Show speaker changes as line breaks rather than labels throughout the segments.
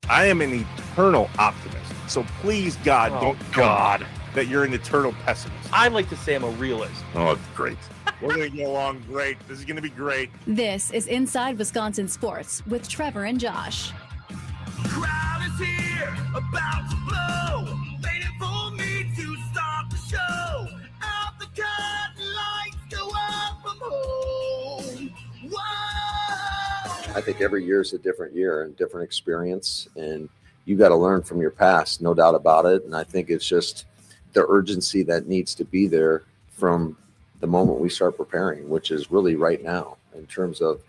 I am an eternal optimist. So please, God, don't tell me that you're an eternal pessimist.
I like to say I'm a realist.
Oh, great. We're going to get along great. This is going to be great.
This is Inside Wisconsin Sports with Trevor and Josh.
Crowd is here, about to blow, waiting for me to start the show. Out the curtain, lights go up from home. Whoa!
I think every year is a different year and different experience, and you got to learn from your past, no doubt about it. And I think it's just the urgency that needs to be there from the moment we start preparing, which is really right now in terms of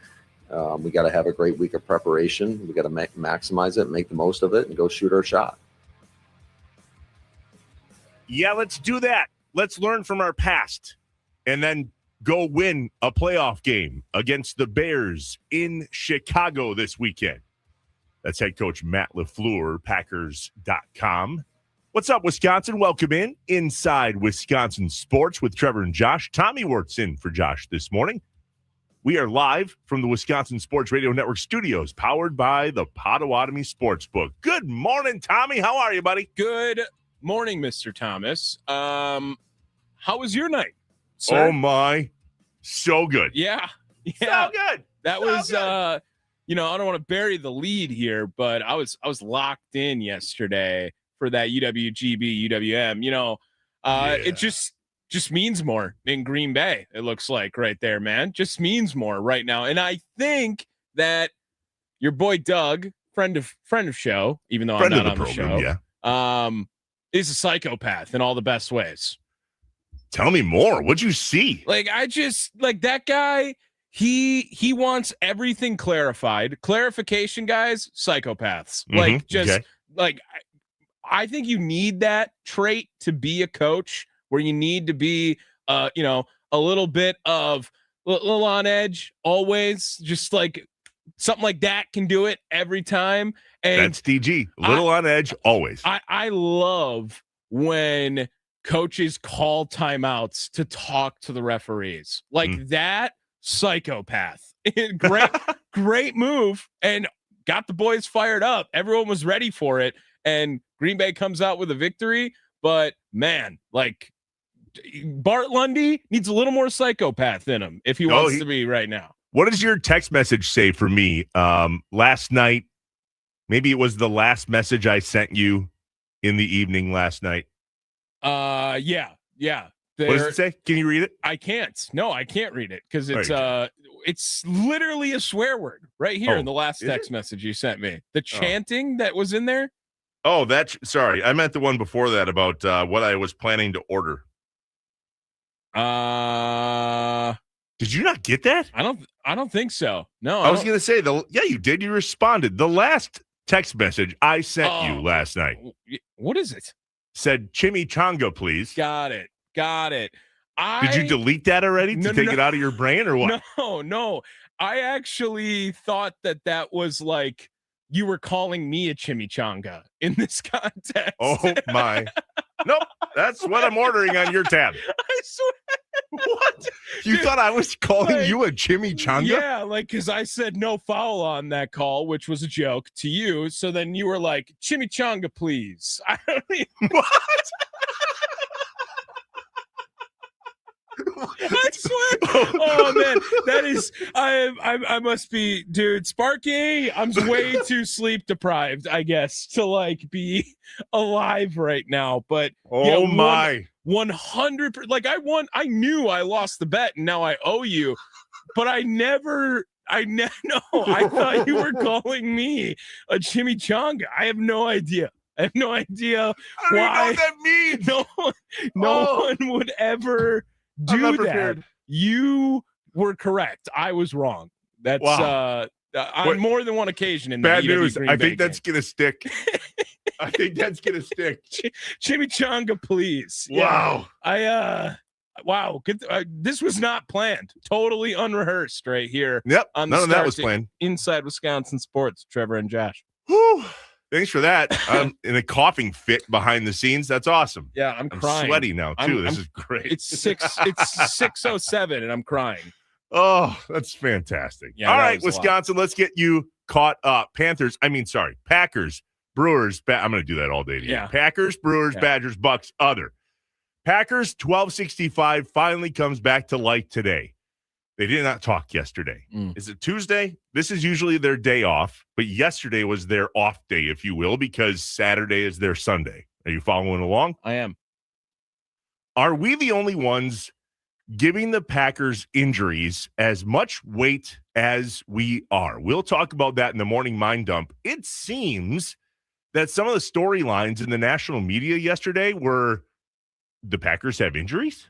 we got to have a great week of preparation. We got to maximize it, make the most of it, and go shoot our shot.
Yeah, let's do that. Let's learn from our past and then go win a playoff game against the Bears in Chicago this weekend. That's head coach Matt LaFleur, Packers.com. What's up, Wisconsin? Welcome in Inside Wisconsin Sports with Trevor and Josh. Tommy Wirtz in for Josh this morning. We are live from the Wisconsin Sports Radio Network studios, powered by the Potawatomi Sportsbook. Good morning, Tommy. How are you, buddy?
Good morning, Mr. Thomas. How was your night, sir?
Oh, my. So good.
Yeah.
So good.
That
so
was,
good.
I don't want to bury the lead here, but I was locked in yesterday for that UWGB, UWM. It just means more in Green Bay. It looks like right there, man. Just means more right now. And I think that your boy Doug, friend of show, even though I'm not on the show, is a psychopath in all the best ways.
Tell me more. What'd you see?
That guy, he wants everything clarified. Clarification, guys, psychopaths. I think you need that trait to be a coach, where you need to be, a little bit of little on edge always, just like something like that can do it every time. And
that's DG, little on edge always.
I love when coaches call timeouts to talk to the referees like that. Psychopath. Great move, and got the boys fired up. Everyone was ready for it, and Green Bay comes out with a victory. But man, Bart Lundy needs a little more psychopath in him if he wants to be right now.
What does your text message say for me? Last night, maybe it was the last message I sent you in the evening last night.
Yeah.
What does it say? Can you read it?
I can't. No, I can't read it because it's literally a swear word right here in the last text message you sent me. The chanting that was in there.
Oh, sorry. I meant the one before that about what I was planning to order. Did you not get that?
I don't think so. No,
I was going to say you did. You responded. The last text message I sent you last night.
What is it?
Said chimichanga, please.
Got it.
Did you delete that already to take it out of your brain or what?
No. I actually thought that was like you were calling me a chimichanga in this context.
Oh my. Nope. That's what I'm ordering on your tab.
I swear.
What? You thought I was calling you a chimichanga?
Yeah, because I said no foul on that call, which was a joke to you. So then you were like, chimichanga, please. I don't even...
What?
I swear. Oh man, that is I must be, dude. Sparky, I'm way too sleep deprived, I guess, to be alive right now. But
my
100%. I knew I lost the bet, and now I owe you. But I thought you were calling me a chimichanga. I have no idea.
I don't
why.
even know what that means.
No one would ever do that. You were correct. I was wrong. That's on more than one occasion in
bad
the
news.
Green
I
Bay
think that's
game.
gonna stick. I think that's gonna stick.
Chimichanga, please.
Wow.
Yeah. Wow. Good. This was not planned. Totally unrehearsed right here.
Yep.
On
None of that was planned.
Inside Wisconsin Sports, Trevor and Josh.
Whew. Thanks for that. I'm in a coughing fit behind the scenes. That's awesome.
Yeah, I'm crying.
Sweaty now too. This is great.
It's 6:07 and I'm crying.
Oh, that's fantastic.
Yeah,
all right, Wisconsin, let's get you caught up. Packers, Brewers. I'm going to do that all day.
Yeah.
Packers, Brewers, Badgers, Bucks, other. Packers 1265 finally comes back to light today. They did not talk yesterday. Is it Tuesday? This is usually their day off, but yesterday was their off day, if you will, because Saturday is their Sunday. Are you following along?
I am.
Are we the only ones giving the Packers injuries as much weight as we are? We'll talk about that in the morning mind dump. It seems that some of the storylines in the national media yesterday were the Packers have injuries,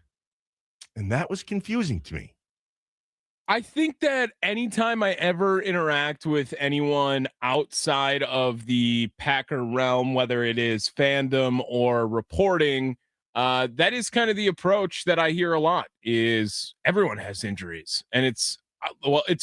and that was confusing to me.
I think that anytime I ever interact with anyone outside of the Packer realm, whether it is fandom or reporting, that is kind of the approach that I hear a lot is everyone has injuries. And it's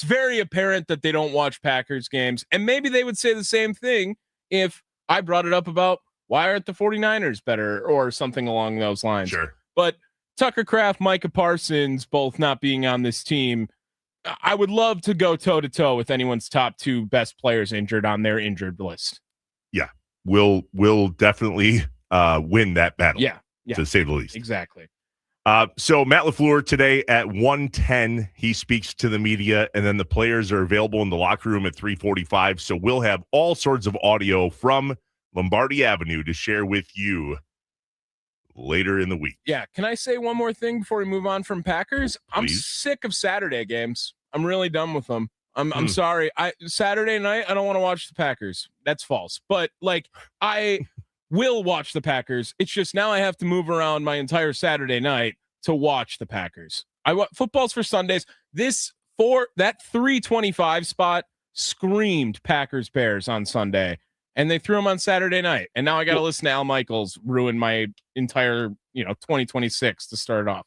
very apparent that they don't watch Packers games. And maybe they would say the same thing if I brought it up about why aren't the 49ers better or something along those lines.
Sure.
But Tucker Kraft, Micah Parsons, both not being on this team, I would love to go toe-to-toe with anyone's top two best players injured on their injured list.
Yeah, we'll definitely win that battle.
Yeah,
to say the least.
Exactly.
So Matt LaFleur today at 1:10, he speaks to the media, and then the players are available in the locker room at 3:45. So we'll have all sorts of audio from Lombardi Avenue to share with you later in the week.
Yeah. Can I say one more thing before we move on from Packers? I'm
Please.
sick of Saturday games. I'm really done with them. I'm sorry. Saturday night, I don't want to watch the Packers. That's false. But I will watch the Packers. It's just now I have to move around my entire Saturday night to watch the Packers. Football's for Sundays. That 3:25 spot screamed Packers Bears on Sunday. And they threw him on Saturday night. And now I got to listen to Al Michaels ruin my entire, 2026 to start off.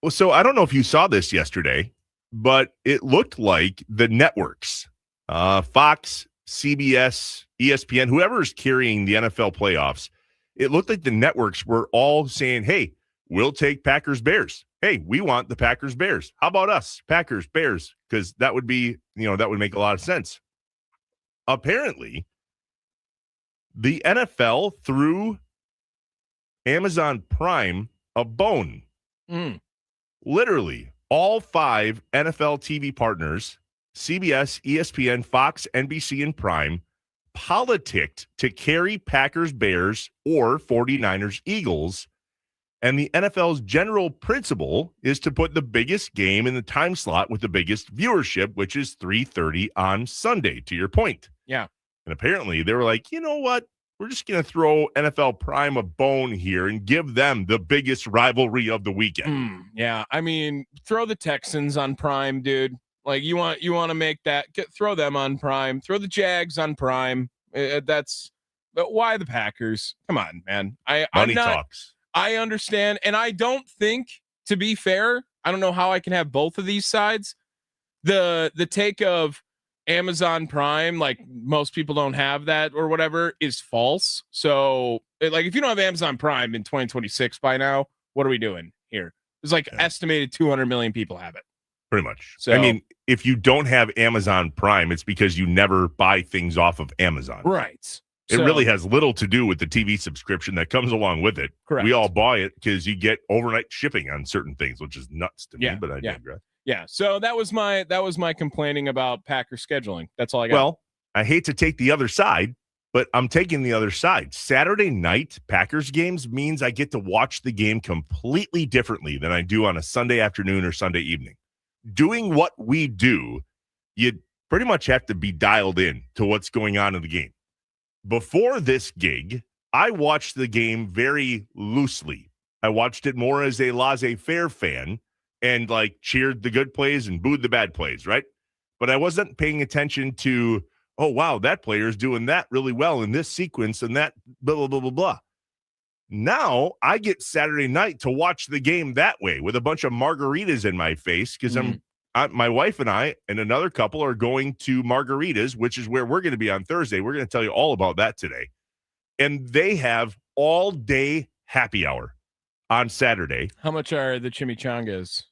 Well, so I don't know if you saw this yesterday, but it looked like the networks, Fox, CBS, ESPN, whoever's carrying the NFL playoffs, it looked like the networks were all saying, hey, we'll take Packers Bears. Hey, we want the Packers Bears. How about us? Packers Bears. Because that would be, that would make a lot of sense. Apparently, the NFL threw Amazon Prime a bone. Literally, all 5 NFL TV partners, CBS, ESPN, Fox, NBC, and Prime, politicked to carry Packers Bears or 49ers Eagles. And the NFL's general principle is to put the biggest game in the time slot with the biggest viewership, which is 3:30 on Sunday, to your point.
Yeah.
And apparently they were like, you know what? We're just going to throw NFL Prime a bone here and give them the biggest rivalry of the weekend.
Yeah. I mean, throw the Texans on Prime, dude. You want to make that, throw them on Prime, throw the Jags on Prime. But why the Packers? Come on, man.
Money talks.
I understand. And I don't think, to be fair, I don't know how I can have both of these sides. The take of Amazon Prime, most people don't have that or whatever, is false. So if you don't have Amazon Prime in 2026 by now, what are we doing here? It's estimated 200 million people have it.
Pretty much.
So,
I mean, if you don't have Amazon Prime, it's because you never buy things off of Amazon.
Right.
It really has little to do with the TV subscription that comes along with it.
Correct.
We all buy it because you get overnight shipping on certain things, which is nuts to me, but I digress.
Yeah. So that was my complaining about Packer scheduling. That's all I got.
Well, I hate to take the other side, but I'm taking the other side. Saturday night Packers games means I get to watch the game completely differently than I do on a Sunday afternoon or Sunday evening. Doing what we do, you pretty much have to be dialed in to what's going on in the game. Before this gig, I watched the game very loosely. I watched it more as a laissez-faire fan and cheered the good plays and booed the bad plays, right? But I wasn't paying attention to, oh, wow, that player is doing that really well in this sequence and that blah, blah, blah, blah, blah. Now I get Saturday night to watch the game that way with a bunch of margaritas in my face because my wife and I and another couple are going to Margaritas, which is where we're going to be on Thursday. We're going to tell you all about that today. And they have all day happy hour on Saturday.
How much are the chimichangas?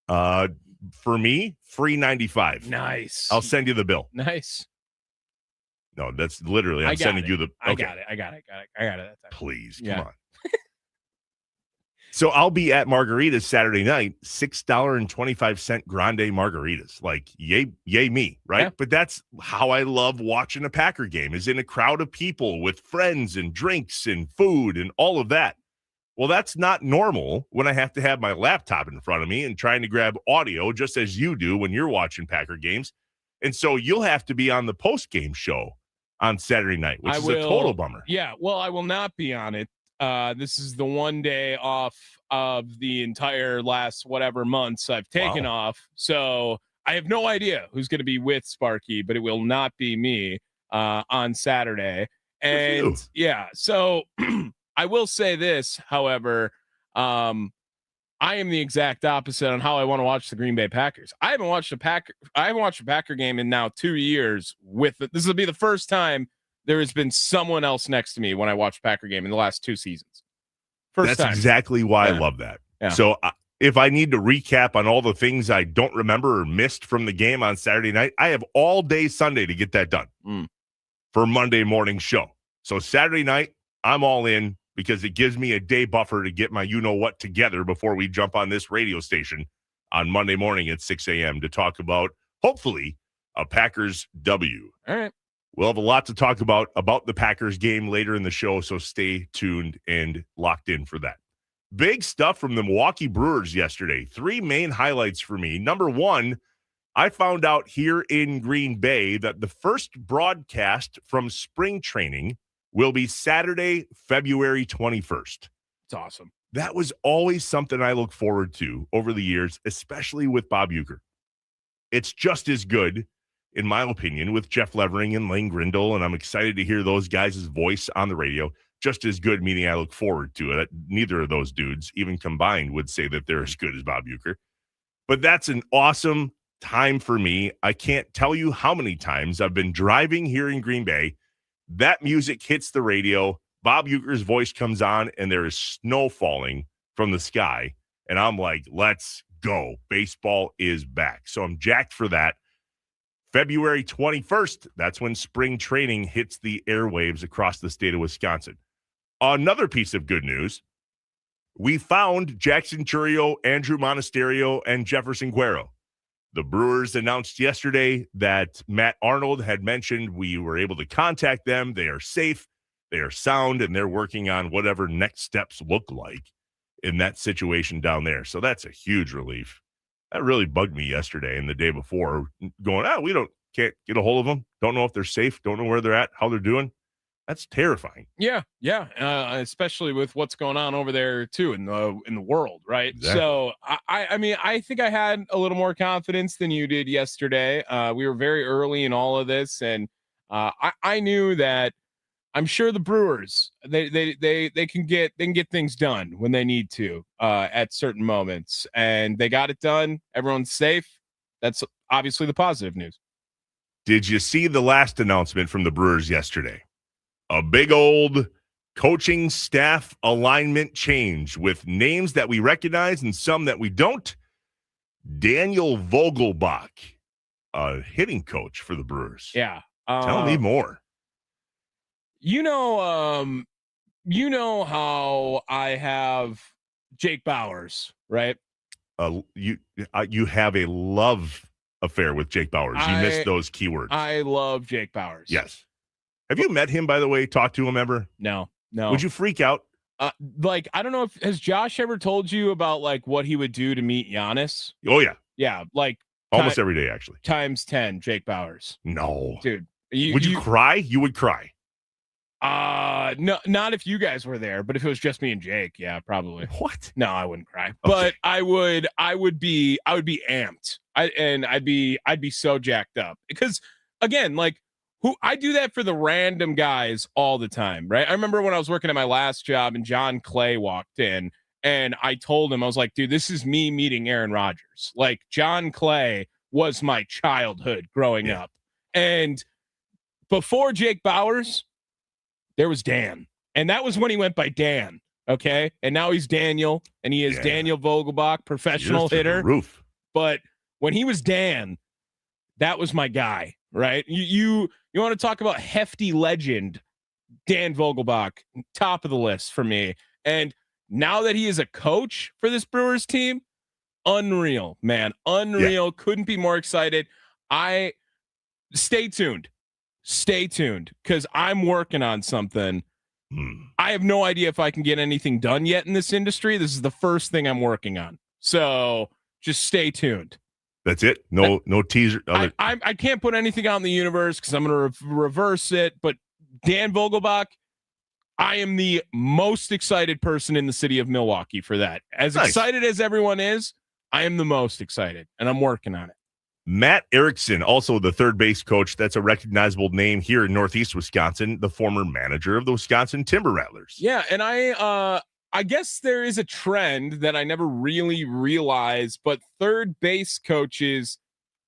For me, free $95.
Nice.
I'll send you the bill.
Nice.
No, that's literally, I'm sending you the. Okay.
I got it that time.
Please,
Yeah.
come on. So I'll be at Margaritas Saturday night, $6.25 grande margaritas. Like, yay me, right?
Yeah.
But that's how I love watching a Packer game, is in a crowd of people with friends and drinks and food and all of that. Well, that's not normal when I have to have my laptop in front of me and trying to grab audio, just as you do when you're watching Packer games. And so you'll have to be on the post-game show on Saturday night, which is a total bummer.
Yeah, well, I will not be on it. This is the one day off of the entire last whatever months I've taken off. So I have no idea who's going to be with Sparky, but it will not be me on Saturday. And yeah, so I will say this, however, I am the exact opposite on how I want to watch the Green Bay Packers. I haven't watched a Packer game in now 2 years this will be the first time there has been someone else next to me when I watch Packer game in the last 2 seasons. That's
exactly why I love that. Yeah. So if I need to recap on all the things I don't remember or missed from the game on Saturday night, I have all day Sunday to get that done for Monday morning show. So Saturday night, I'm all in because it gives me a day buffer to get my you-know-what together before we jump on this radio station on Monday morning at 6 a.m. to talk about, hopefully, a Packers W.
All right.
We'll have a lot to talk about the Packers game later in the show, so stay tuned and locked in for that. Big stuff from the Milwaukee Brewers yesterday. 3 main highlights for me. Number one, I found out here in Green Bay that the first broadcast from spring training will be Saturday, February 21st.
It's awesome.
That was always something I look forward to over the years, especially with Bob Uecker. It's just as good, in my opinion, with Jeff Levering and Lane Grindle, and I'm excited to hear those guys' voice on the radio. Just as good, meaning I look forward to it. Neither of those dudes, even combined, would say that they're as good as Bob Uecker. But that's an awesome time for me. I can't tell you how many times I've been driving here in Green Bay. That music hits the radio, Bob Uecker's voice comes on, and there is snow falling from the sky. And I'm like, let's go. Baseball is back. So I'm jacked for that. February 21st, that's when spring training hits the airwaves across the state of Wisconsin. Another piece of good news, we found Jackson Churio, Andrew Monasterio, and Jefferson Guerrero. The Brewers announced yesterday that Matt Arnold had mentioned we were able to contact them. They are safe, they are sound, and they're working on whatever next steps look like in that situation down there. So that's a huge relief. That really bugged me yesterday and the day before, going, can't get a hold of them. Don't know if they're safe. Don't know where they're at, how they're doing. That's terrifying.
Yeah. Especially with what's going on over there too in the world, right?
Exactly.
So I mean, I think I had a little more confidence than you did yesterday. We were very early in all of this, and I knew that I'm sure the Brewers they can get things done when they need to at certain moments, and they got it done. Everyone's safe. That's obviously the positive news.
Did you see the last announcement from the Brewers yesterday? A big old coaching staff alignment change with names that we recognize and some that we don't. Daniel Vogelbach, a hitting coach for the Brewers.
Yeah.
Tell me more.
You know how I have Jake Bowers, right?
You have a love affair with Jake Bowers. You missed those keywords.
I love Jake Bowers.
Yes. Have you met him, by the way? Talked to him ever?
No.
Would you freak out?
I don't know has Josh ever told you about like what he would do to meet Giannis?
Oh yeah.
Yeah. Like
almost every day, actually.
Times 10, Jake Bowers.
No.
Dude.
Would you cry? You would cry.
No, not if you guys were there, but if it was just me and Jake, yeah, probably.
What?
No, I wouldn't cry.
Okay.
But I would be amped. I'd be so jacked up. Because again, like I do that for the random guys all the time, right? I remember when I was working at my last job and John Clay walked in and I told him, I was like, dude, this is me meeting Aaron Rodgers. Like John Clay was my childhood growing up. And before Jake Bowers, there was Dan. And that was when he went by Dan. Okay. And now he's Daniel, and he is Daniel Vogelbach, professional hitter.
Roof.
But when he was Dan, that was my guy. right? You want to talk about hefty legend, Dan Vogelbach, top of the list for me. And now that he is a coach for this Brewers team, unreal, man. Unreal. Yeah. Couldn't be more excited. Stay tuned because I'm working on something. I have no idea if I can get anything done yet in this industry. This is the first thing I'm working on. So just stay tuned.
That's it. No teaser.
I can't put anything out in the universe because I'm going to reverse it. But Dan Vogelbach, I am the most excited person in the city of Milwaukee for that. As excited as everyone is, I am the most excited, and I'm working on it.
Matt Erickson, also the third base coach. That's a recognizable name here in Northeast Wisconsin, the former manager of the Wisconsin Timber Rattlers.
Yeah, and I guess there is a trend that I never really realized, but third base coaches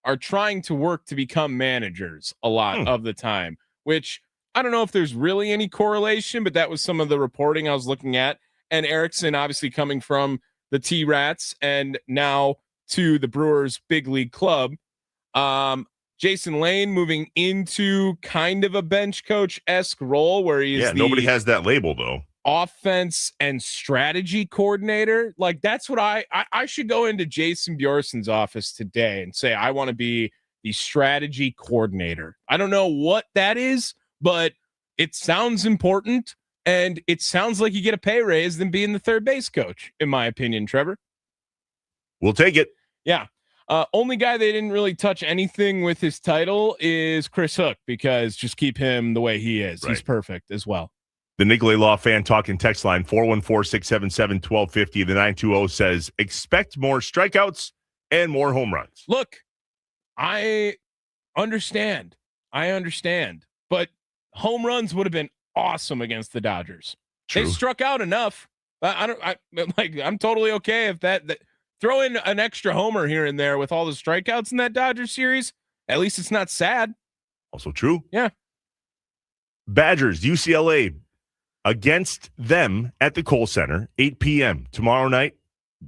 are trying to work to become managers a lot of the time, which I don't know if there's really any correlation, but that was some of the reporting I was looking at. And Erickson obviously coming from the T-Rats and now to the Brewers big league club. Jason Lane moving into kind of a bench coach-esque role where he's
nobody has that label though.
Offense and strategy coordinator. Like that's what I should go into Jason Bjorsson's office today and say, I want to be the strategy coordinator. I don't know what that is, but it sounds important and it sounds like you get a pay raise than being the third base coach, in my opinion, Trevor.
We'll take it.
Yeah. Only guy they didn't really touch anything with his title is Chris Hook, because just keep him the way he is. Right. He's perfect as well.
The Nicolay Law Fan Talking text line 414-677-1250. The 920 says, expect more strikeouts and more home runs.
Look, I understand, but home runs would have been awesome against the Dodgers. True. They struck out enough. I'm totally okay if that throw in an extra homer here and there with all the strikeouts in that Dodgers series. At least it's not sad.
Also true.
Yeah.
Badgers, UCLA against them at the Kohl Center, 8 p.m. tomorrow night.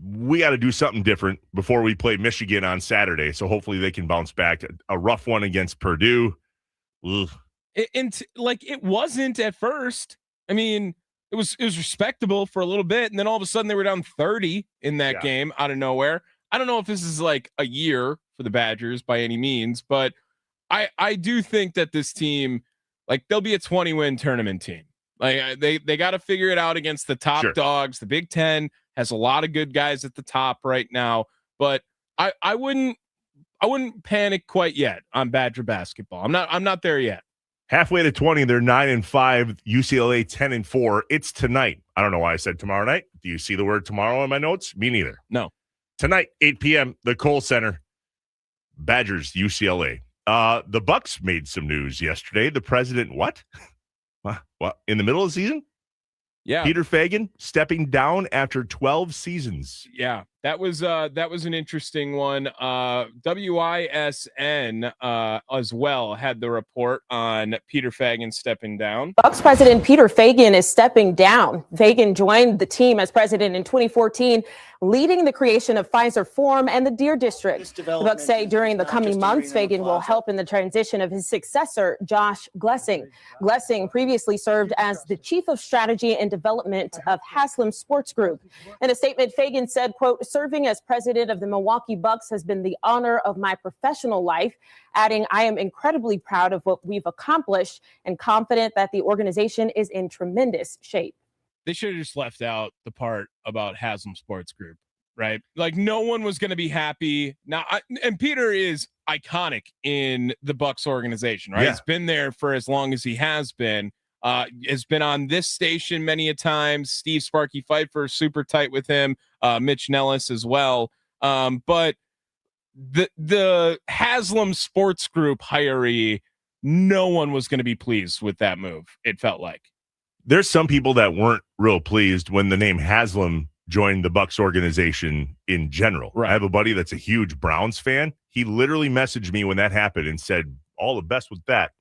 We got to do something different before we play Michigan on Saturday. So hopefully they can bounce back. A rough one against Purdue.
It wasn't at first. I mean, it was respectable for a little bit, and then all of a sudden they were down 30 in that game out of nowhere. I don't know if this is like a year for the Badgers by any means, but I do think that this team, like, they'll be a 20-win tournament team. Like they got to figure it out against the top dogs. The Big Ten has a lot of good guys at the top right now, but I wouldn't panic quite yet on Badger basketball. I'm not there yet.
Halfway to 20, they're 9-5. UCLA 10-4. It's tonight. I don't know why I said tomorrow night. Do you see the word tomorrow in my notes? Me neither.
No.
Tonight, 8 p.m. the Kohl Center. Badgers, UCLA. The Bucks made some news yesterday. The president, what? In the middle of the season?
Yeah.
Peter Feigin stepping down after 12 seasons.
Yeah, that was an interesting one. WISN as well had the report on Peter Feigin stepping down.
Bucks president Peter Feigin is stepping down. Feigin joined the team as president in 2014, leading the creation of Pfizer Forum and the Deer District. The Bucks say during the coming months, Feigin will help in the transition of his successor, Josh Glessing. Glessing previously served as the chief of strategy and development of Haslam Sports Group. In a statement, Feigin said, quote, serving as president of the Milwaukee Bucks has been the honor of my professional life, adding, I am incredibly proud of what we've accomplished and confident that the organization is in tremendous shape.
They should have just left out the part about Haslam Sports Group, right? Like no one was going to be happy. Now, and Peter is iconic in the Bucks organization, right? Yeah. He's been there for as long as he has been on this station many a times. Steve Sparky Pfeiffer, super tight with him. Mitch Nellis as well. But the Haslam Sports Group hiree, no one was going to be pleased with that move. It felt like.
There's some people that weren't real pleased when the name Haslam joined the Bucks organization in general. Right. I have a buddy that's a huge Browns fan. He literally messaged me when that happened and said, all the best with that.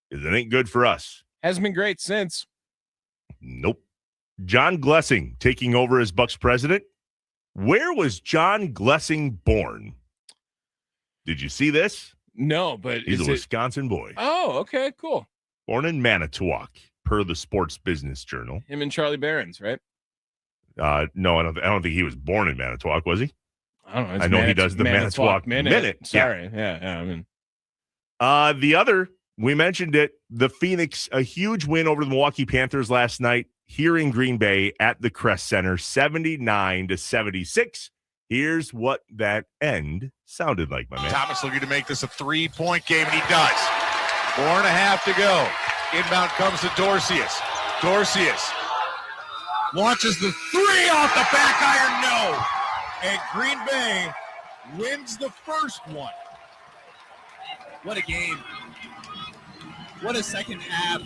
It ain't good for us.
Hasn't been great since.
Nope. John Glessing taking over as Bucks president. Where was John Glessing born? Did you see this?
No, but
He's
is
a
it?
Wisconsin boy.
Oh, okay, cool.
Born in Manitowoc, per the Sports Business Journal.
Him and Charlie Barons, right?
No, I don't think he was born in Manitowoc, was he?
I don't know. It's
I know he does the Manitowoc Minute.
Sorry. Yeah. I mean,
The other, we mentioned it, the Phoenix, a huge win over the Milwaukee Panthers last night here in Green Bay at the Crest Center, 79-76. Here's what that end sounded like, my man.
Thomas looking to make this a 3-point game, and he does. 4.5 to go. Inbound comes to Dorcius. Dorcius launches the three off the back iron, no. And Green Bay wins the first one.
What a game. What a second half.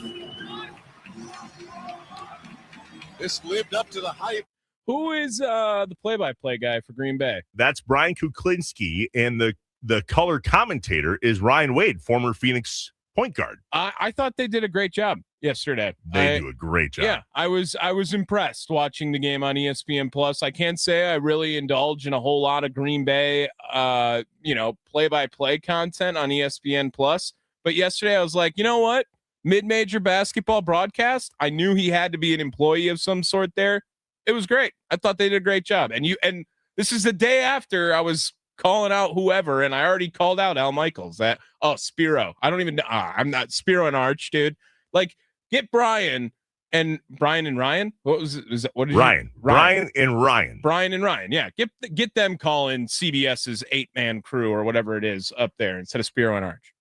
This lived up to the hype.
who is the play-by-play guy for Green Bay?
That's Brian Kuklinski, and the color commentator is Ryan Wade, former Phoenix point guard.
I thought they did a great job yesterday.
They do a great job.
Yeah, I was impressed watching the game on ESPN Plus. I can't say I really indulge in a whole lot of Green Bay, play-by-play content on ESPN Plus. But yesterday I was like, you know what? Mid-major basketball broadcast. I knew he had to be an employee of some sort there. It was great. I thought they did a great job. And this is the day after I was calling out whoever, and I already called out Al Michaels. Spiro. I don't even know. I'm not Spiro and Arch, dude. Like, get Brian and Ryan. What was it? What did
Ryan? Brian and Ryan.
Brian and Ryan. Yeah, get them calling CBS's 8-man crew or whatever it is up there instead of Spiro and Arch.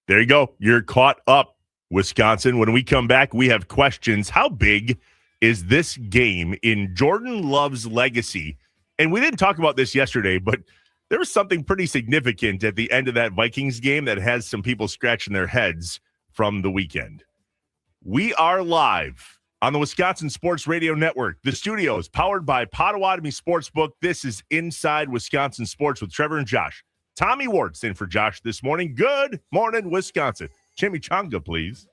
There you go. You're caught up, Wisconsin. When we come back, we have questions. How big is this game in Jordan Love's legacy? And we didn't talk about this yesterday, but there was something pretty significant at the end of that Vikings game that has some people scratching their heads from the weekend. We are live on the Wisconsin Sports Radio Network. The studio is powered by Potawatomi Sportsbook. This is Inside Wisconsin Sports with Trevor and Josh. Tommy Ward's in for Josh this morning. Good morning, Wisconsin. Chimichanga, please.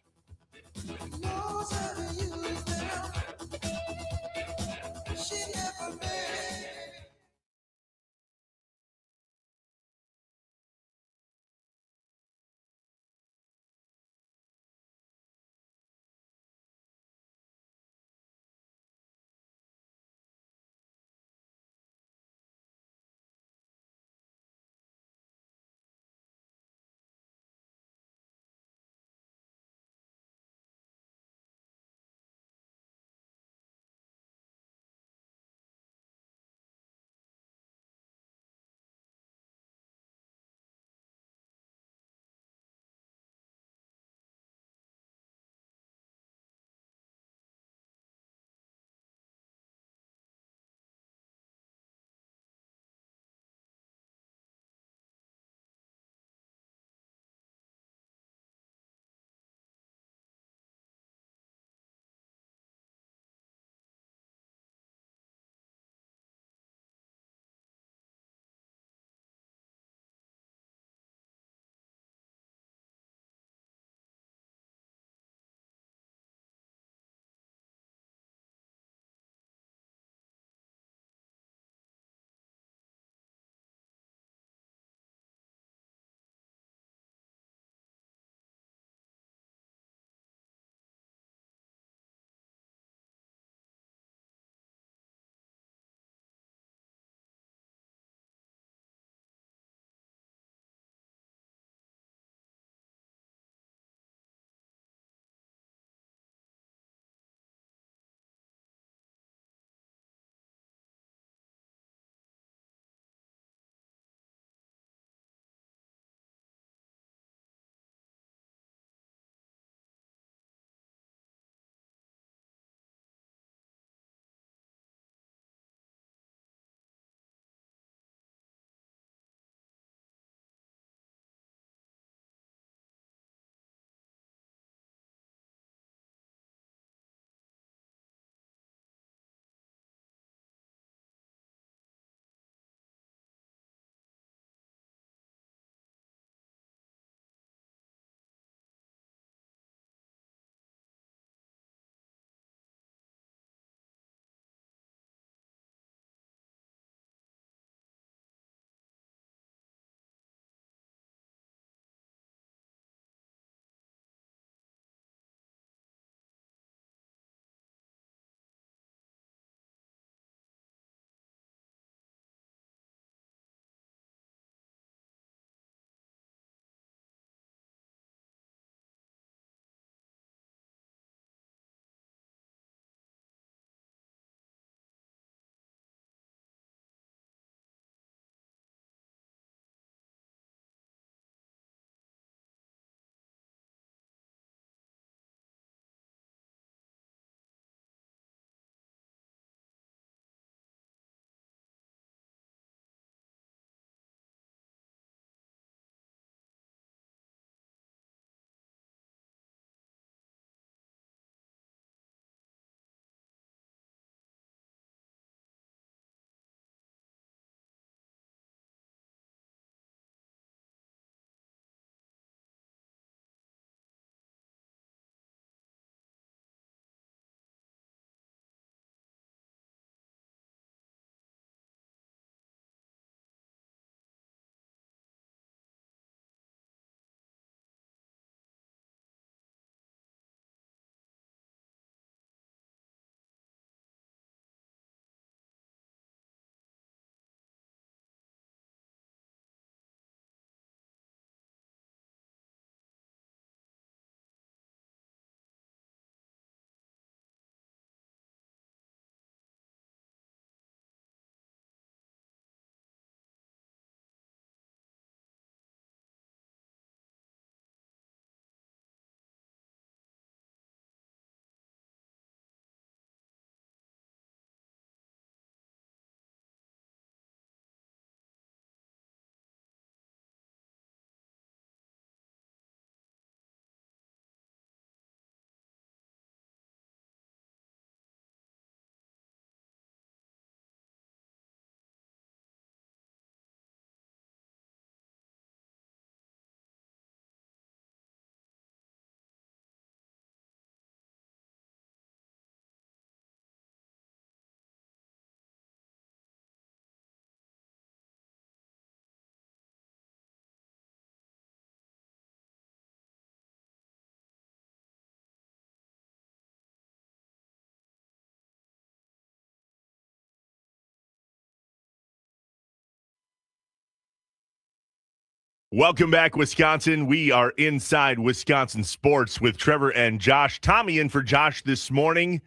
Welcome back, Wisconsin. We are inside Wisconsin sports with Trevor and Josh. Tommy in for Josh this morning.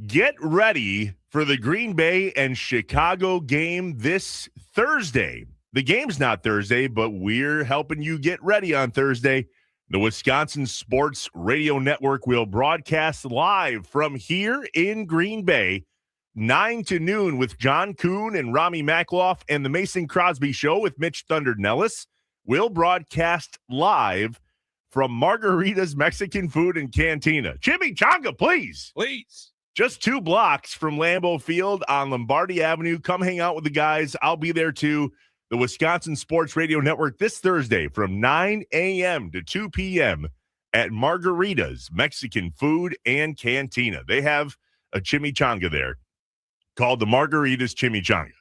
Get ready for the Green Bay and Chicago game this Thursday. The game's not Thursday, but we're helping you get ready on Thursday. The Wisconsin Sports Radio Network will broadcast live from here in Green Bay, 9 to noon with John Kuhn and Rami Makloff, and the Mason Crosby Show with Mitch Thunder Nellis. We'll broadcast live from Margarita's Mexican Food and Cantina. Chimichanga, please.
Please.
Just 2 blocks from Lambeau Field on Lombardi Avenue. Come hang out with the guys. I'll be there too. The Wisconsin Sports Radio Network this Thursday from 9 a.m. to 2 p.m. at Margarita's Mexican Food and Cantina. They have a chimichanga there called the Margarita's Chimichanga.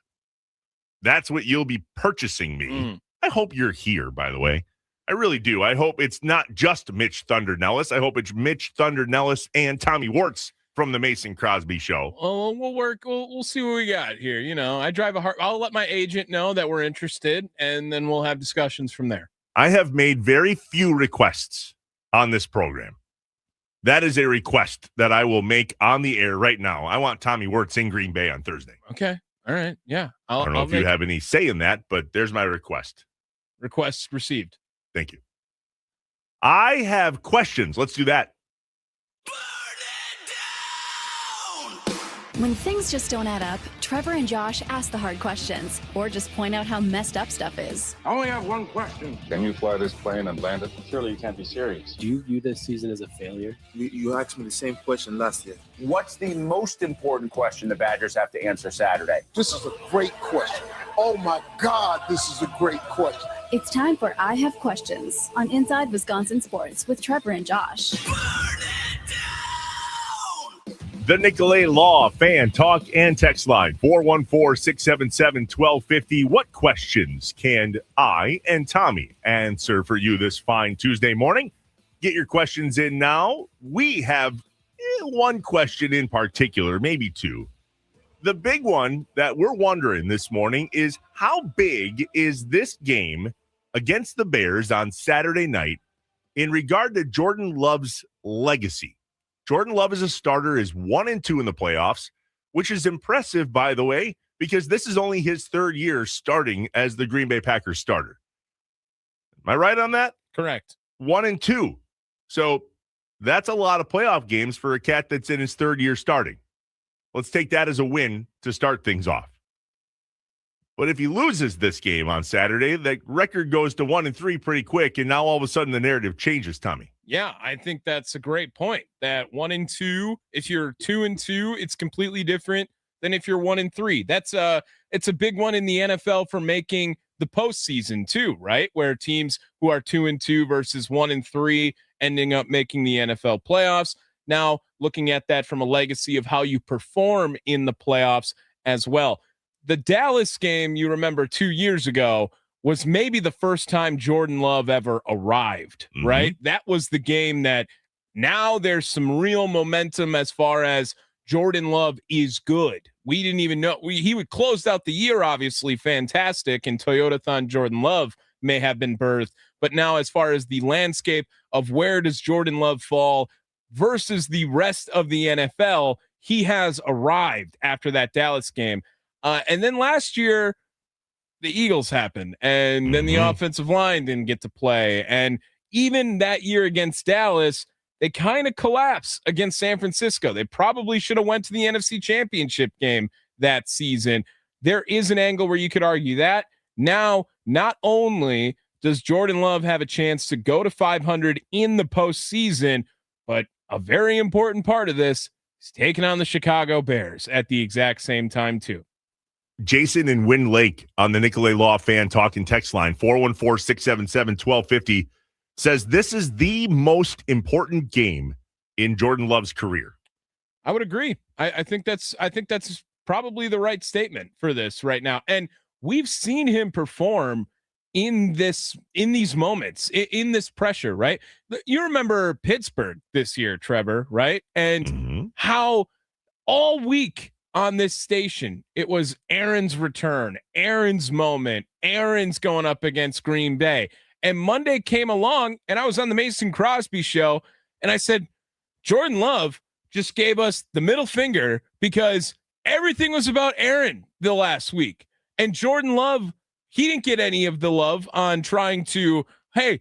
That's what you'll be purchasing me. I hope you're here, by the way. I really do. I hope it's not just Mitch Thunder Nellis. I hope it's Mitch Thunder Nellis and Tommy Wartz from the Mason Crosby Show.
Well, we'll work. We'll see what we got here. You know, I drive a hard. I'll let my agent know that we're interested, and then we'll have discussions from there.
I have made very few requests on this program. That is a request that I will make on the air right now. I want Tommy Wirtz in Green Bay on Thursday.
Okay. All right. Yeah.
I don't know if you have any say in that, but there's my request.
Request received.
Thank you. I have questions. Let's do that.
When things just don't add up, Trevor and Josh ask the hard questions or just point out how messed up stuff is.
I only have one question. Can you fly this plane and land it? Surely you can't be serious.
Do you view this season as a failure?
You asked me the same question last year.
What's the most important question the Badgers have to answer Saturday?
This is a great question. Oh my God, this is a great question.
It's time for I Have Questions on Inside Wisconsin Sports with Trevor and Josh.
The Nicolay Law Fan Talk and Text Line, 414-677-1250. What questions can I and Tommy answer for you this fine Tuesday morning? Get your questions in now. We have one question in particular, maybe 2. The big one that we're wondering this morning is how big is this game against the Bears on Saturday night in regard to Jordan Love's legacy? Jordan Love as a starter is 1-2 in the playoffs, which is impressive, by the way, because this is only his 3rd year starting as the Green Bay Packers starter. Am I right on that?
Correct.
1-2. So that's a lot of playoff games for a cat that's in his 3rd year starting. Let's take that as a win to start things off. But if he loses this game on Saturday, the record goes to 1-3 pretty quick, and now all of a sudden the narrative changes, Tommy.
Yeah, I think that's a great point. That 1-2, if you're 2-2, it's completely different than if you're 1-3. It's a big one in the NFL for making the postseason too, right? Where teams who are 2-2 versus 1-3 ending up making the NFL playoffs. Now, looking at that from a legacy of how you perform in the playoffs as well. The Dallas game, you remember 2 years ago, was maybe the first time Jordan Love ever arrived, right? That was the game that now there's some real momentum as far as Jordan Love is good. We didn't even know. He would close out the year, obviously, fantastic, and Toyotathon Jordan Love may have been birthed. But now as far as the landscape of where does Jordan Love fall versus the rest of the NFL, he has arrived after that Dallas game. And then last year, the Eagles happened, and then the offensive line didn't get to play. And even that year against Dallas, they kind of collapsed against San Francisco. They probably should have went to the NFC Championship game that season. There is an angle where you could argue that. Now, not only does Jordan Love have a chance to go to 500 in the postseason, but a very important part of this is taking on the Chicago Bears at the exact same time, too.
Jason in Wind Lake on the Nicolay Law Fan Talk and Text Line, 414-677-1250, says this is the most important game in Jordan Love's career.
I would agree. I think that's probably the right statement for this right now. And we've seen him perform in these moments, in this pressure, right? You remember Pittsburgh this year, Trevor, right? And how all week on this station, it was Aaron's return, Aaron's moment, Aaron's going up against Green Bay. And Monday came along, and I was on the Mason Crosby show, and I said, Jordan Love just gave us the middle finger because everything was about Aaron the last week. And Jordan Love, he didn't get any of the love on trying to, hey,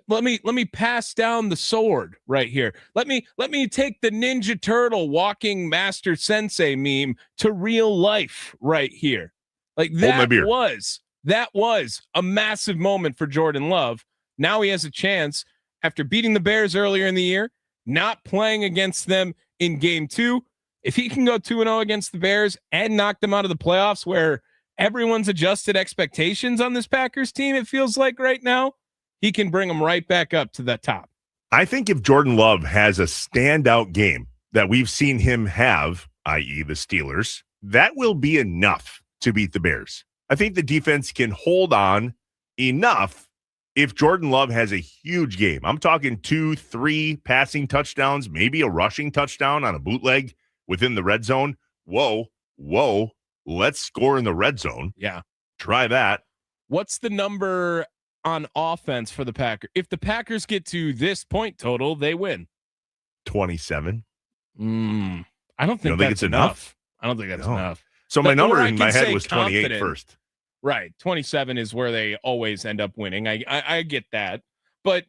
let me pass down the sword right here. Let me take the Ninja Turtle walking master sensei meme to real life right here. Like that was a massive moment for Jordan Love. Now he has a chance after beating the Bears earlier in the year, not playing against them in game 2. If he can go 2-0 against the Bears and knock them out of the playoffs where everyone's adjusted expectations on this Packers team, it feels like right now, he can bring them right back up to the top.
I think if Jordan Love has a standout game that we've seen him have, i.e. the Steelers, that will be enough to beat the Bears. I think the defense can hold on enough if Jordan Love has a huge game. I'm talking 2-3 passing touchdowns, maybe a rushing touchdown on a bootleg within the red zone. Whoa, let's score in the red zone.
Yeah.
Try that.
What's the number on offense for the Packers? If the Packers get to this point total, they win.
27.
I don't think that's enough. I don't think that's enough.
So my number in my head was 28 first.
Right. 27 is where they always end up winning. I get that. But,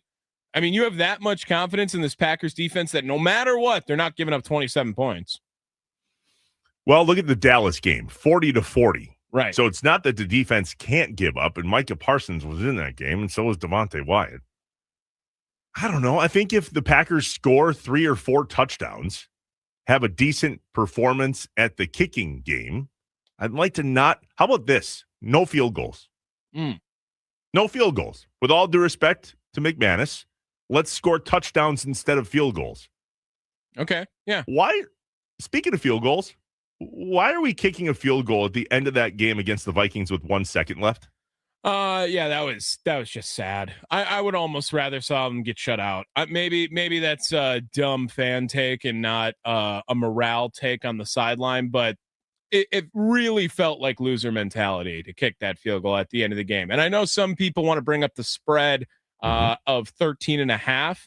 I mean, you have that much confidence in this Packers defense that no matter what, they're not giving up 27 points.
Well, look at the Dallas game, 40-40.
Right.
So it's not that the defense can't give up, and Micah Parsons was in that game, and so was Devontae Wyatt. I don't know. I think if the Packers score 3 or 4 touchdowns, have a decent performance at the kicking game, I'd like to not. How about this? No field goals. No field goals. With all due respect to McManus, let's score touchdowns instead of field goals.
Okay. Yeah.
Why? Speaking of field goals, why are we kicking a field goal at the end of that game against the Vikings with 1 second left?
Yeah, that was just sad. I would almost rather saw them get shut out. Maybe that's a dumb fan take and not a morale take on the sideline, but it really felt like loser mentality to kick that field goal at the end of the game. And I know some people want to bring up the spread of 13.5.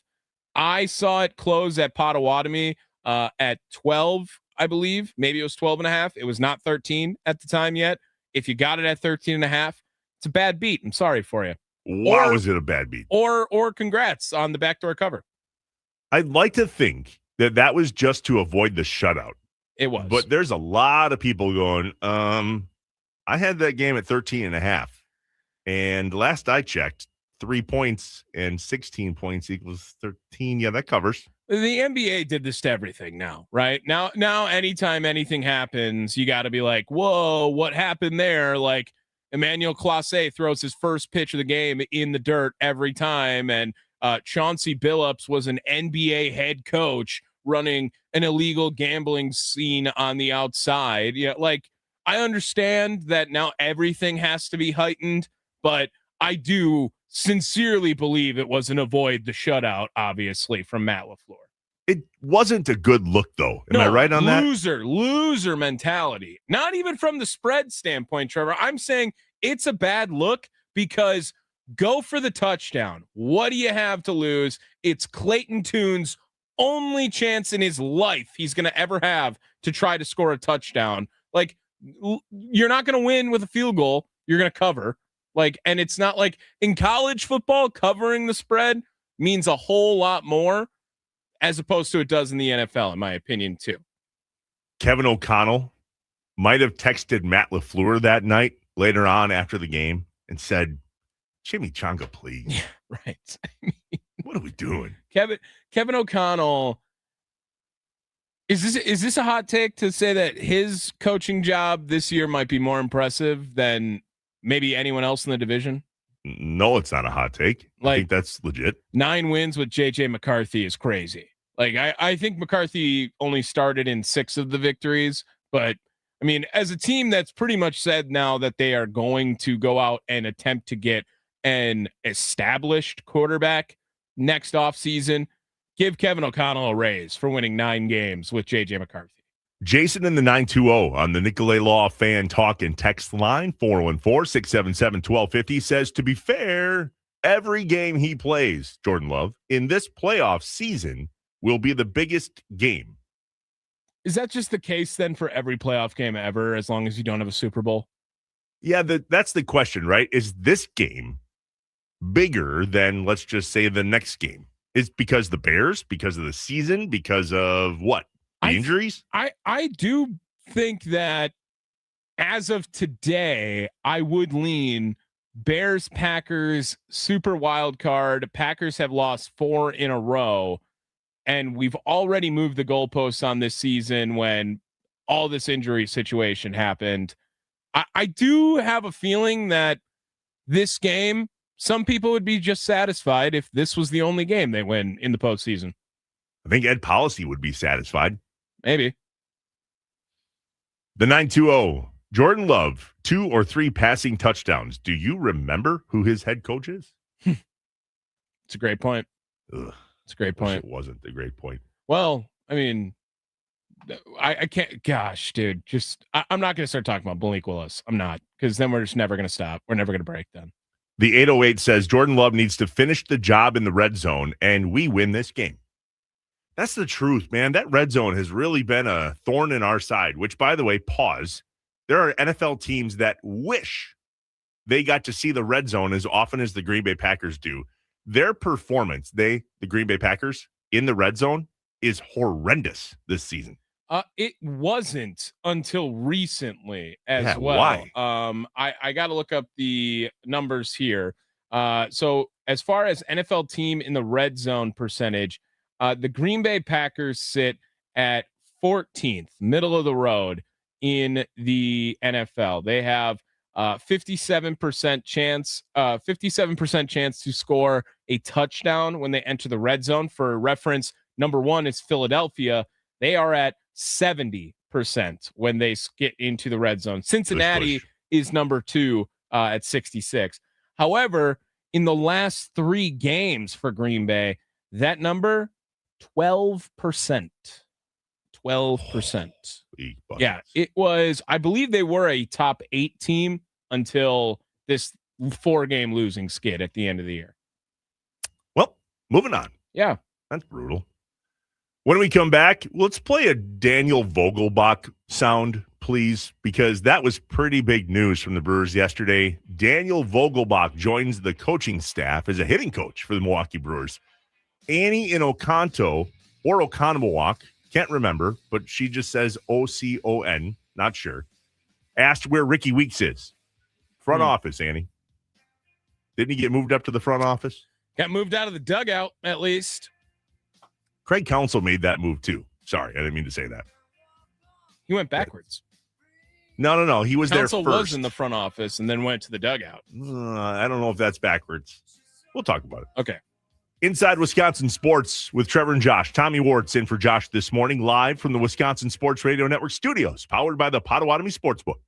I saw it close at Potawatomi at 12. I believe maybe it was 12.5. It was not 13 at the time yet. If you got it at 13.5, it's a bad beat. I'm sorry for you.
Why was it a bad beat?
Or congrats on the backdoor cover.
I'd like to think that was just to avoid the shutout.
It was.
But there's a lot of people going, I had that game at 13.5. And last I checked, 3 points and 16 points equals 13. Yeah, that covers.
The NBA did this to everything now, right? Now, anytime anything happens, you got to be like, whoa, what happened there? Like Emmanuel Clase throws his first pitch of the game in the dirt every time. And Chauncey Billups was an NBA head coach running an illegal gambling scene on the outside. Yeah, like I understand that now everything has to be heightened, but I do sincerely believe it was an avoid the shutout, obviously, from Matt LaFleur.
It wasn't a good look, though. Am I right on that?
Loser mentality. Not even from the spread standpoint, Trevor. I'm saying it's a bad look because go for the touchdown. What do you have to lose? It's Clayton Tune's only chance in his life he's going to ever have to try to score a touchdown. Like, you're not going to win with a field goal. You're going to cover. Like, and it's not like in college football, covering the spread means a whole lot more as opposed to it does in the NFL, in my opinion, too.
Kevin O'Connell might have texted Matt LaFleur that night later on after the game and said, Chimichanga, please.
Yeah, right.
What are we doing?
Kevin O'Connell, is this a hot take to say that his coaching job this year might be more impressive than maybe anyone else in the division?
No, it's not a hot take. I think that's legit. 9
wins with J.J. McCarthy is crazy. Like, I think McCarthy only started in 6 of the victories, but I mean, as a team that's pretty much said now that they are going to go out and attempt to get an established quarterback next offseason, give Kevin O'Connell a raise for winning 9 games with J.J. McCarthy.
Jason in the 920 on the Nicolay Law Fan Talk and Text line, 414-677-1250, says, to be fair, every game he plays, Jordan Love, in this playoff season will be the biggest game.
Is that just the case then for every playoff game ever, as long as you don't have a Super Bowl?
Yeah, that's the question, right? Is this game bigger than, let's just say, the next game? Is because the Bears, because of the season, because of what? The injuries?
I do think that as of today, I would lean Bears, Packers, super wild card. Packers have lost 4 in a row, and we've already moved the goalposts on this season when all this injury situation happened. I do have a feeling that this game, some people would be just satisfied if this was the only game they win in the postseason.
I think Ed Policy would be satisfied.
Maybe.
The 920, Jordan Love, 2 or 3 passing touchdowns. Do you remember who his head coach is?
It's a great point.
Ugh,
it's a great point.
It wasn't a great point.
Well, I mean, I can't. Gosh, dude, I'm not going to start talking about Malik Willis. I'm not, because then we're just never going to stop. We're never going to break then.
The 808 says Jordan Love needs to finish the job in the red zone, and we win this game. That's the truth, man. That red zone has really been a thorn in our side, which, by the way, pause. There are NFL teams that wish they got to see the red zone as often as the Green Bay Packers do. Their performance, the Green Bay Packers, in the red zone is horrendous this season.
It wasn't until recently as well.
Why?
I got to look up the numbers here. So as far as NFL team in the red zone percentage, the Green Bay Packers sit at 14th, middle of the road in the NFL. They have 57% chance to score a touchdown when they enter the red zone. For reference, number 1 is Philadelphia. They are at 70% when they get into the red zone. Cincinnati is number 2 at 66. However, in the last 3 games for Green Bay, that number 12%. 12%. Yeah, it was. I believe they were a top 8 team until this 4-game losing skid at the end of the year.
Well, moving on.
Yeah,
that's brutal. When we come back, let's play a Daniel Vogelbach sound, please, because that was pretty big news from the Brewers yesterday. Daniel Vogelbach joins the coaching staff as a hitting coach for the Milwaukee Brewers. Annie in Oconto, or Oconomowoc, can't remember, but she just says O-C-O-N, not sure, asked where Ricky Weeks is. Front office, Annie. Didn't he get moved up to the front office?
Got moved out of the dugout, at least.
Craig Counsell made that move, too. Sorry, I didn't mean to say that.
He went backwards.
No. He was
Counsell
there first.
was in the front office and then went to the dugout.
I don't know if that's backwards. We'll talk about it.
Okay.
Inside Wisconsin Sports with Trevor and Josh. Tommy Wart's in for Josh this morning, live from the Wisconsin Sports Radio Network studios, powered by the Potawatomi Sportsbook.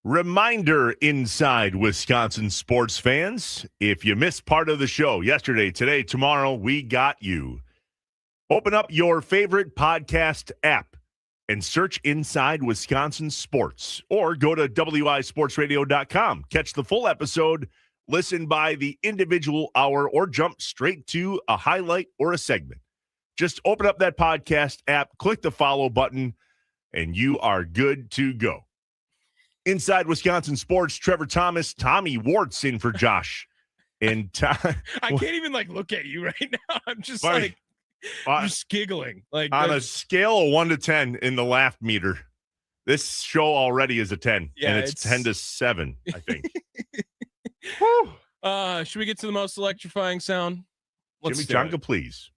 Reminder, Inside Wisconsin sports fans, if you missed part of the show yesterday, today, tomorrow, we got you. Open up your favorite podcast app and search Inside Wisconsin Sports, or go to wisportsradio.com. Catch the full episode, listen by the individual hour, or jump straight to a highlight or a segment. Just open up that podcast app, click the follow button, and you are good to go. Inside Wisconsin Sports, Trevor Thomas, Tommy Wartz in for Josh. And
I can't even look at you right now. I'm just just giggling.
On a scale of 1 to 10 in the laugh meter, this show already is a 10.
Yeah,
and it's 10 to 7, I think.
Should we get to the most electrifying sound?
Jimmy Jonga, please.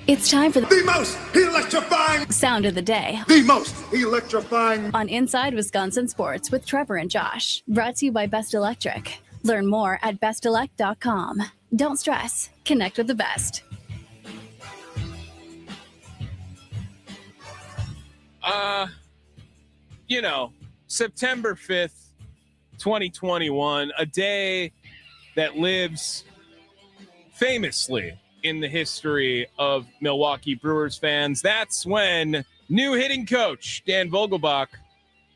It's time for
The most electrifying
sound of the day
The most electrifying
on Inside Wisconsin Sports with Trevor and Josh. Brought to you by Best Electric. Learn more at bestelect.com. Don't stress. Connect with the best.
September 5th, 2021, a day that lives famously in the history of Milwaukee Brewers fans. That's when new hitting coach Dan Vogelbach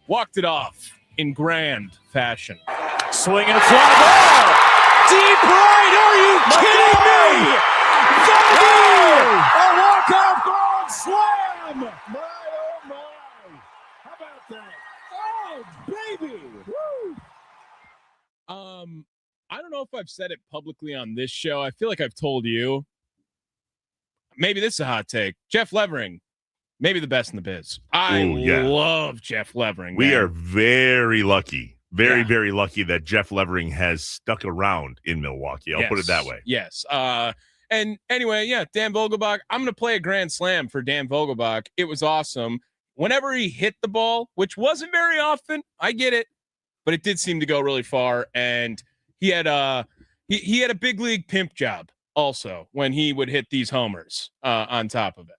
walked it off in grand fashion.
Swing and a fly ball. Deep right. Are you kidding me? Vogel! A walk-off grand slam. My, oh, my. How about that? Oh, baby. Woo.
I don't know if I've said it publicly on this show. I feel like I've told you. Maybe this is a hot take. Jeff Levering, maybe the best in the biz. I love Jeff Levering.
We are very lucky. Very lucky that Jeff Levering has stuck around in Milwaukee. I'll put it that way.
Yes. And anyway, Dan Vogelbach, I'm going to play a grand slam for Dan Vogelbach. It was awesome. Whenever he hit the ball, which wasn't very often, I get it, but it did seem to go really far. And he had a big league pimp job also when he would hit these homers on top of it.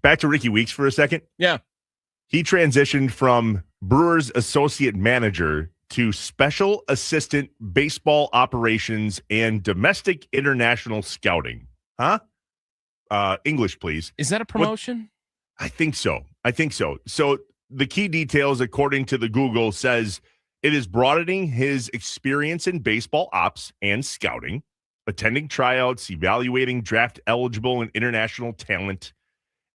Back to Ricky Weeks for a second.
Yeah.
He transitioned from Brewers associate manager to special assistant baseball operations and domestic international scouting. Huh? English, please.
Is that a promotion?
I think so. So the key details, according to the Google, says it is broadening his experience in baseball ops and scouting, attending tryouts, evaluating draft eligible and international talent.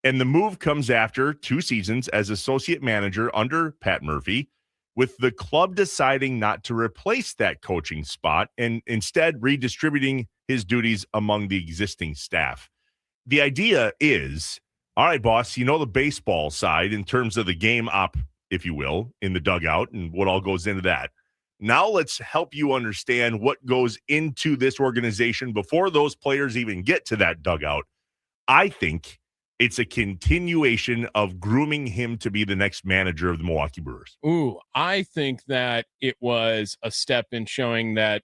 And the move comes after 2 seasons as associate manager under Pat Murphy, with the club deciding not to replace that coaching spot and instead redistributing his duties among the existing staff. The idea is, all right, boss, you know the baseball side in terms of the game op, if you will, in the dugout and what all goes into that. Now let's help you understand what goes into this organization before those players even get to that dugout. I think it's a continuation of grooming him to be the next manager of the Milwaukee Brewers.
Ooh, I think that it was a step in showing that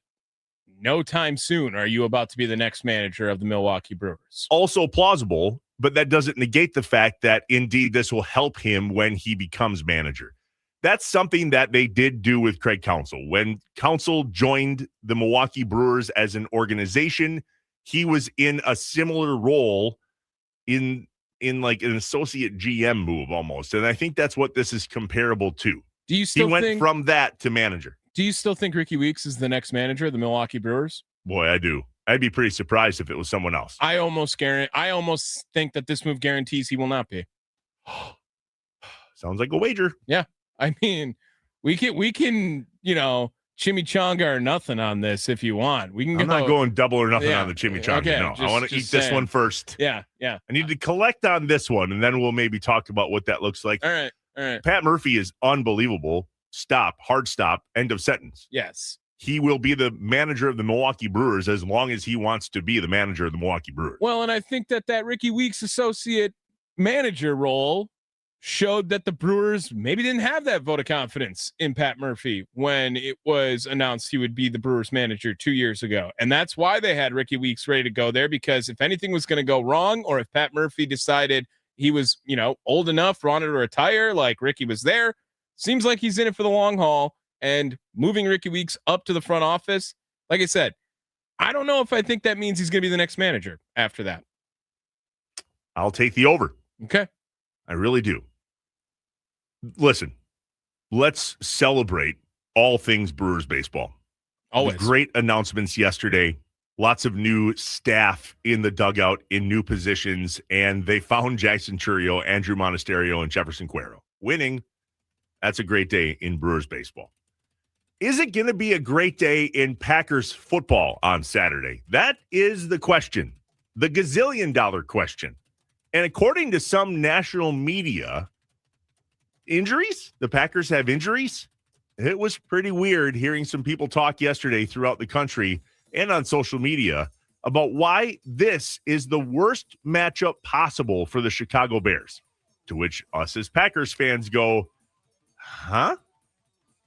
no time soon are you about to be the next manager of the Milwaukee Brewers.
Also plausible, but that doesn't negate the fact that indeed this will help him when he becomes manager. That's something that they did do with Craig Counsell. When Counsell joined the Milwaukee Brewers as an organization, he was in a similar role in like an associate GM move almost. And I think that's what this is comparable to.
Do you still
he went from that to manager.
Do you still think Ricky Weeks is the next manager of the Milwaukee Brewers?
Boy, I do. I'd be pretty surprised if it was someone else.
I almost think that this move guarantees he will not be.
Sounds like a wager.
Yeah. I mean, we can, chimichanga or nothing on this if you want. We can.
I'm not going double or nothing on the chimichanga.
Okay,
no, I want to eat this one first.
Yeah.
I need to collect on this one, and then we'll maybe talk about what that looks like.
All right.
Pat Murphy is unbelievable. Hard stop, end of sentence.
Yes.
He will be the manager of the Milwaukee Brewers as long as he wants to be the manager of the Milwaukee Brewers.
Well, and I think that Ricky Weeks associate manager role showed that the Brewers maybe didn't have that vote of confidence in Pat Murphy when it was announced he would be the Brewers manager 2 years ago. And that's why they had Ricky Weeks ready to go there, because if anything was going to go wrong, or if Pat Murphy decided he was, old enough, wanted to retire. Like Ricky was there. Seems like he's in it for the long haul, and moving Ricky Weeks up to the front office. Like I said, I don't know if I think that means he's going to be the next manager after that.
I'll take the over.
Okay.
I really do. Listen, let's celebrate all things Brewers baseball.
Always.
Great announcements yesterday. Lots of new staff in the dugout in new positions, and they found Jackson Chourio, Andrew Monasterio, and Jefferson Cuero. Winning, that's a great day in Brewers baseball. Is it going to be a great day in Packers football on Saturday? That is the question, the gazillion-dollar question. And according to some national media, injuries? The Packers have injuries? It was pretty weird hearing some people talk yesterday throughout the country and on social media about why this is the worst matchup possible for the Chicago Bears. To which us as Packers fans go, huh?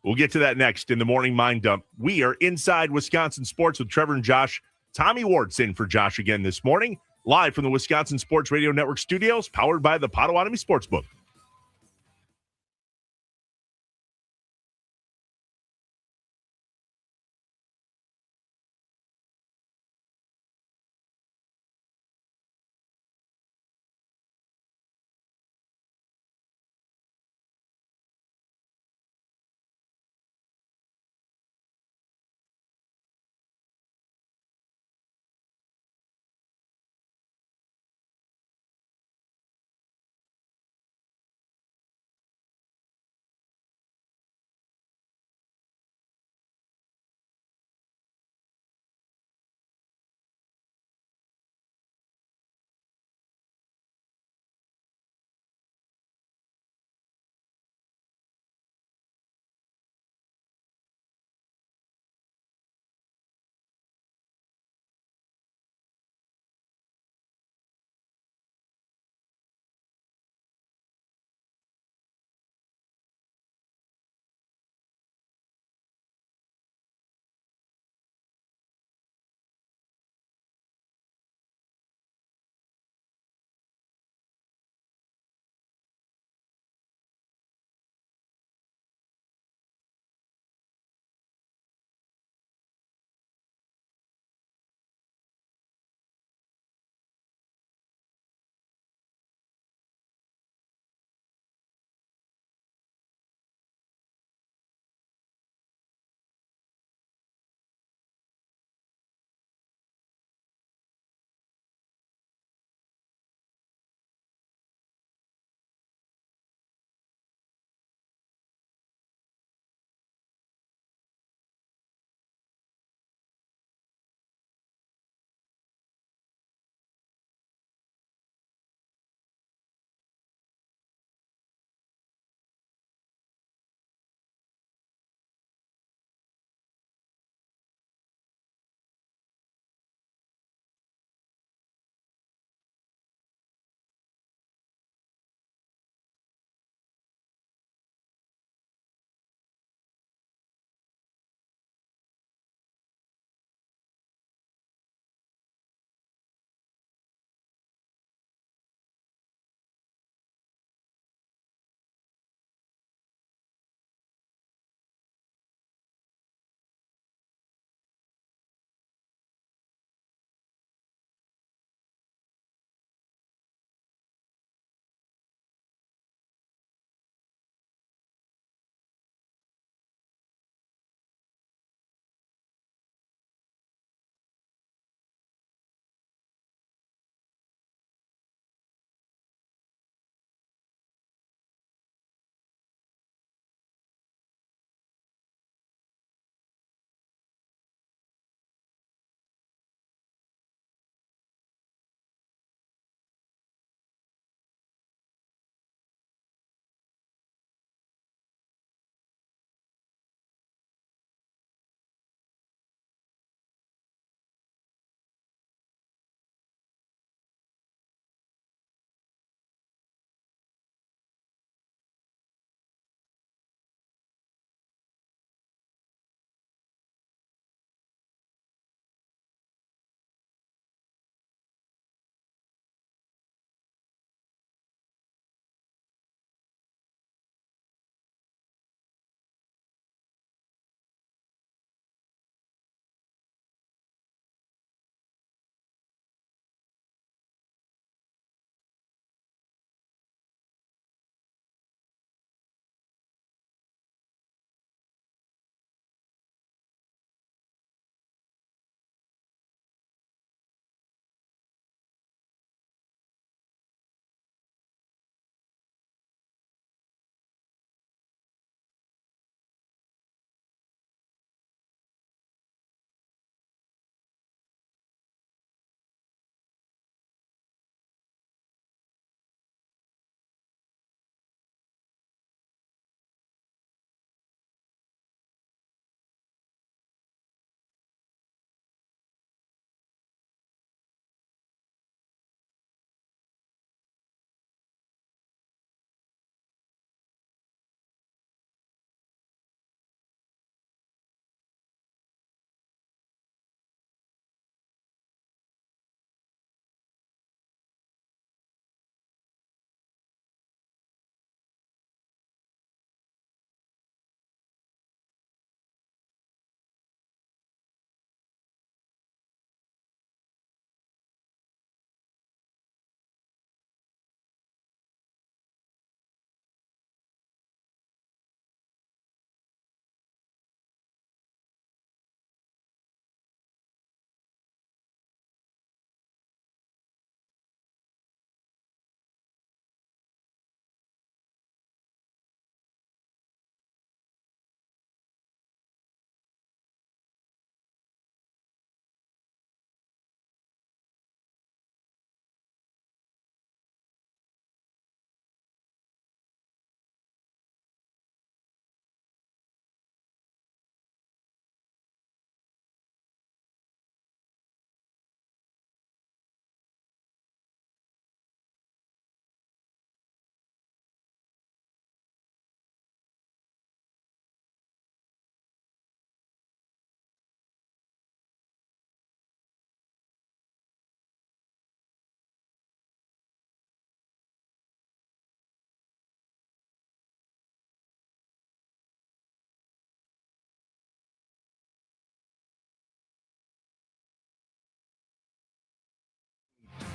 We'll get to that next in the Morning Mind Dump. We are inside Wisconsin Sports with Trevor and Josh. Tommy Ward's in for Josh again this morning, live from the Wisconsin Sports Radio Network studios, powered by the Potawatomi Sportsbook.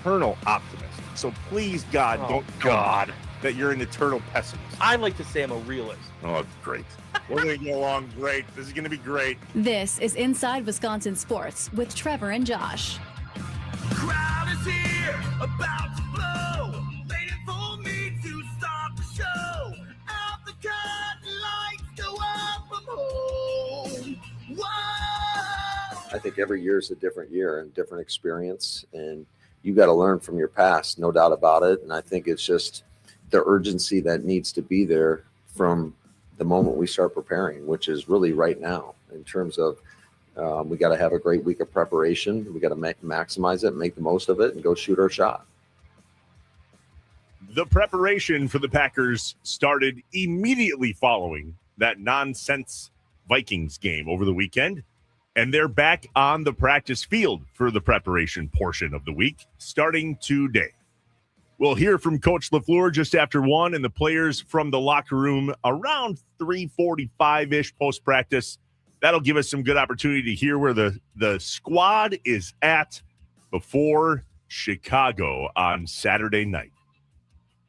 eternal optimist. So please, God, don't God that you're an eternal pessimist.
I like to say I'm a realist.
Oh, great. We're going to get along great. This is going to be great.
This is Inside Wisconsin Sports with Trevor and Josh.
Crowd is here, about to blow, waiting for me to start the show. Out the curtain, lights go up, I'm home. Whoa!
I think every year is a different year and different experience, and you got to learn from your past, no doubt about it. And I think it's just the urgency that needs to be there from the moment we start preparing, which is really right now in terms of we got to have a great week of preparation. We got to maximize it, make the most of it, and go shoot our shot.
The preparation for the Packers started immediately following that nonsense Vikings game over the weekend, and they're back on the practice field for the preparation portion of the week, starting today. We'll hear from Coach LaFleur just after 1 and the players from the locker room around 3:45-ish post-practice. That'll give us some good opportunity to hear where the squad is at before Chicago on Saturday night.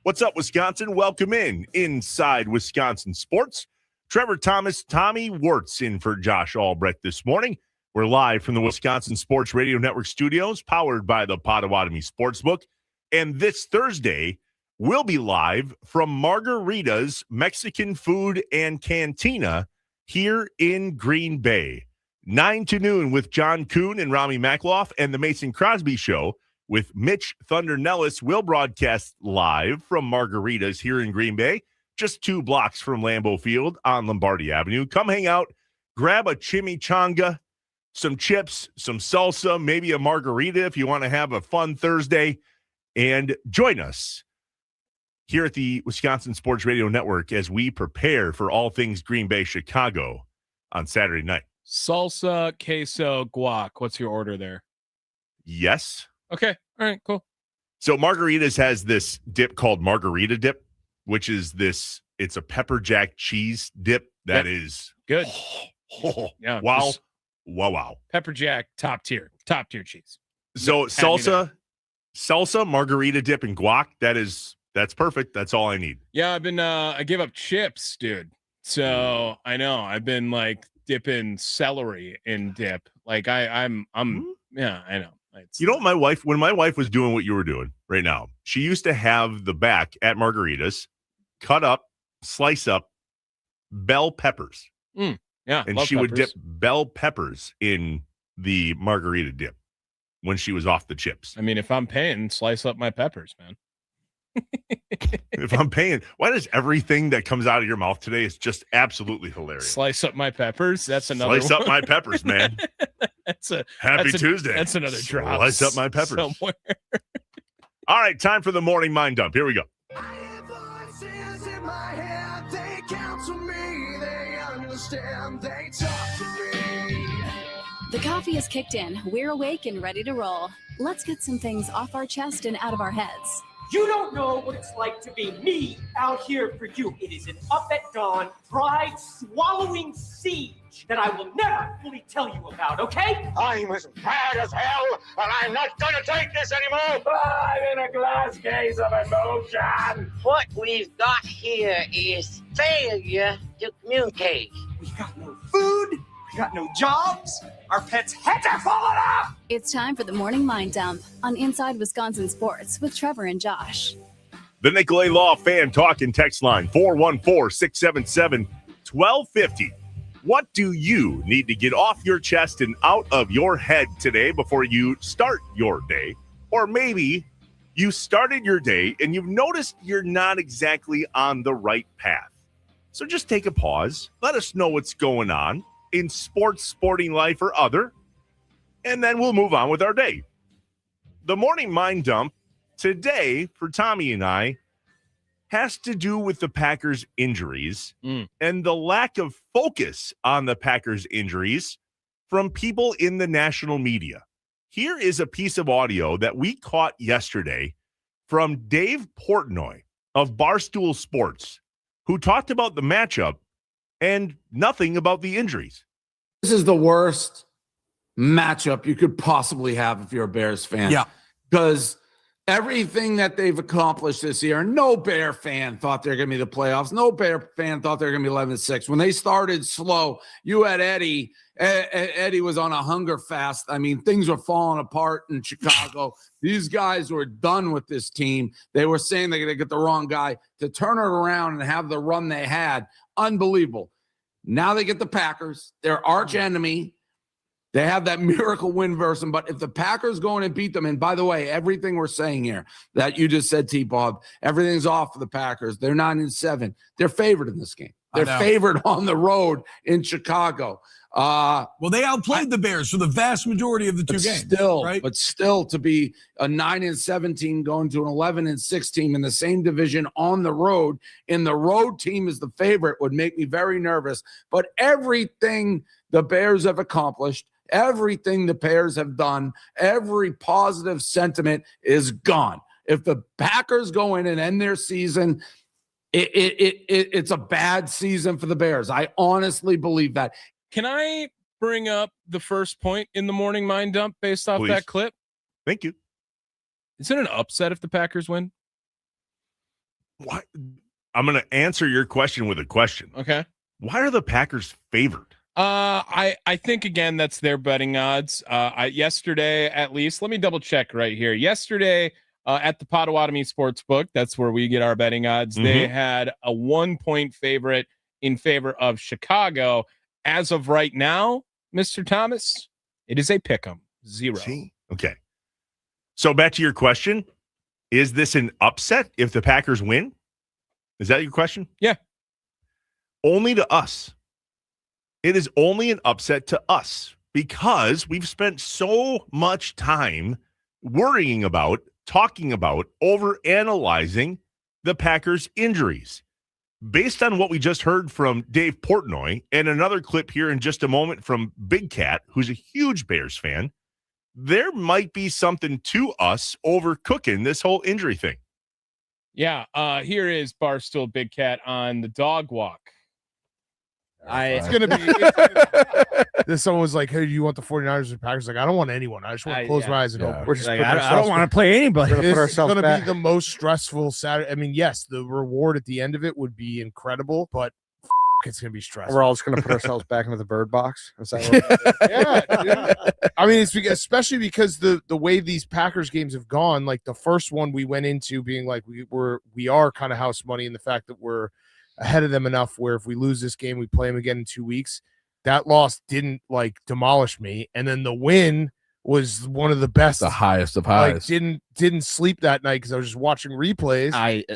What's up, Wisconsin? Welcome inside Wisconsin Sports. Trevor Thomas, Tommy Wirtz in for Josh Albrecht this morning. We're live from the Wisconsin Sports Radio Network studios, powered by the Potawatomi Sportsbook. And this Thursday, we'll be live from Margarita's Mexican Food and Cantina here in Green Bay. 9 to noon with John Kuhn and Rami Makloff, and the Mason Crosby Show with Mitch Thunder Nellis will broadcast live from Margarita's here in Green Bay, just 2 blocks from Lambeau Field on Lombardi Avenue. Come hang out, grab a chimichanga, some chips, some salsa, maybe a margarita if you want to have a fun Thursday, and join us here at the Wisconsin Sports Radio Network as we prepare for all things Green Bay, Chicago on Saturday night.
Salsa, queso, guac. What's your order there?
Yes.
Okay. All right, cool.
So Margaritas has this dip called margarita dip, which is it's a pepper jack cheese dip that is
good.
Yeah. Wow. Wow.
Pepper jack, top tier cheese.
So salsa, margarita dip, and guac. That's perfect. That's all I need.
Yeah, I've been I gave up chips, dude. So I know I've been like dipping celery in dip. Like I'm yeah, I know.
You know what, when my wife was doing what you were doing right now, she used to have the back at Margaritas cut up, slice up bell peppers.
Yeah.
And she would dip bell peppers in the margarita dip when she was off the chips.
I mean, if I'm paying, slice up my peppers, man.
If I'm paying, why does everything that comes out of your mouth today is just absolutely hilarious?
Slice up my peppers. That's another
Slice up my peppers, man. Happy Tuesday.
That's another drop.
Slice up my peppers.
Somewhere.
All right, time for the morning mind dump. Here we go.
I hear voices in my head, they counsel me, they understand, they talk to me.
The coffee has kicked in. We're awake and ready to roll. Let's get some things off our chest and out of our heads.
You don't know what it's like to be me out here for you. It is an up at dawn, pride-swallowing siege that I will never fully tell you about, okay?
I'm as bad as hell, and I'm not gonna take this anymore!
I'm in a glass case of emotion.
What we've got here is failure to communicate.
We got no food, we got no jobs, our pets' heads are falling off!
It's time for the morning mind dump on Inside Wisconsin Sports with Trevor and Josh.
The Nicolay Law Fan Talk and Text Line, 414-677-1250. What do you need to get off your chest and out of your head today before you start your day? Or maybe you started your day and you've noticed you're not exactly on the right path. So just take a pause. Let us know what's going on in sports, sporting life, or other, and then we'll move on with our day. The morning mind dump today for Tommy and I has to do with the Packers' injuries and the lack of focus on the Packers' injuries from people in the national media. Here is a piece of audio that we caught yesterday from Dave Portnoy of Barstool Sports, who talked about the matchup and nothing about the injuries.
This is the worst matchup you could possibly have if you're a Bears fan.
Yeah.
Because
everything that they've accomplished this year. No Bear fan thought they were going to be the playoffs. No Bear fan thought they were going to be 11-6. When they started slow, you had Eddie. Eddie was on a hunger fast. I mean, things were falling apart in Chicago. These guys were done with this team. They were saying they're going to get the wrong guy. To turn it around and have the run they had, unbelievable. Now they get the Packers, their arch enemy. They have that miracle win versus them. But if the Packers go in and beat them, and by the way, everything we're saying here that you just said, T-Bob, everything's off for the Packers. They're 9-7. They're favored in this game. They're favored on the road in Chicago.
Well, they outplayed the Bears for the vast majority of the two games.
But still, to be a 9-7 team going to an 11-6 team in the same division on the road, and the road team is the favorite, would make me very nervous. But everything the Bears have accomplished, everything the Bears have done, every positive sentiment is gone. If the Packers go in and end their season, it's a bad season for the Bears. I honestly believe that.
Can I bring up the first point in the morning mind dump based off that clip?
Thank you.
Is it an upset if the Packers win?
Why? I'm going to answer your question with a question.
Okay.
Why are the Packers favored?
I think, again, that's their betting odds. Yesterday, at least, let me double check right here. Yesterday at the Potawatomi Sportsbook, that's where we get our betting odds. They had a 1-point favorite in favor of Chicago. As of right now, Mr. Thomas, it is a pick'em 0.
Okay. So back to your question. Is this an upset if the Packers win? Is that your question?
Yeah.
Only to us. It is only an upset to us because we've spent so much time worrying about, talking about, overanalyzing the Packers' injuries. Based on what we just heard from Dave Portnoy and another clip here in just a moment from Big Cat, who's a huge Bears fan, there might be something to us overcooking this whole injury thing.
Yeah, here is Barstool Big Cat on the dog walk.
It's gonna be. This someone was like, "Hey, do you want the 49ers or Packers?" Like, I don't want anyone. I just want to close my eyes and hope.
We're just like, I don't want to play anybody.
It's going to be the most stressful Saturday. I mean, yes, the reward at the end of it would be incredible, but it's going to be stressful.
We're all just going to put ourselves back into the bird box. Is that
yeah. I mean, it's especially because the way these Packers games have gone. Like the first one we went into being like we are kind of house money, in the fact that we're ahead of them enough where if we lose this game, we play them again in 2 weeks. That loss didn't like demolish me, and then the win was one of the best,
the highest of highs.
Like didn't sleep that night because I was just watching replays.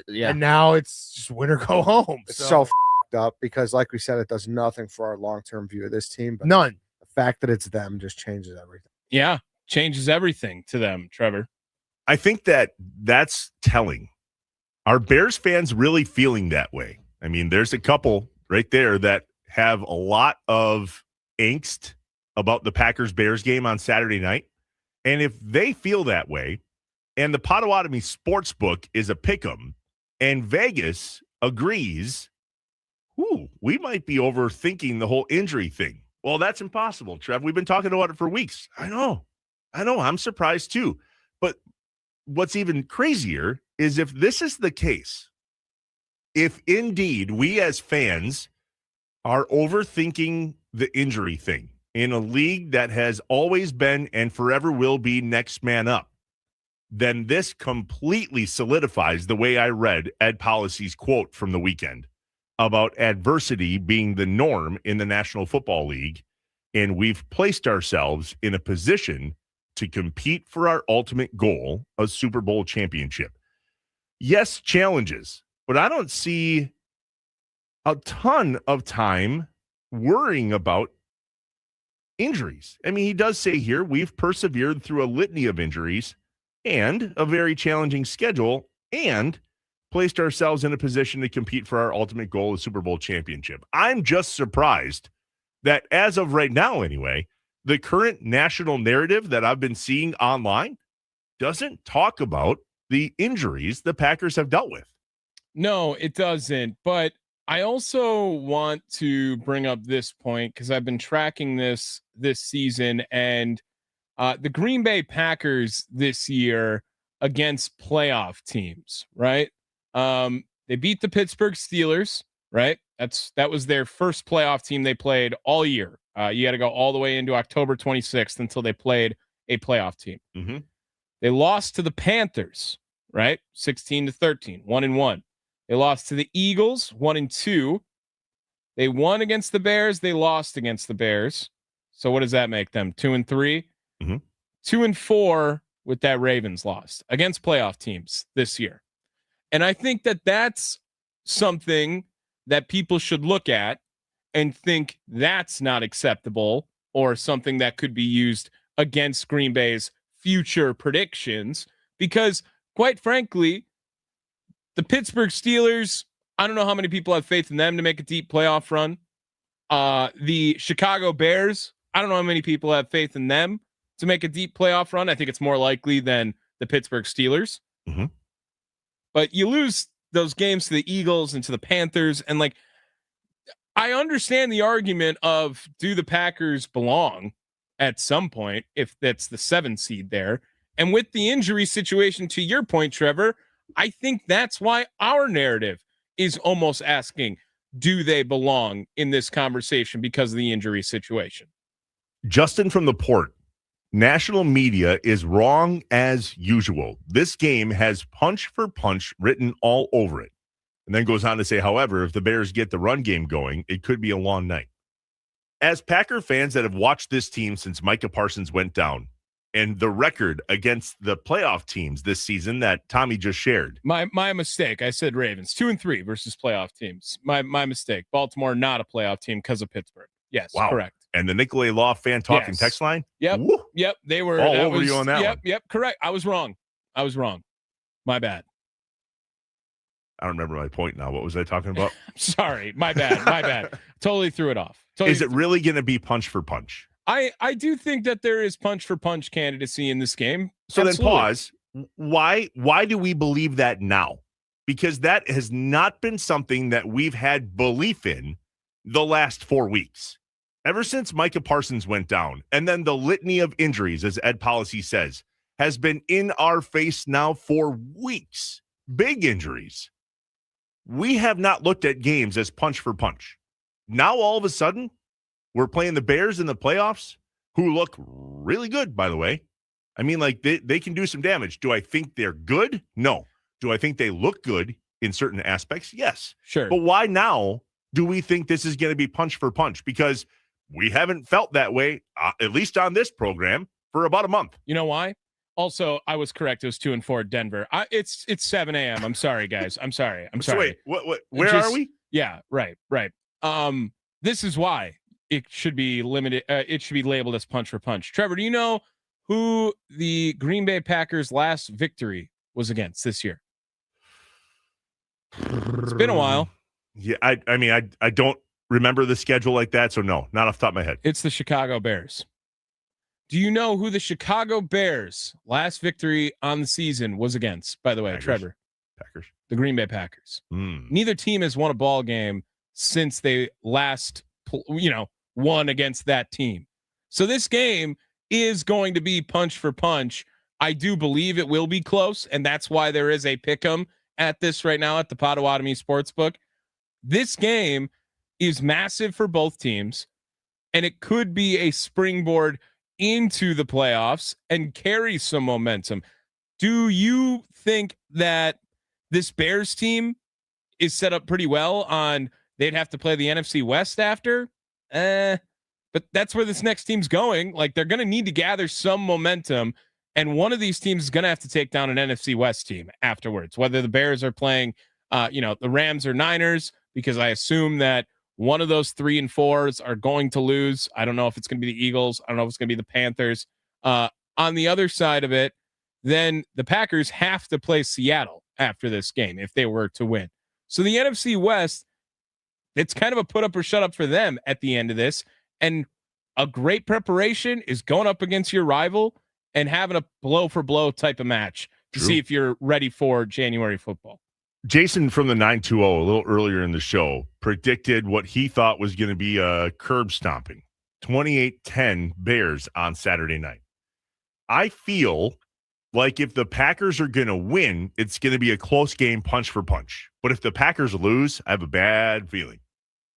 Yeah.
And now it's just win or go home.
It's so f***ed up because, like we said, it does nothing for our long-term view of this team. But
none.
The fact that it's them just changes everything.
Yeah, changes everything to them, Trevor.
I think that's telling. Are Bears fans really feeling that way? I mean, there's a couple right there that have a lot of angst about the Packers-Bears game on Saturday night. And if they feel that way, and the Potawatomi Sportsbook is a pick'em, and Vegas agrees, we might be overthinking the whole injury thing. Well, that's impossible, Trev. We've been talking about it for weeks. I know. I'm surprised too. But what's even crazier is if this is the case, if indeed we as fans are overthinking the injury thing in a league that has always been and forever will be next man up, then this completely solidifies the way I read Ed Policy's quote from the weekend about adversity being the norm in the National Football League, and we've placed ourselves in a position to compete for our ultimate goal, a Super Bowl championship. Yes, challenges, but I don't see a ton of time worrying about injuries. I mean, he does say here, we've persevered through a litany of injuries and a very challenging schedule and placed ourselves in a position to compete for our ultimate goal, a Super Bowl championship. I'm just surprised that as of right now, anyway, the current national narrative that I've been seeing online doesn't talk about the injuries the Packers have dealt with.
No, it doesn't. But I also want to bring up this point because I've been tracking this season, and the Green Bay Packers this year against playoff teams, right? They beat the Pittsburgh Steelers, right? That was their first playoff team they played all year. You had to go all the way into October 26th until they played a playoff team.
Mm-hmm.
They lost to the Panthers, right? 16-13, 1-1. They lost to the Eagles, 1-2. They won against the Bears. They lost against the Bears. So what does that make them? 2-3,
mm-hmm.
2-4 with that Ravens loss against playoff teams this year. And I think that that's something that people should look at and think that's not acceptable or something that could be used against Green Bay's future predictions. Because quite frankly, the Pittsburgh Steelers, I don't know how many people have faith in them to make a deep playoff run. The Chicago Bears, I don't know how many people have faith in them to make a deep playoff run. I think it's more likely than the Pittsburgh Steelers.
Mm-hmm.
But you lose those games to the Eagles and to the Panthers. And like, I understand the argument of, do the Packers belong at some point if that's the 7 seed there? And with the injury situation, to your point, Trevor, I think that's why our narrative is almost asking, do they belong in this conversation because of the injury situation?
Justin from the Port. National media is wrong as usual. This game has punch for punch written all over it. And then goes on to say, however, if the Bears get the run game going, it could be a long night. As Packer fans that have watched this team since Micah Parsons went down, and the record against the playoff teams this season that Tommy just shared.
My mistake. I said Ravens 2-3 versus playoff teams. My mistake. Baltimore not a playoff team because of Pittsburgh. Yes,
wow.
Correct.
And the Nicolay Law fan talking text line?
Yep.
Woo.
Yep. They were
all over you on that one.
Yep. Correct. I was wrong. My bad.
I don't remember my point now. What was I talking about?
Sorry. My bad. Totally threw it off.
Is it really going to be punch for punch?
I do think that there is punch for punch candidacy in this game.
So
Absolutely.
Then pause. Why do we believe that now? Because that has not been something that we've had belief in the last 4 weeks. Ever since Micah Parsons went down, and then the litany of injuries, as Ed Policy says, has been in our face now for weeks. Big injuries. We have not looked at games as punch for punch. Now, all of a sudden, we're playing the Bears in the playoffs, who look really good, by the way. I mean, like, they can do some damage. Do I think they're good? No. Do I think they look good in certain aspects? Yes.
Sure.
But why now do we think this is going to be punch for punch? Because we haven't felt that way, at least on this program, for about a month.
You know why? Also, I was correct. It was 2-4 at Denver. It's 7 a.m. I'm sorry, guys. I'm sorry.
So wait, where are we?
Yeah, right. This is why it should be limited. It should be labeled as punch for punch. Trevor, do you know who the Green Bay Packers' last victory was against this year? It's been a while.
Yeah, I mean, I don't remember the schedule like that, so no, not off the top of my head.
It's the Chicago Bears. Do you know who the Chicago Bears' last victory on the season was against, by the way,
Packers.
Trevor?
Packers.
The Green Bay Packers.
Mm.
Neither team has won a ball game since they last, won against that team. So this game is going to be punch for punch. I do believe it will be close, and that's why there is a pick'em at this right now at the Potawatomi Sportsbook. This game is massive for both teams, and it could be a springboard into the playoffs and carry some momentum. Do you think that this Bears team is set up pretty well on they'd have to play the NFC West after? But that's where this next team's going. Like, they're going to need to gather some momentum, and one of these teams is going to have to take down an NFC West team afterwards, whether the Bears are playing, the Rams or Niners, because I assume that one of those 3 and 4s are going to lose. I don't know if it's going to be the Eagles. I don't know if it's going to be the Panthers. On the other side of it, then the Packers have to play Seattle after this game if they were to win. So the NFC West, it's kind of a put up or shut up for them at the end of this. And a great preparation is going up against your rival and having a blow for blow type of match to see if you're ready for January football.
Jason from the 920 a little earlier in the show predicted what he thought was going to be a curb stomping 28-10 Bears on Saturday night. I feel like if the Packers are going to win, it's going to be a close game, punch for punch. But if the Packers lose, I have a bad feeling.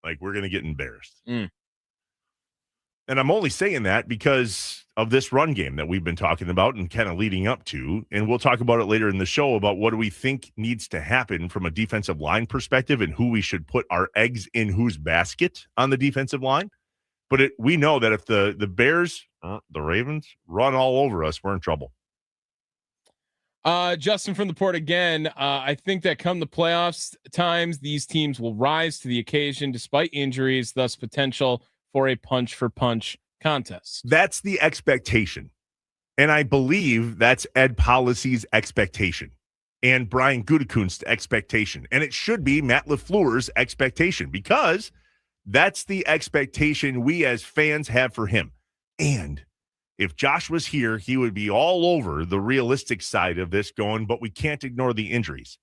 Like we're going to get embarrassed. And I'm only saying that because of this run game that we've been talking about and kind of leading up to. And we'll talk about it later in the show about what do we think needs to happen from a defensive line perspective and who we should put our eggs in whose basket on the defensive line. But we know that if the Bears, the Ravens, run all over us, we're in trouble.
Justin from the Port again. I think that come the playoffs times, these teams will rise to the occasion despite injuries, thus potential for a punch for punch contest.
That's the expectation. And I believe that's Ed Policy's expectation and Brian Gutekunst's expectation. And it should be Matt LaFleur's expectation because that's the expectation we as fans have for him. And if Josh was here, he would be all over the realistic side of this going, but we can't ignore the injuries.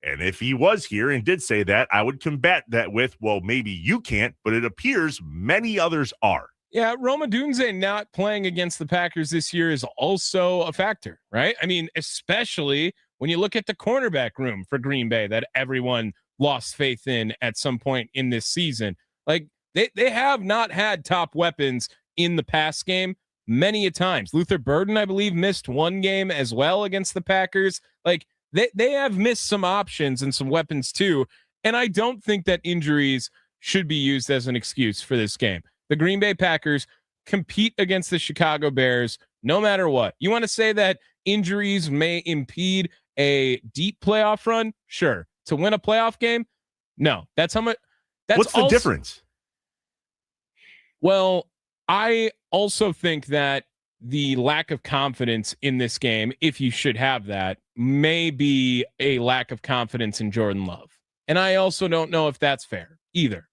And if he was here and did say that, I would combat that with, well, maybe you can't, but it appears many others are.
Yeah, Roma Dunze not playing against the Packers this year is also a factor, right? I mean, especially when you look at the cornerback room for Green Bay that everyone lost faith in at some point in this season. Like, they have not had top weapons in the pass game many a times. Luther Burden, I believe, missed one game as well against the Packers. Like, they have missed some options and some weapons too. And I don't think that injuries should be used as an excuse for this game. The Green Bay Packers compete against the Chicago Bears no matter what. You want to say that injuries may impede a deep playoff run? Sure. To win a playoff game? No. That's how much.
What's the difference?
Well, I also think that the lack of confidence in this game, if you should have that, may be a lack of confidence in Jordan Love. And I also don't know if that's fair either.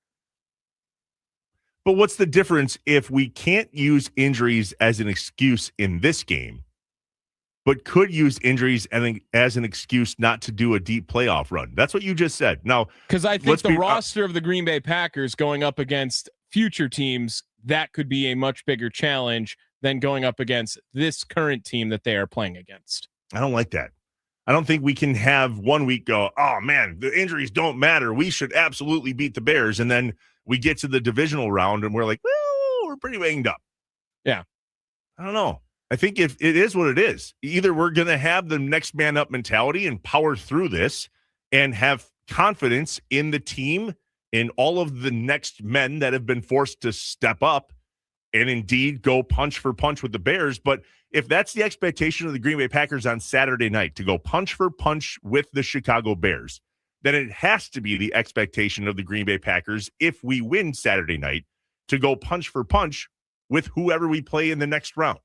But what's the difference if we can't use injuries as an excuse in this game, but could use injuries as an excuse not to do a deep playoff run? That's what you just said. Now,
because I think the roster of the Green Bay Packers going up against future teams, that could be a much bigger challenge than going up against this current team that they are playing against.
I don't like that. I don't think we can have 1 week go, oh man, the injuries don't matter. We should absolutely beat the Bears. And then we get to the divisional round and we're like, well, we're pretty banged up.
Yeah.
I don't know. I think if it is what it is, either we're going to have the next man up mentality and power through this and have confidence in the team, in all of the next men that have been forced to step up and indeed go punch for punch with the Bears. But if that's the expectation of the Green Bay Packers on Saturday night, to go punch for punch with the Chicago Bears, then it has to be the expectation of the Green Bay Packers, if we win Saturday night, to go punch for punch with whoever we play in the next round.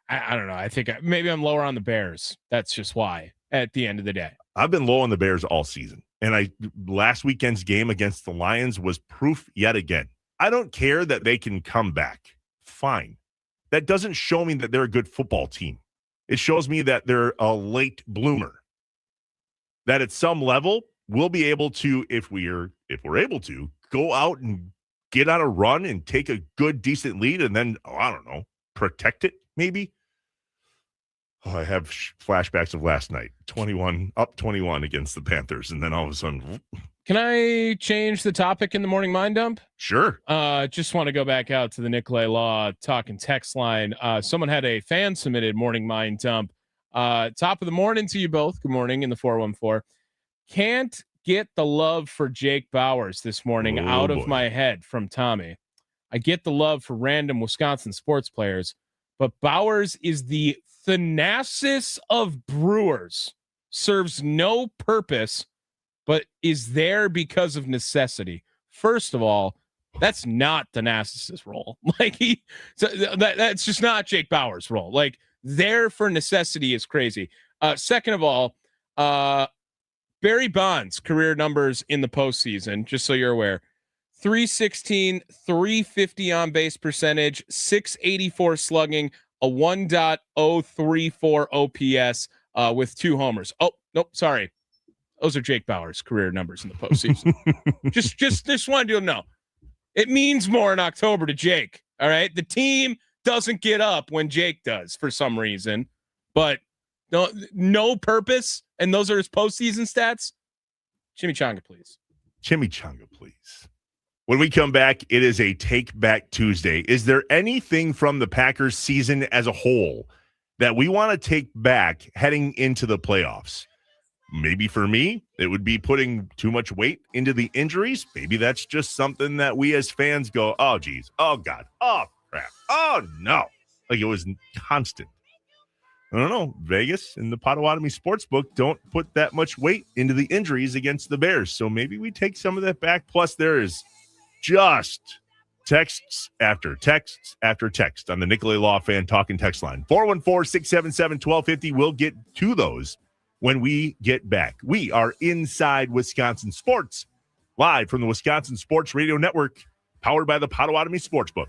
I don't know. I think maybe I'm lower on the Bears. That's just why at the end of the day.
I've been low on the Bears all season. And last weekend's game against the Lions was proof yet again. I don't care that they can come back. Fine. That doesn't show me that they're a good football team. It shows me that they're a late bloomer. That at some level, we'll be able to, if we're able to, go out and get on a run and take a good, decent lead and then, I don't know, protect it maybe. I have flashbacks of last night, 21 against the Panthers. And then all of a sudden.
Can I change the topic in the morning mind dump?
Sure.
Just want to go back out to the Nicolay Law talk and text line. Someone had a fan submitted morning mind dump. Top of the morning to you both. Good morning in the 414. Can't get the love for Jake Bowers this morning out of my head from Tommy. I get the love for random Wisconsin sports players, but Bowers is the Thanasis of Brewers, serves no purpose, but is there because of necessity. First of all, that's not Thanasis' role. Like that's just not Jake Bowers' role. Like there for necessity is crazy. Second of all, Barry Bonds' career numbers in the postseason, just so you're aware, 316, 350 on base percentage, 684 slugging, a 1.034 OPS with 2 homers. Oh, nope, sorry. Those are Jake Bowers' career numbers in the postseason. just wanted you to know. It means more in October to Jake, all right? The team doesn't get up when Jake does for some reason. but no purpose, and those are his postseason stats. Chimichanga, please.
Chimichanga, please. When we come back, it is a Take Back Tuesday. Is there anything from the Packers season as a whole that we want to take back heading into the playoffs? Maybe for me, it would be putting too much weight into the injuries. Maybe that's just something that we as fans go, oh, geez, oh, God, oh, crap, oh, no. Like it was constant. I don't know. Vegas and the Potawatomi Sportsbook don't put that much weight into the injuries against the Bears. So maybe we take some of that back. Plus, there is just texts after texts after text on the Nicolay Law Fan Talking text line. 414-677-1250. We'll get to those when we get back. We are inside Wisconsin Sports, live from the Wisconsin Sports Radio Network, powered by the Potawatomi Sportsbook.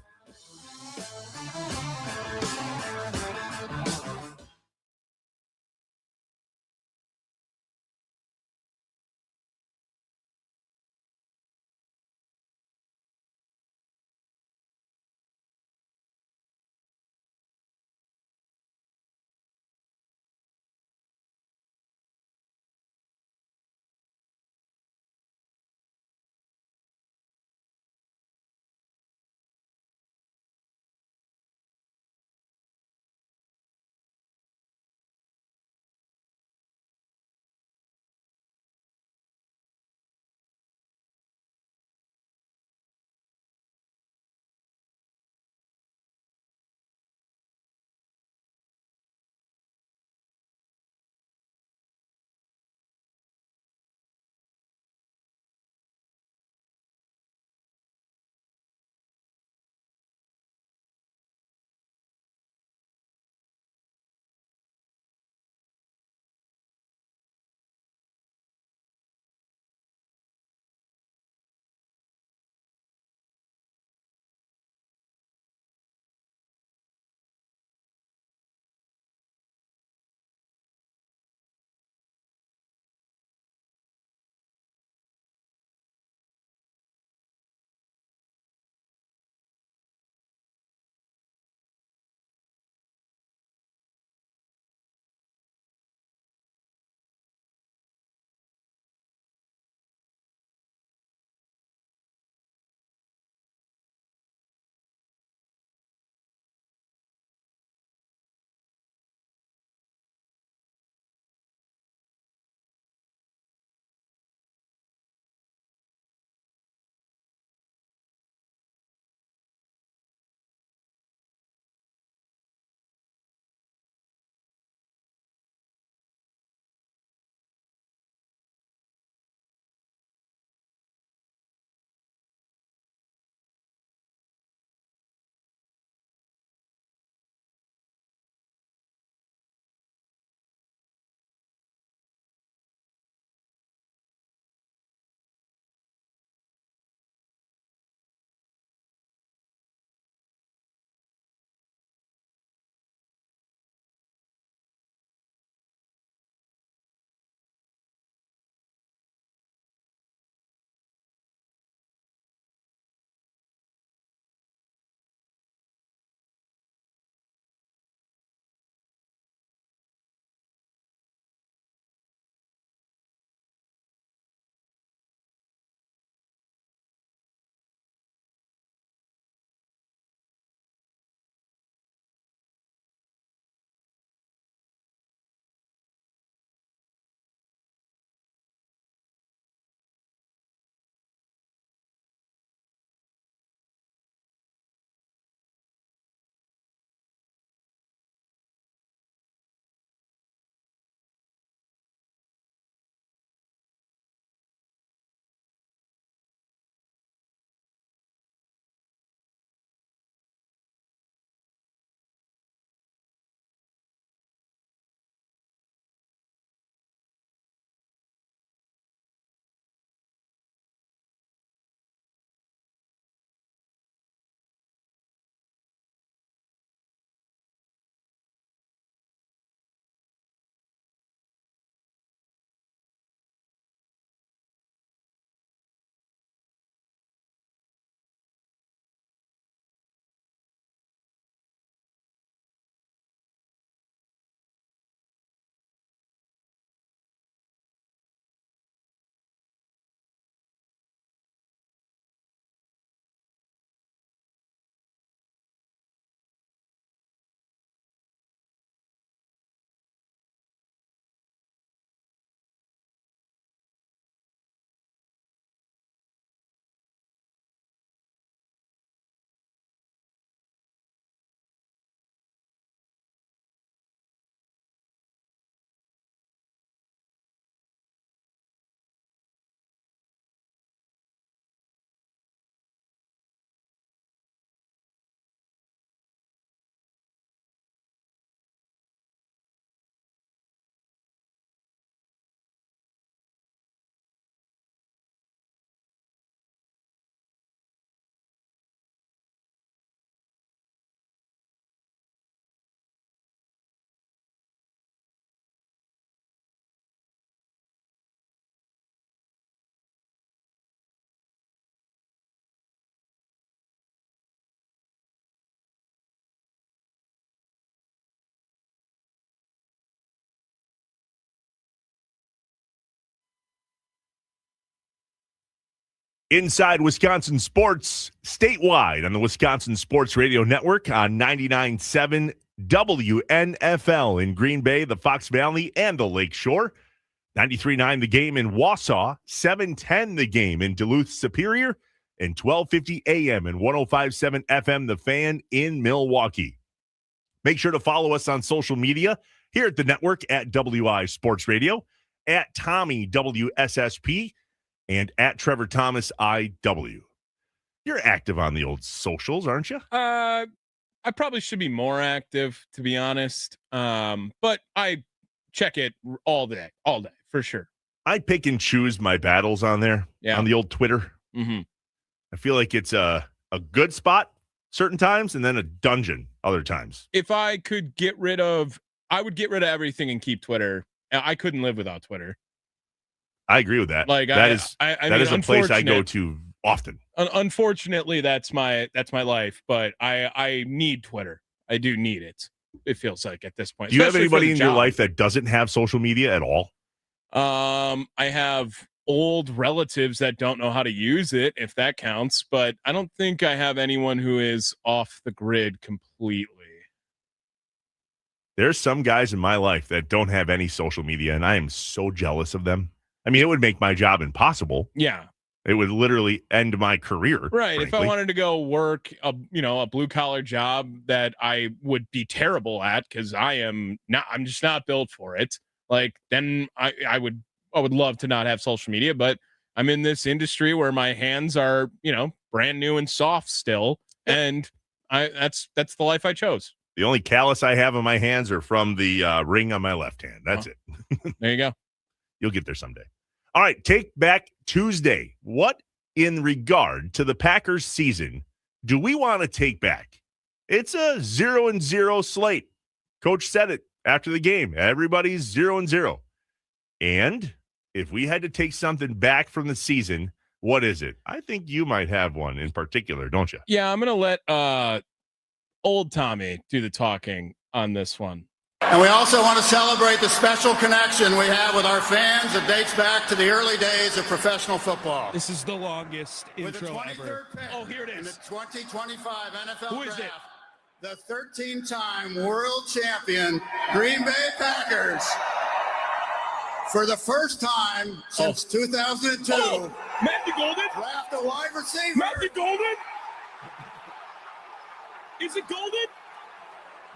Inside Wisconsin Sports, statewide on the Wisconsin Sports Radio Network on 99.7 WNFL in Green Bay, the Fox Valley, and the Lake Shore. 93.9 The Game in Wausau, 710 The Game in Duluth Superior, and 1250 AM and 105.7 FM The Fan in Milwaukee. Make sure to follow us on social media here at the network at WI Sports Radio, at Tommy WSSP, and at Trevor Thomas IW. You're active on the old socials, aren't you?
I probably should be more active, to be honest. But I check it all day for sure.
I pick and choose my battles on there, on the old Twitter.
Mm-hmm.
I feel like it's a good spot certain times and then a dungeon other times.
If I could I would get rid of everything and keep Twitter. I couldn't live without Twitter.
I agree with that.
Like
that is a place I go to often.
Unfortunately, that's my life, but I need Twitter. I do need it. It feels like at this point.
Do you have
especially for
anybody
the
in your
job.
life that doesn't have social media at all?
I have old relatives that don't know how to use it, if that counts, but I don't think I have anyone who is off the grid completely.
There's some guys in my life that don't have any social media, and I am so jealous of them. I mean, it would make my job impossible.
Yeah.
It would literally end my career.
Right.
Frankly.
If I wanted to go work a blue collar job that I would be terrible at because I'm just not built for it. Like then I would love to not have social media, but I'm in this industry where my hands are, brand new and soft still. And that's the life I chose.
The only callus I have on my hands are from the ring on my left hand. That's it.
There you go.
You'll get there someday. All right, Take Back Tuesday. What in regard to the Packers season do we want to take back? It's a 0-0 slate. Coach said it after the game. Everybody's 0-0. And if we had to take something back from the season, what is it? I think you might have one in particular, don't you?
Yeah, I'm going to let old Tommy do the talking on this one.
And we also want to celebrate the special connection we have with our fans that dates back to the early days of professional football.
This is the longest
With the
intro
23rd
ever.
pick
Oh, here it
in the
is.
2025 NFL
Who is
Draft,
it?
the 13-time world champion Green Bay Packers. For the first time since 2002,
Matthew Golden?
draft a wide receiver.
Matthew Golden? Is it Golden?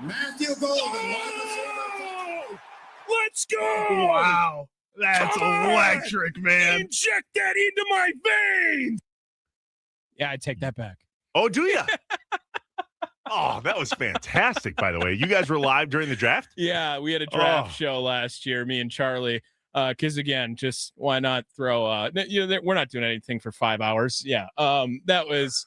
Matthew Golden, wide receiver.
Let's go!
Wow. That's
Come on!
electric, man.
Inject that into my veins! Yeah, I take that back.
Oh, do you? Oh, that was fantastic, by the way. You guys were live during the draft?
Yeah, we had a draft show last year, me and Charlie. Because again, just why not throw? We're not doing anything for 5 hours. Yeah, that was.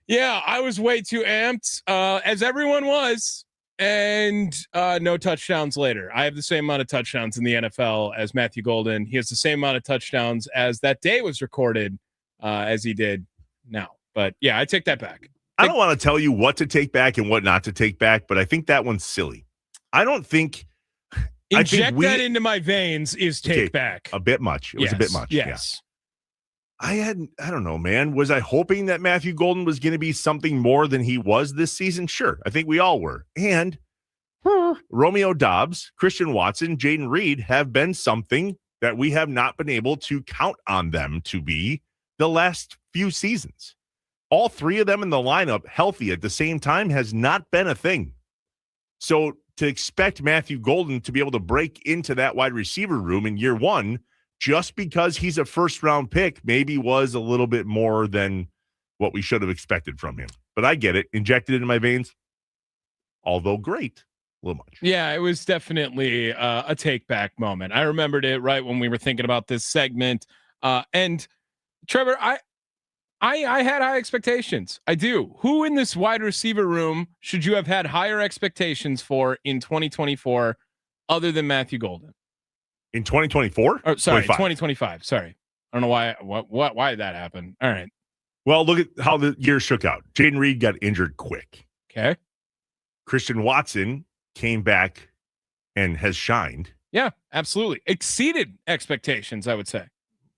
Yeah, I was way too amped, as everyone was, and no touchdowns later. I have the same amount of touchdowns in the NFL as Matthew Golden. He has the same amount of touchdowns as that day was recorded as he did now. But yeah, I take that back.
I don't want to tell you what to take back and what not to take back, but I think that one's silly. I don't think
Inject that into my veins is take back.
A bit much. It was a bit much.
Yes.
Yeah. I don't know, man. Was I hoping that Matthew Golden was going to be something more than he was this season? Sure. I think we all were. And Romeo Doubs, Christian Watson, Jaden Reed have been something that we have not been able to count on them to be the last few seasons. All three of them in the lineup healthy at the same time has not been a thing. So to expect Matthew Golden to be able to break into that wide receiver room in year one, just because he's a first-round pick, maybe was a little bit more than what we should have expected from him. But I get it. Injected into my veins, although great, a little much.
Yeah, it was definitely a take-back moment. I remembered it right when we were thinking about this segment. And Trevor, I had high expectations. I do. Who in this wide receiver room should you have had higher expectations for in 2024 other than Matthew Golden?
In 2024?
Oh, sorry,
25.
2025. Sorry. I don't know why did that happen. All right.
Well, look at how the year shook out. Jaden Reed got injured quick.
Okay.
Christian Watson came back and has shined.
Yeah, absolutely. Exceeded expectations, I would say.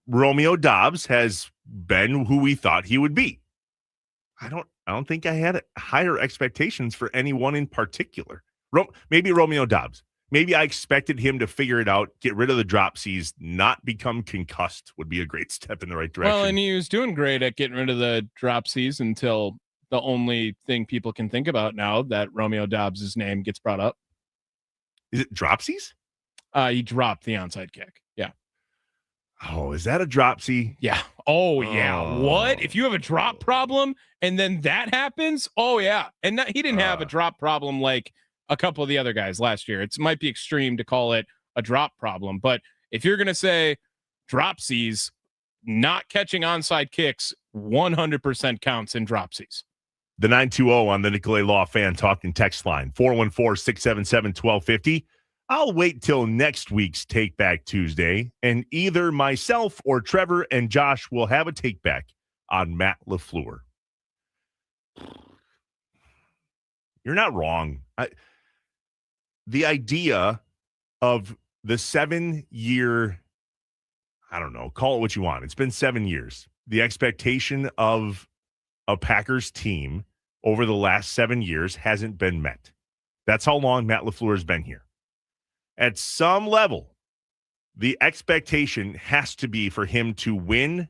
Romeo Doubs has been who we thought he would be. I don't think I had higher expectations for anyone in particular. Maybe Romeo Doubs. Maybe I expected him to figure it out, get rid of the dropsies, not become concussed would be a great step in the right direction.
Well, and he was doing great at getting rid of the dropsies until the only thing people can think about now that Romeo Doubs' name gets brought up.
Is it dropsies?
He dropped the onside kick. Yeah.
Oh, is that a dropsy?
Yeah. Oh, yeah. What? If you have a drop problem and then that happens? Oh, yeah. And he didn't have a drop problem like a couple of the other guys last year. It might be extreme to call it a drop problem, but if you're going to say dropsies, not catching onside kicks 100% counts in dropsies.
The 920 on the Nicolay Law Fan Talking text line, 414-677-1250. I'll wait till next week's Take Back Tuesday, and either myself or Trevor and Josh will have a take back on Matt LaFleur. You're not wrong. The idea of the 7-year, I don't know, call it what you want. It's been 7 years. The expectation of a Packers team over the last 7 years hasn't been met. That's how long Matt LaFleur has been here. At some level, the expectation has to be for him to win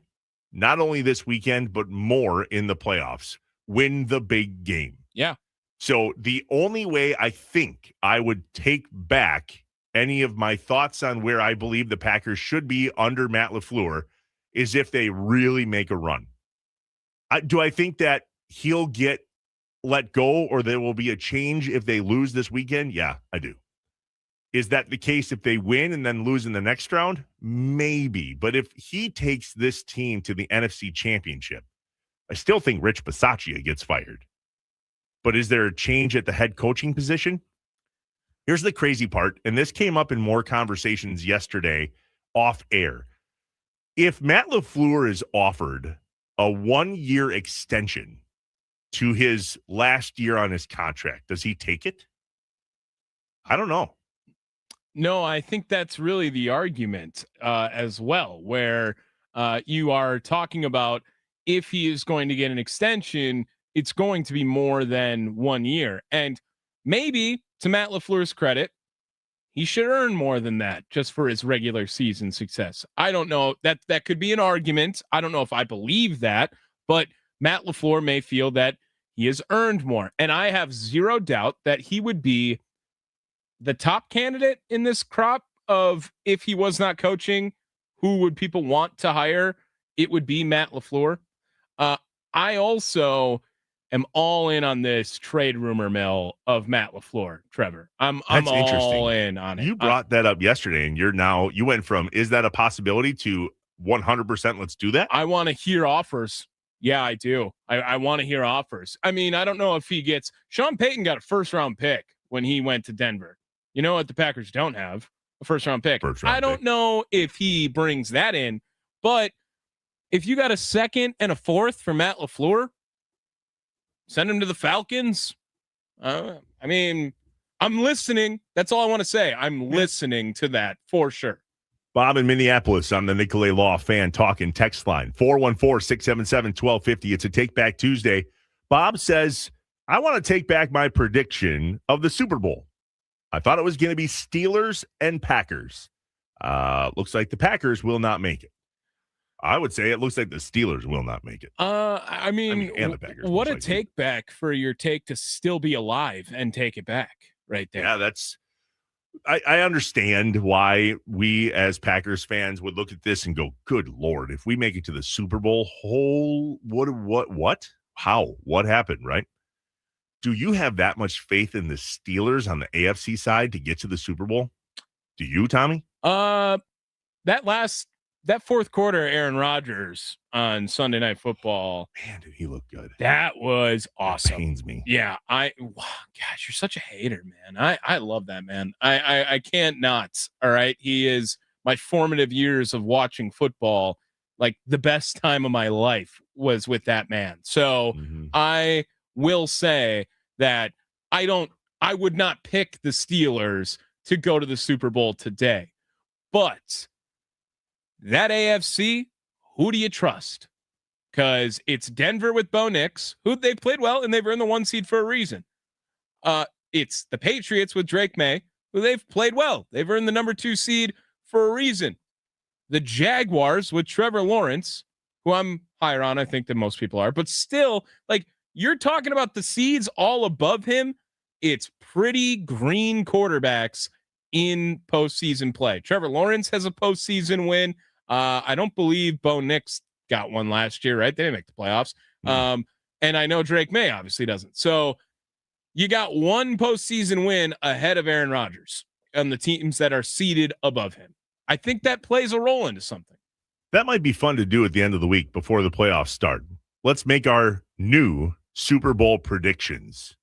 not only this weekend, but more in the playoffs, win the big game.
Yeah.
So the only way I think I would take back any of my thoughts on where I believe the Packers should be under Matt LaFleur is if they really make a run. Do I think that he'll get let go or there will be a change if they lose this weekend? Yeah, I do. Is that the case if they win and then lose in the next round? Maybe. But if he takes this team to the NFC Championship, I still think Rich Bisaccia gets fired. But is there a change at the head coaching position? Here's the crazy part, and this came up in more conversations yesterday off air. If Matt LaFleur is offered a 1-year extension to his last year on his contract, does he take it? I don't know.
No, I think that's really the argument as well, where you are talking about if he is going to get an extension, it's going to be more than 1 year. And maybe, to Matt LaFleur's credit, he should earn more than that just for his regular season success. I don't know. That could be an argument. I don't know if I believe that, but Matt LaFleur may feel that he has earned more. And I have zero doubt that he would be the top candidate in this crop of if he was not coaching, who would people want to hire? It would be Matt LaFleur. I also am all in on this trade rumor mill of Matt LaFleur, Trevor. I'm all in on it.
You brought that up yesterday, and you went from, is that a possibility, to 100% let's do that?
I want to hear offers. Yeah, I do. I want to hear offers. I mean, I don't know if he gets – Sean Payton got a first-round pick when he went to Denver. You know what the Packers don't have? A first-round pick. I don't know if he brings that in, but if you got a second and a fourth for Matt LaFleur, send him to the Falcons. I mean, I'm listening. That's all I want to say. I'm listening to that for sure.
Bob in Minneapolis on the Nicolay Law Fan Talking text line, 414-677-1250. It's a Take Back Tuesday. Bob says, I want to take back my prediction of the Super Bowl. I thought it was going to be Steelers and Packers. Looks like the Packers will not make it. I would say it looks like the Steelers will not make it.
I mean and the Packers. What a take back for your take to still be alive and take it back right there.
Yeah, I understand why we as Packers fans would look at this and go, good Lord, if we make it to the Super Bowl, what? How? What happened, right? Do you have that much faith in the Steelers on the AFC side to get to the Super Bowl? Do you, Tommy?
That fourth quarter, Aaron Rodgers on Sunday Night Football.
Man, did he look good?
That was awesome.
That pains me.
Yeah, gosh, you're such a hater, man. I love that man. I can't not. All right, he is my formative years of watching football. Like the best time of my life was with that man. So I will say that I would not pick the Steelers to go to the Super Bowl today, but that AFC, who do you trust? Because it's Denver with Bo Nix, who they've played well and they've earned the 1 seed for a reason. It's the Patriots with Drake May, who they've played well. They've earned the number 2 seed for a reason. The Jaguars with Trevor Lawrence, who I'm higher on, I think, than most people are, but still, like, you're talking about the seeds all above him. It's pretty green quarterbacks in postseason play. Trevor Lawrence has a postseason win. I don't believe Bo Nix got one last year, right? They didn't make the playoffs. And I know Drake May obviously doesn't. So you got one postseason win ahead of Aaron Rodgers on the teams that are seated above him. I think that plays a role into something.
That might be fun to do at the end of the week before the playoffs start. Let's make our new Super Bowl predictions.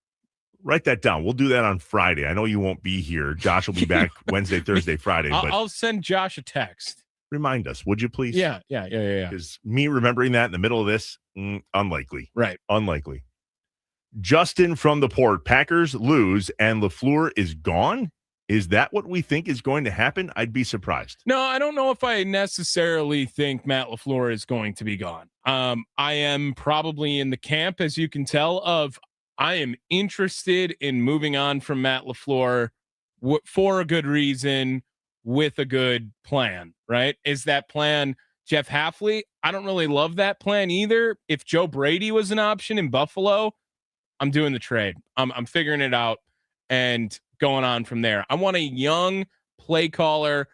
Write that down. We'll do that on Friday. I know you won't be here. Josh will be back Wednesday, Thursday, Friday. But
I'll send Josh a text.
Remind us, would you please?
Yeah.
Because me remembering that in the middle of this, unlikely.
Right.
Unlikely. Justin from the Port, Packers lose and LaFleur is gone. Is that what we think is going to happen? I'd be surprised.
No, I don't know if I necessarily think Matt LaFleur is going to be gone. I am probably in the camp, as you can tell, of I am interested in moving on from Matt LaFleur for a good reason with a good plan, right? Is that plan Jeff Hafley? I don't really love that plan either. If Joe Brady was an option in Buffalo, I'm doing the trade. I'm figuring it out and going on from there. I want a young play caller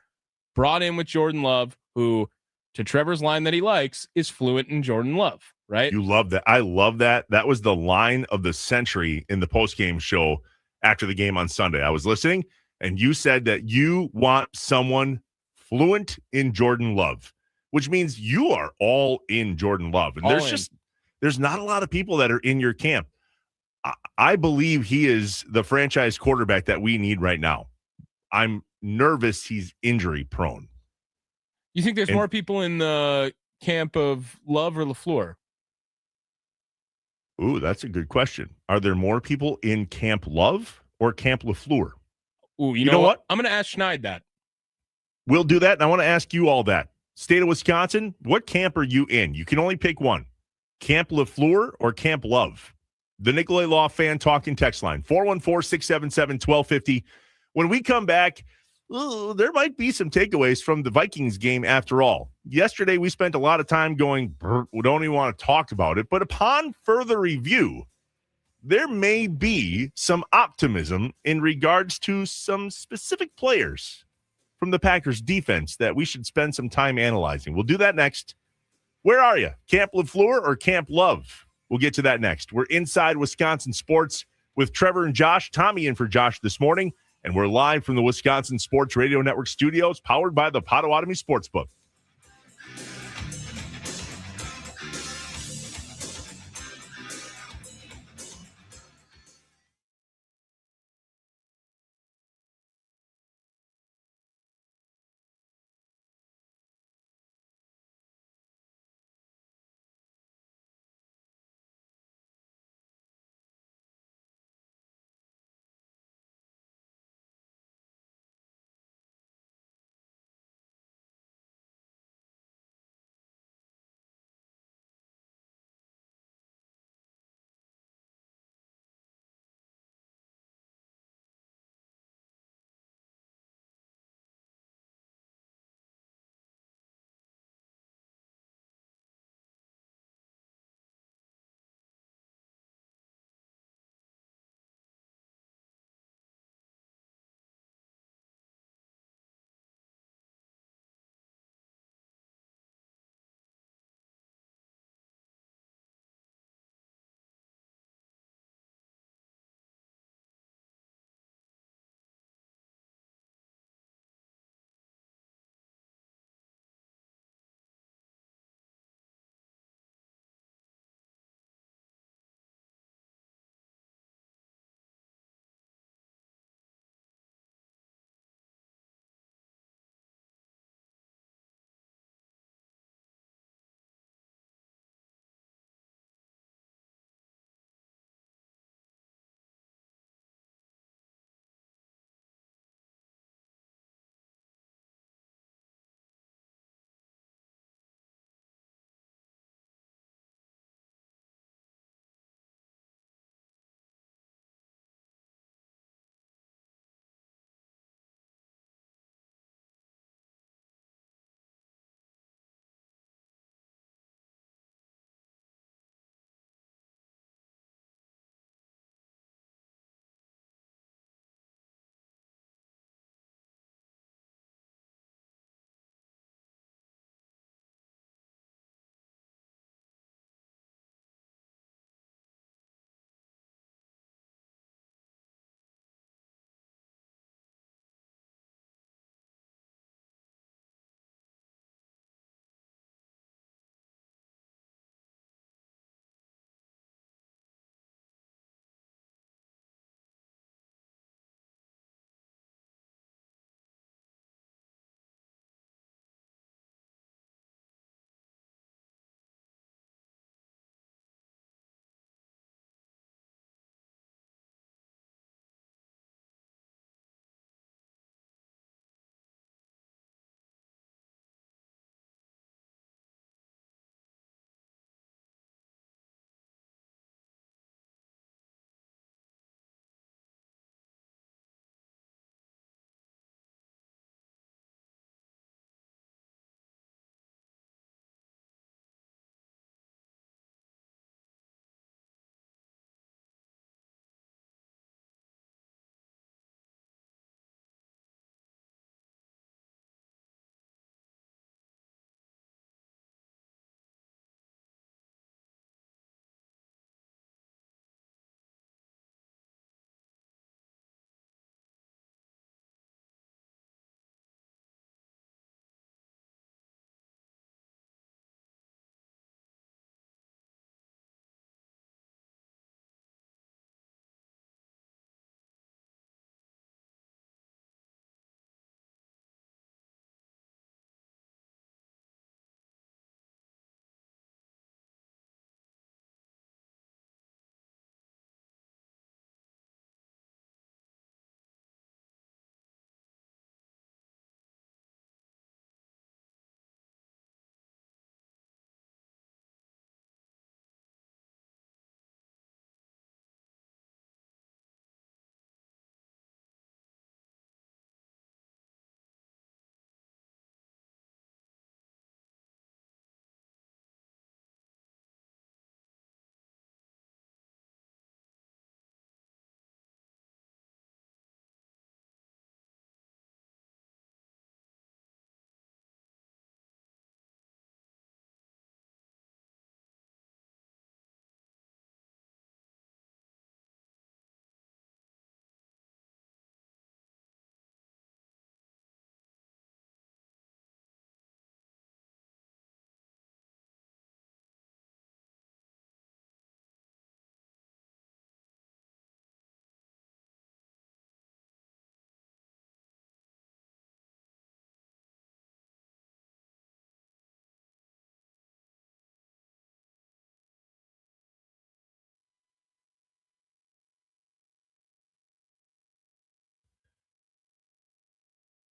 brought in with Jordan Love, who, to Trevor's line that he likes, is fluent in Jordan Love, right?
You love that. I love that. That was the line of the century in the postgame show after the game on Sunday. I was listening, and you said that you want someone fluent in Jordan Love, which means you are all in Jordan Love. And there's not a lot of people that are in your camp. I believe he is the franchise quarterback that we need right now. I'm nervous he's injury prone.
You think there's more people in the camp of Love or LaFleur?
Ooh, that's a good question. Are there more people in Camp Love or Camp LaFleur?
Ooh, you know what? I'm going to ask Schneid that.
We'll do that, and I want to ask you all that. State of Wisconsin, what camp are you in? You can only pick one. Camp LaFleur or Camp Love? The Nicolay Law Fan Talking text line, 414-677-1250. When we come back, there might be some takeaways from the Vikings game after all. Yesterday, we spent a lot of time going, we don't even want to talk about it. But upon further review, there may be some optimism in regards to some specific players from the Packers defense that we should spend some time analyzing. We'll do that next. Where are you? Camp LaFleur or Camp Love? We'll get to that next. We're inside Wisconsin sports with Trevor and Josh. Tommy in for Josh this morning. And we're live from the Wisconsin Sports Radio Network studios, powered by the Potawatomi Sportsbook.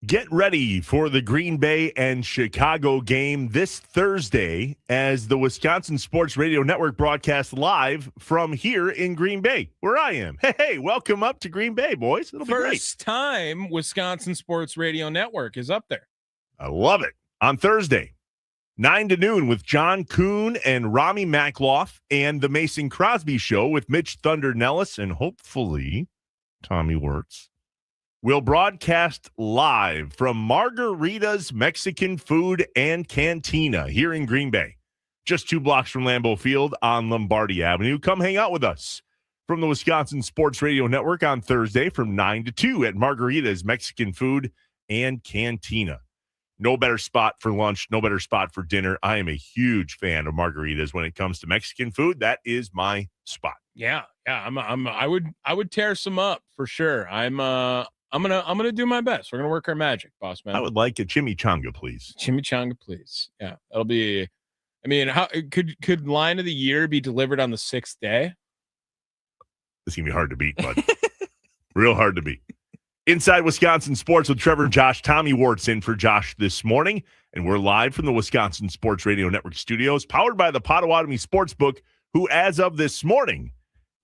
Get ready for the Green Bay and Chicago game this Thursday as the Wisconsin Sports Radio Network broadcasts live from here in Green Bay, where I am. Hey, welcome up to Green Bay, boys. It'll be great.
First time Wisconsin Sports Radio Network is up there.
I love it. On Thursday, 9 to noon with John Kuhn and Rami Makloff and the Mason Crosby Show with Mitch Thunder Nellis and hopefully Tommy Wirtz. We'll broadcast live from Margarita's Mexican Food and Cantina here in Green Bay, just 2 blocks from Lambeau Field on Lombardi Avenue. Come hang out with us from the Wisconsin Sports Radio Network on Thursday from 9 to 2 at Margarita's Mexican Food and Cantina. No better spot for lunch, no better spot for dinner. I am a huge fan of margaritas when it comes to Mexican food. That is my spot.
Yeah. I would tear some up for sure. I'm gonna do my best. We're gonna work our magic, boss man.
I would like a chimichanga, please.
Chimichanga, please. Yeah, that'll be. I mean, how could line of the year be delivered on the 6th day?
It's gonna be hard to beat, bud. Real hard to beat. Inside Wisconsin Sports with Trevor and Josh. Tommy Wirtz in for Josh this morning, and we're live from the Wisconsin Sports Radio Network studios, powered by the Potawatomi Sportsbook, who, as of this morning,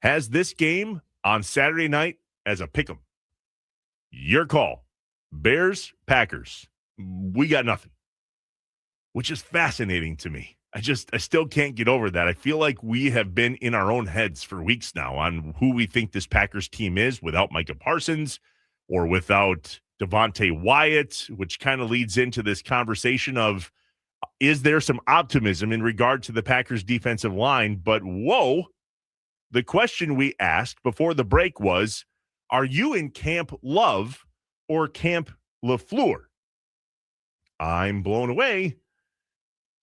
has this game on Saturday night as a pick'em. Your call. Bears, Packers. We got nothing, which is fascinating to me. I still can't get over that. I feel like we have been in our own heads for weeks now on who we think this Packers team is without Micah Parsons or without Devontae Wyatt, which kind of leads into this conversation of, is there some optimism in regard to the Packers defensive line? But whoa, the question we asked before the break was, are you in Camp Love or Camp LaFleur? I'm blown away.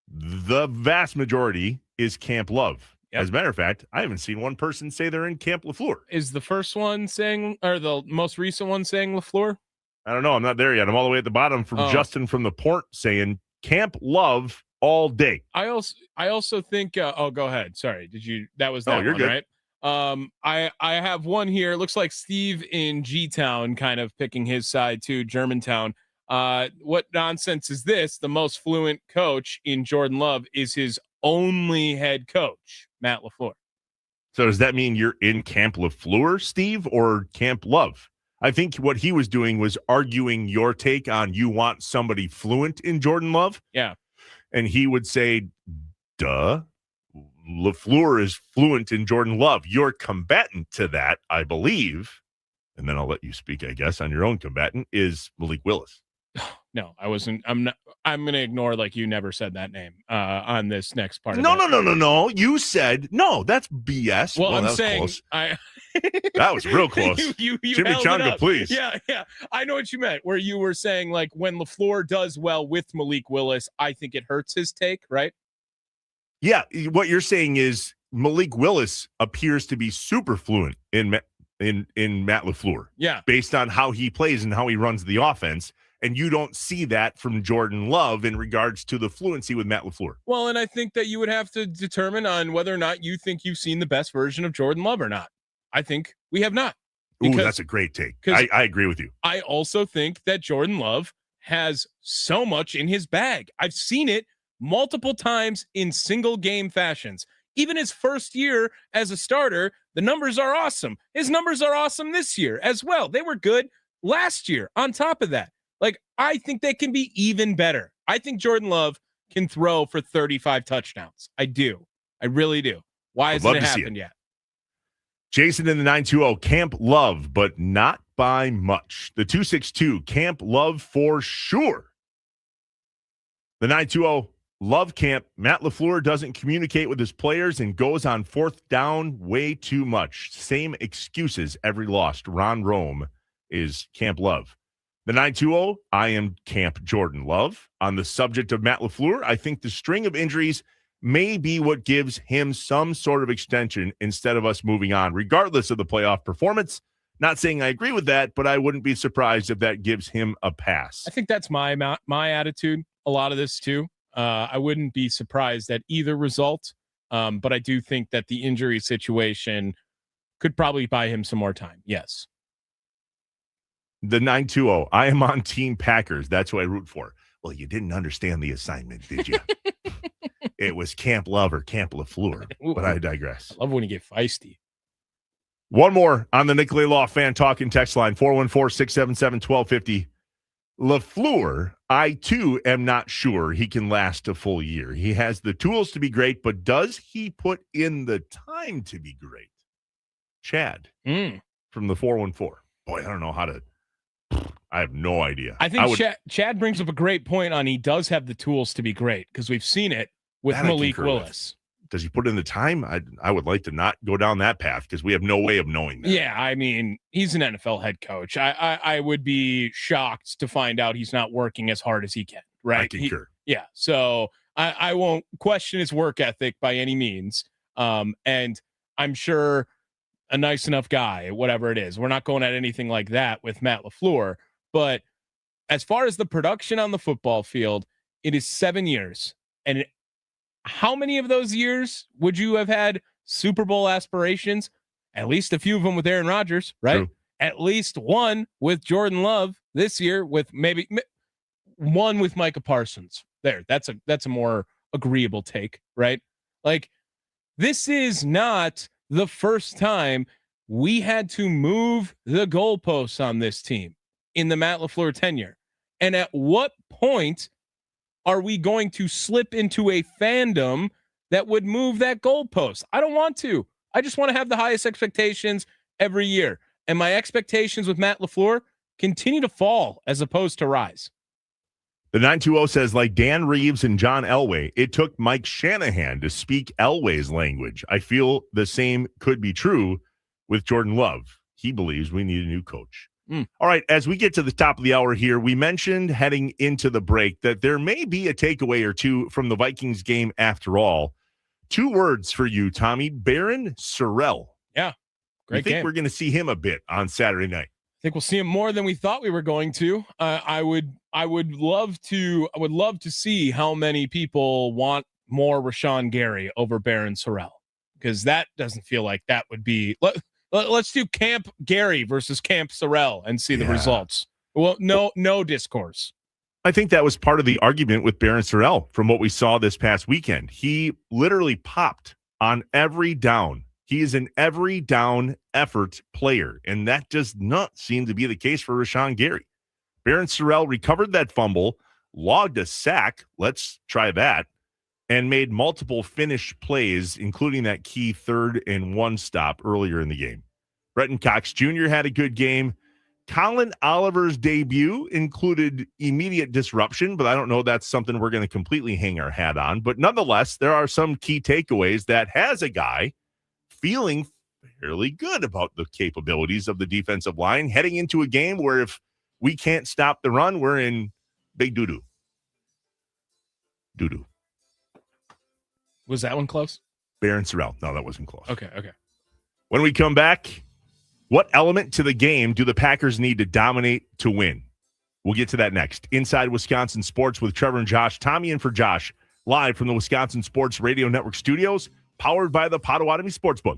The vast majority is Camp Love. Yep. As a matter of fact, I haven't seen one person say they're in Camp LaFleur.
Is the first one saying, or the most recent one saying LaFleur?
I don't know. I'm not there yet. I'm all the way at the bottom from Justin from the Port saying Camp Love all day.
I also think. Go ahead. Sorry. That was that
you're
one,
good.
Right? I have one here. It looks like Steve in G-Town kind of picking his side too. Germantown. What nonsense is this? The most fluent coach in Jordan Love is his only head coach, Matt LaFleur.
So does that mean you're in Camp LaFleur, Steve, or Camp Love? I think what he was doing was arguing your take on you want somebody fluent in Jordan Love.
Yeah.
And he would say, duh, LaFleur is fluent in Jordan Love. You're combatant to that, I believe, and then I'll let you speak, I guess, on your own combatant, is Malik Willis.
No, I wasn't. I'm going to ignore like you never said that name on this next part.
No. You said, no, that's BS.
Well, I'm saying close.
That was real close.
you
Chimichanga, please.
Yeah. I know what you meant, where you were saying like when LaFleur does well with Malik Willis, I think it hurts his take, right?
Yeah. What you're saying is Malik Willis appears to be super fluent in Matt LaFleur.
Yeah.
Based on how he plays and how he runs the offense. And you don't see that from Jordan Love in regards to the fluency with Matt LaFleur.
Well, and I think that you would have to determine on whether or not you think you've seen the best version of Jordan Love or not. I think we have not.
Ooh, that's a great take. I agree with you.
I also think that Jordan Love has so much in his bag. I've seen it multiple times in single game fashions. Even his first year as a starter, the numbers are awesome. His numbers are awesome this year as well. They were good last year on top of that. Like, I think they can be even better. I think Jordan Love can throw for 35 touchdowns. I do. I really do. Why hasn't it happened yet?
Jason in the 920, Camp Love, but not by much. The 262, Camp Love for sure. The 920, Love Camp. Matt LaFleur doesn't communicate with his players and goes on 4th down way too much. Same excuses every loss. Ron Rome is Camp Love. The 920, I am Camp Jordan Love. On the subject of Matt LaFleur, I think the string of injuries may be what gives him some sort of extension instead of us moving on, regardless of the playoff performance. Not saying I agree with that, but I wouldn't be surprised if that gives him a pass.
I think that's my attitude, a lot of this too. I wouldn't be surprised at either result, but I do think that the injury situation could probably buy him some more time. Yes.
The 920. I am on Team Packers. That's who I root for. Well, you didn't understand the assignment, did you? It was Camp Love or Camp LaFleur, but I digress.
I love when you get feisty.
One more on the Nicolay Law Fan Talking text line, 414-677-1250. LaFleur, I too am not sure he can last a full year. He has the tools to be great, but does he put in the time to be great? Chad from the 414. Boy, I don't know how to. I have no idea.
I think Chad brings up a great point on he does have the tools to be great because we've seen it with Malik Willis.
Does he put in the time? I would like to not go down that path because we have no way of knowing that.
Yeah, I mean, he's an NFL head coach. I would be shocked to find out he's not working as hard as he can, right?
I concur.
So I won't question his work ethic by any means. And I'm sure a nice enough guy, whatever it is. We're not going at anything like that with Matt LaFleur. But as far as the production on the football field, it is 7 years. And how many of those years would you have had Super Bowl aspirations? At least a few of them with Aaron Rodgers, right?
True.
At least one with Jordan Love this year, with maybe one with Micah Parsons. There, that's a more agreeable take, right? Like, this is not the first time we had to move the goalposts on this team in the Matt LaFleur tenure. And at what point are we going to slip into a fandom that would move that goalpost? I don't want to. I just want to have the highest expectations every year. And my expectations with Matt LaFleur continue to fall as opposed to rise.
The 920 says, like Dan Reeves and John Elway, it took Mike Shanahan to speak Elway's language. I feel the same could be true with Jordan Love. He believes we need a new coach. All right, as we get to the top of the hour here, we mentioned heading into the break that there may be a takeaway or two from the Vikings game after all. 2 words for you, Tommy. Barron Sorrell.
Yeah, great
game. I think
game.
we're going to see him a bit on Saturday night.
I think we'll see him more than we thought we were going to. I would love to see how many people want more Rashawn Gary over Barron Sorrell, because that doesn't feel like that would be. Let's do Camp Gary versus Camp Sorrell and see the results. Well, no discourse.
I think that was part of the argument with Barron Sorrell from what we saw this past weekend. He literally popped on every down. He is an every down effort player, and that does not seem to be the case for Rashawn Gary. Barron Sorrell recovered that fumble, logged a sack, let's try that, and made multiple finish plays, including that key 3rd and 1 stop earlier in the game. Bretton Cox Jr. had a good game. Colin Oliver's debut included immediate disruption, but I don't know that's something we're going to completely hang our hat on. But nonetheless, there are some key takeaways that has a guy feeling fairly good about the capabilities of the defensive line heading into a game where if we can't stop the run, we're in big doo-doo. Doo-doo.
Was that one close?
Barron Sorrell. No, that wasn't close.
Okay.
When we come back, what element to the game do the Packers need to dominate to win? We'll get to that next. Inside Wisconsin Sports with Trevor and Josh. Tommy in for Josh, live from the Wisconsin Sports Radio Network studios, powered by the Potawatomi Sportsbook.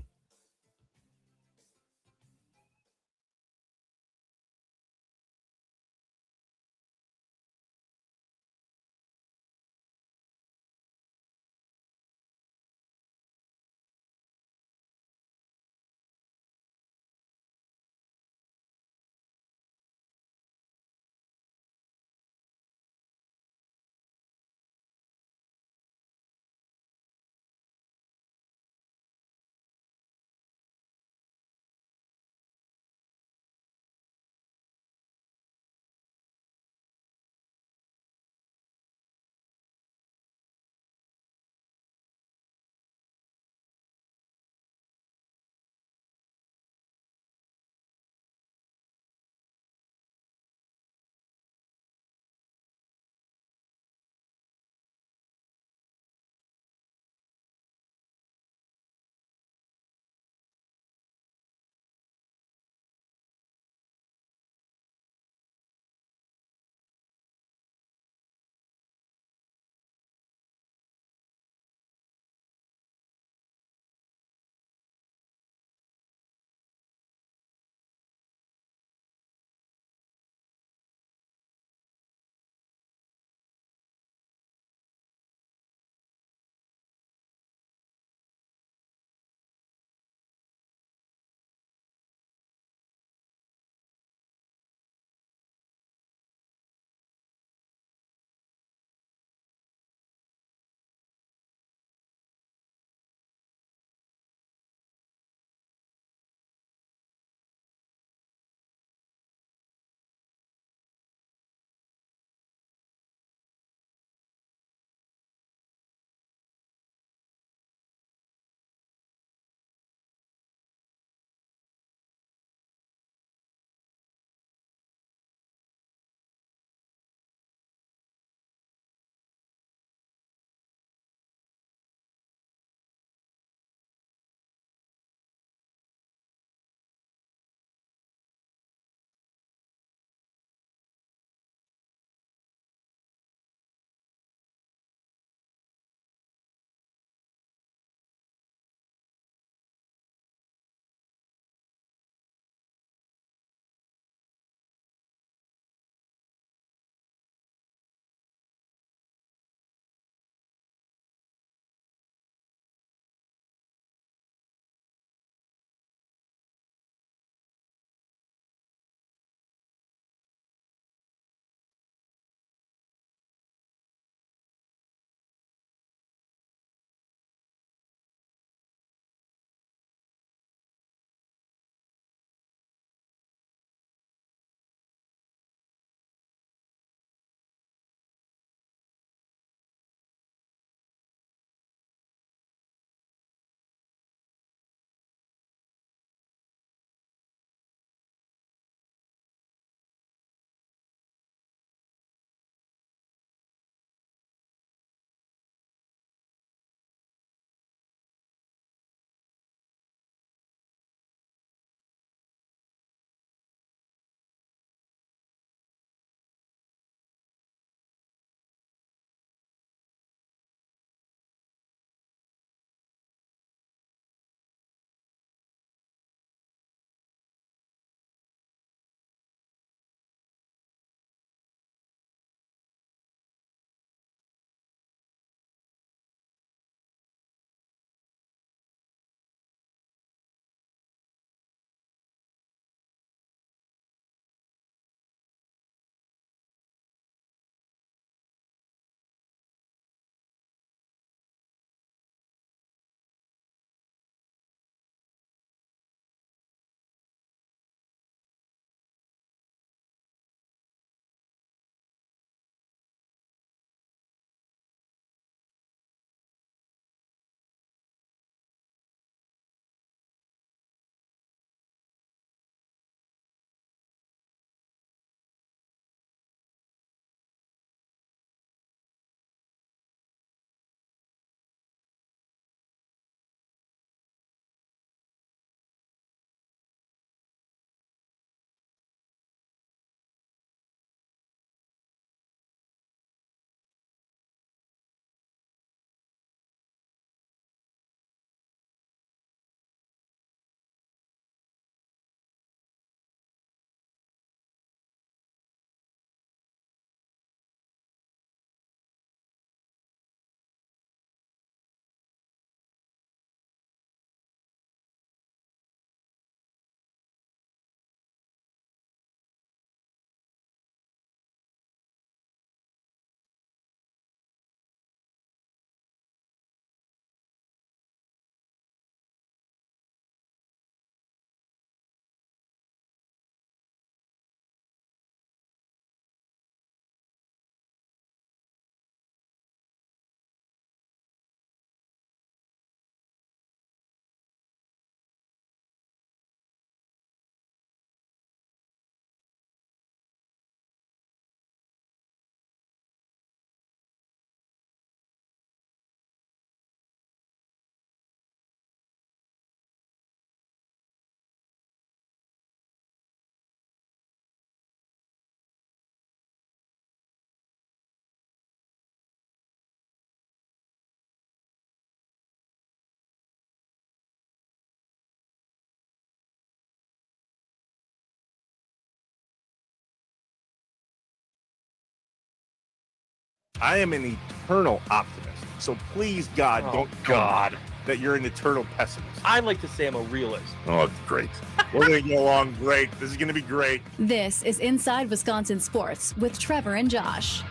I am an eternal optimist. So please, God, don't tell me that you're an eternal pessimist.
I like to say I'm a realist.
Oh, it's great. We're going to get along great. This is going to be great.
This is Inside Wisconsin Sports with Trevor and Josh.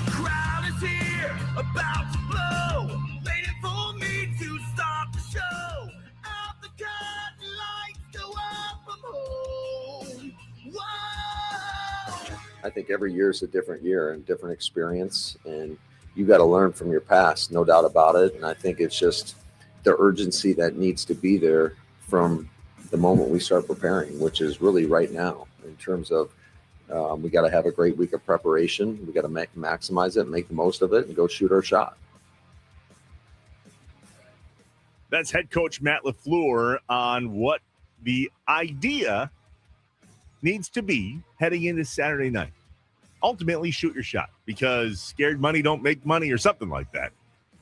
Crowd is here, about to blow, waiting for me to start the show. Out the curtain, lights go up, I'm home. Whoa!
I think every year is a different year and different experience, and you got to learn from your past, no doubt about it. And I think it's just the urgency that needs to be there from the moment we start preparing, which is really right now in terms of we got to have a great week of preparation. We got to maximize it, make the most of it, and go shoot our shot.
That's head coach Matt LaFleur on what the idea needs to be heading into Saturday night. Ultimately, shoot your shot, because scared money don't make money, or something like that.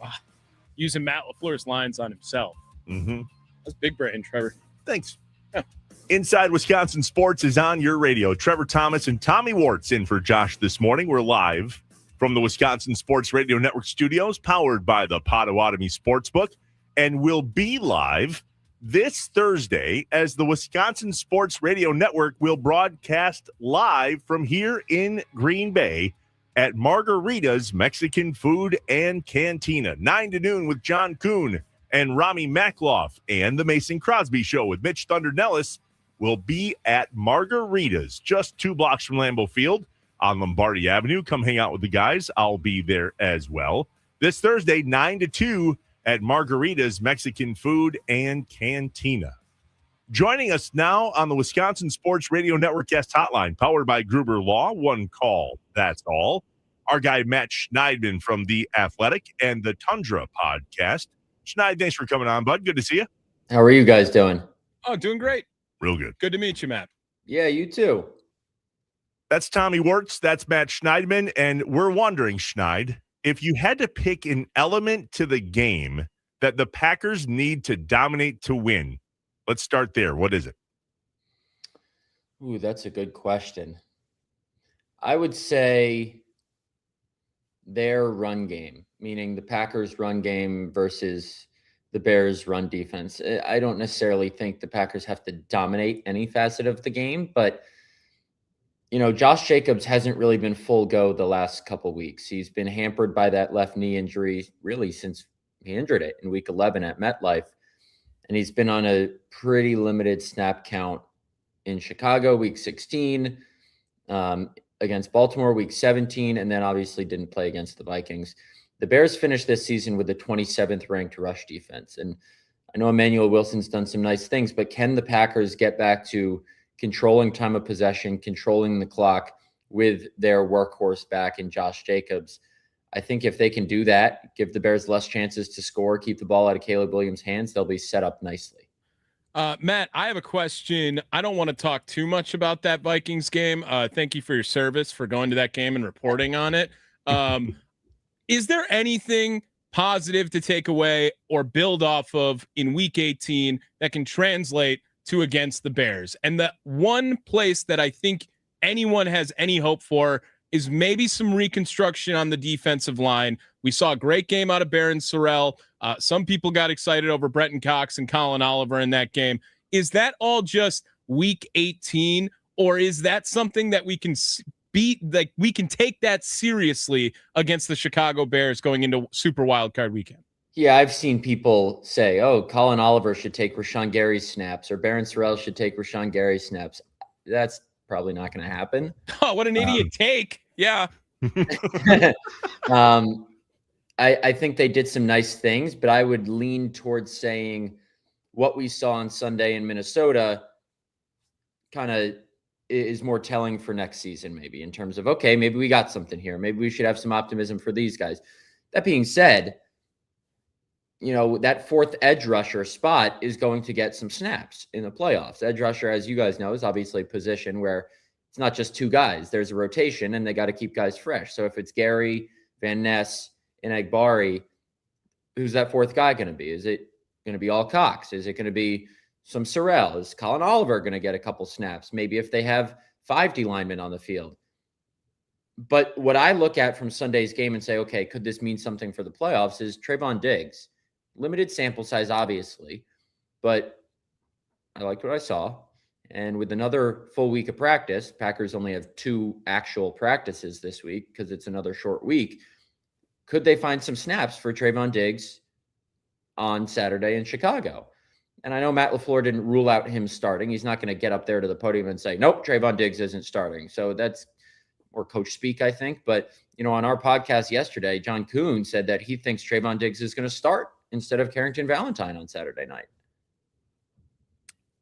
Wow. Using Matt LaFleur's lines on himself.
Mm-hmm.
That's big brain, Trevor.
Thanks. Inside Wisconsin Sports is on your radio. Trevor Thomas and Tommy Wartz in for Josh this morning. We're live from the Wisconsin Sports Radio Network studios, powered by the Potawatomi Sportsbook, and we'll be live this Thursday as the Wisconsin Sports Radio Network will broadcast live from here in Green Bay at Margarita's Mexican Food and Cantina, 9 to noon with John Kuhn and Rami Makloff, and the Mason Crosby Show with Mitch Thunder Nellis will be at Margarita's, just 2 blocks from Lambeau Field on Lombardi Avenue. Come hang out with the guys. I'll be there as well. This Thursday, 9 to 2 at Margarita's Mexican Food and Cantina. Joining us now on the Wisconsin Sports Radio Network guest hotline, powered by Gruber Law, one call, that's all. Our guy, Matt Schneidman from The Athletic and the Tundra podcast. Schneid, thanks for coming on, bud. Good to see you.
How are you guys doing?
Oh, doing great.
Real good.
Good to meet you, Matt.
Yeah, you too.
That's Tommy Wirtz. That's Matt Schneidman. And we're wondering, Schneid, if you had to pick an element to the game that the Packers need to dominate to win, let's start there. What is it?
Ooh, that's a good question. I would say their run game, meaning the Packers' run game versus the Bears' run defense. I don't necessarily think the Packers have to dominate any facet of the game, but you know, Josh Jacobs hasn't really been full go the last couple weeks. He's been hampered by that left knee injury really since he injured it in week 11 at MetLife. And he's been on a pretty limited snap count in Chicago, week 16, against Baltimore, week 17, and then obviously didn't play against the Vikings. The Bears finished this season with the 27th ranked rush defense. And I know Emmanuel Wilson's done some nice things, but can the Packers get back to controlling time of possession, controlling the clock with their workhorse back in Josh Jacobs? I think if they can do that, give the Bears less chances to score, keep the ball out of Caleb Williams' hands, they'll be set up nicely.
Matt, I have a question. I don't want to talk too much about that Vikings game. Thank you for your service, for going to that game and reporting on it. Is there anything positive to take away or build off of in week 18 that can translate to against the Bears? And the one place that I think anyone has any hope for is maybe some reconstruction on the defensive line. We saw a great game out of Barron Sorrell. Some people got excited over Brenton Cox and Colin Oliver in that game. Is that all just week 18, or is that something that we can beat? Like, we can take that seriously against the Chicago Bears going into Super Wildcard Weekend?
Yeah, I've seen people say, oh, Colin Oliver should take Rashawn Gary's snaps, or Barron Sorrell should take Rashawn Gary's snaps. That's probably not going to happen.
Oh, what an idiot take. Yeah.
I think they did some nice things, but I would lean towards saying what we saw on Sunday in Minnesota kind of is more telling for next season, maybe, in terms of, okay, maybe we got something here. Maybe we should have some optimism for these guys. That being said, you know, that fourth edge rusher spot is going to get some snaps in the playoffs. Edge rusher, as you guys know, is obviously a position where it's not just 2 guys. There's a rotation, and they got to keep guys fresh. So if it's Gary, Van Ness, and Egbari, who's that fourth guy going to be? Is it going to be all Cox? Is it going to be some Sorrell? Is Colin Oliver going to get a couple snaps? Maybe if they have 5 D linemen on the field. But what I look at from Sunday's game and say, okay, could this mean something for the playoffs is Trayvon Diggs. Limited sample size, obviously, but I liked what I saw. And with another full week of practice, Packers only have 2 actual practices this week because it's another short week. Could they find some snaps for Trayvon Diggs on Saturday in Chicago? And I know Matt LaFleur didn't rule out him starting. He's not going to get up there to the podium and say, nope, Trayvon Diggs isn't starting. So that's more coach speak, I think. But, on our podcast yesterday, John Kuhn said that he thinks Trayvon Diggs is going to start instead of Carrington Valentine on Saturday night.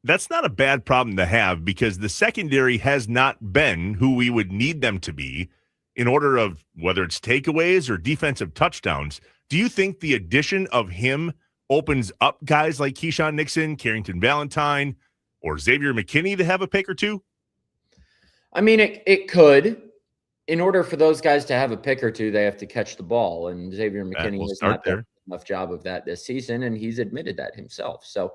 That's not a bad problem to have because the secondary has not been who we would need them to be in order of whether it's takeaways or defensive touchdowns. Do you think the addition of him opens up guys like Keyshawn Nixon, Carrington Valentine, or Xavier McKinney to have a pick or two?
I mean, it could. In order for those guys to have a pick or two, they have to catch the ball. And Xavier McKinney has not done enough job of that this season, and he's admitted that himself. So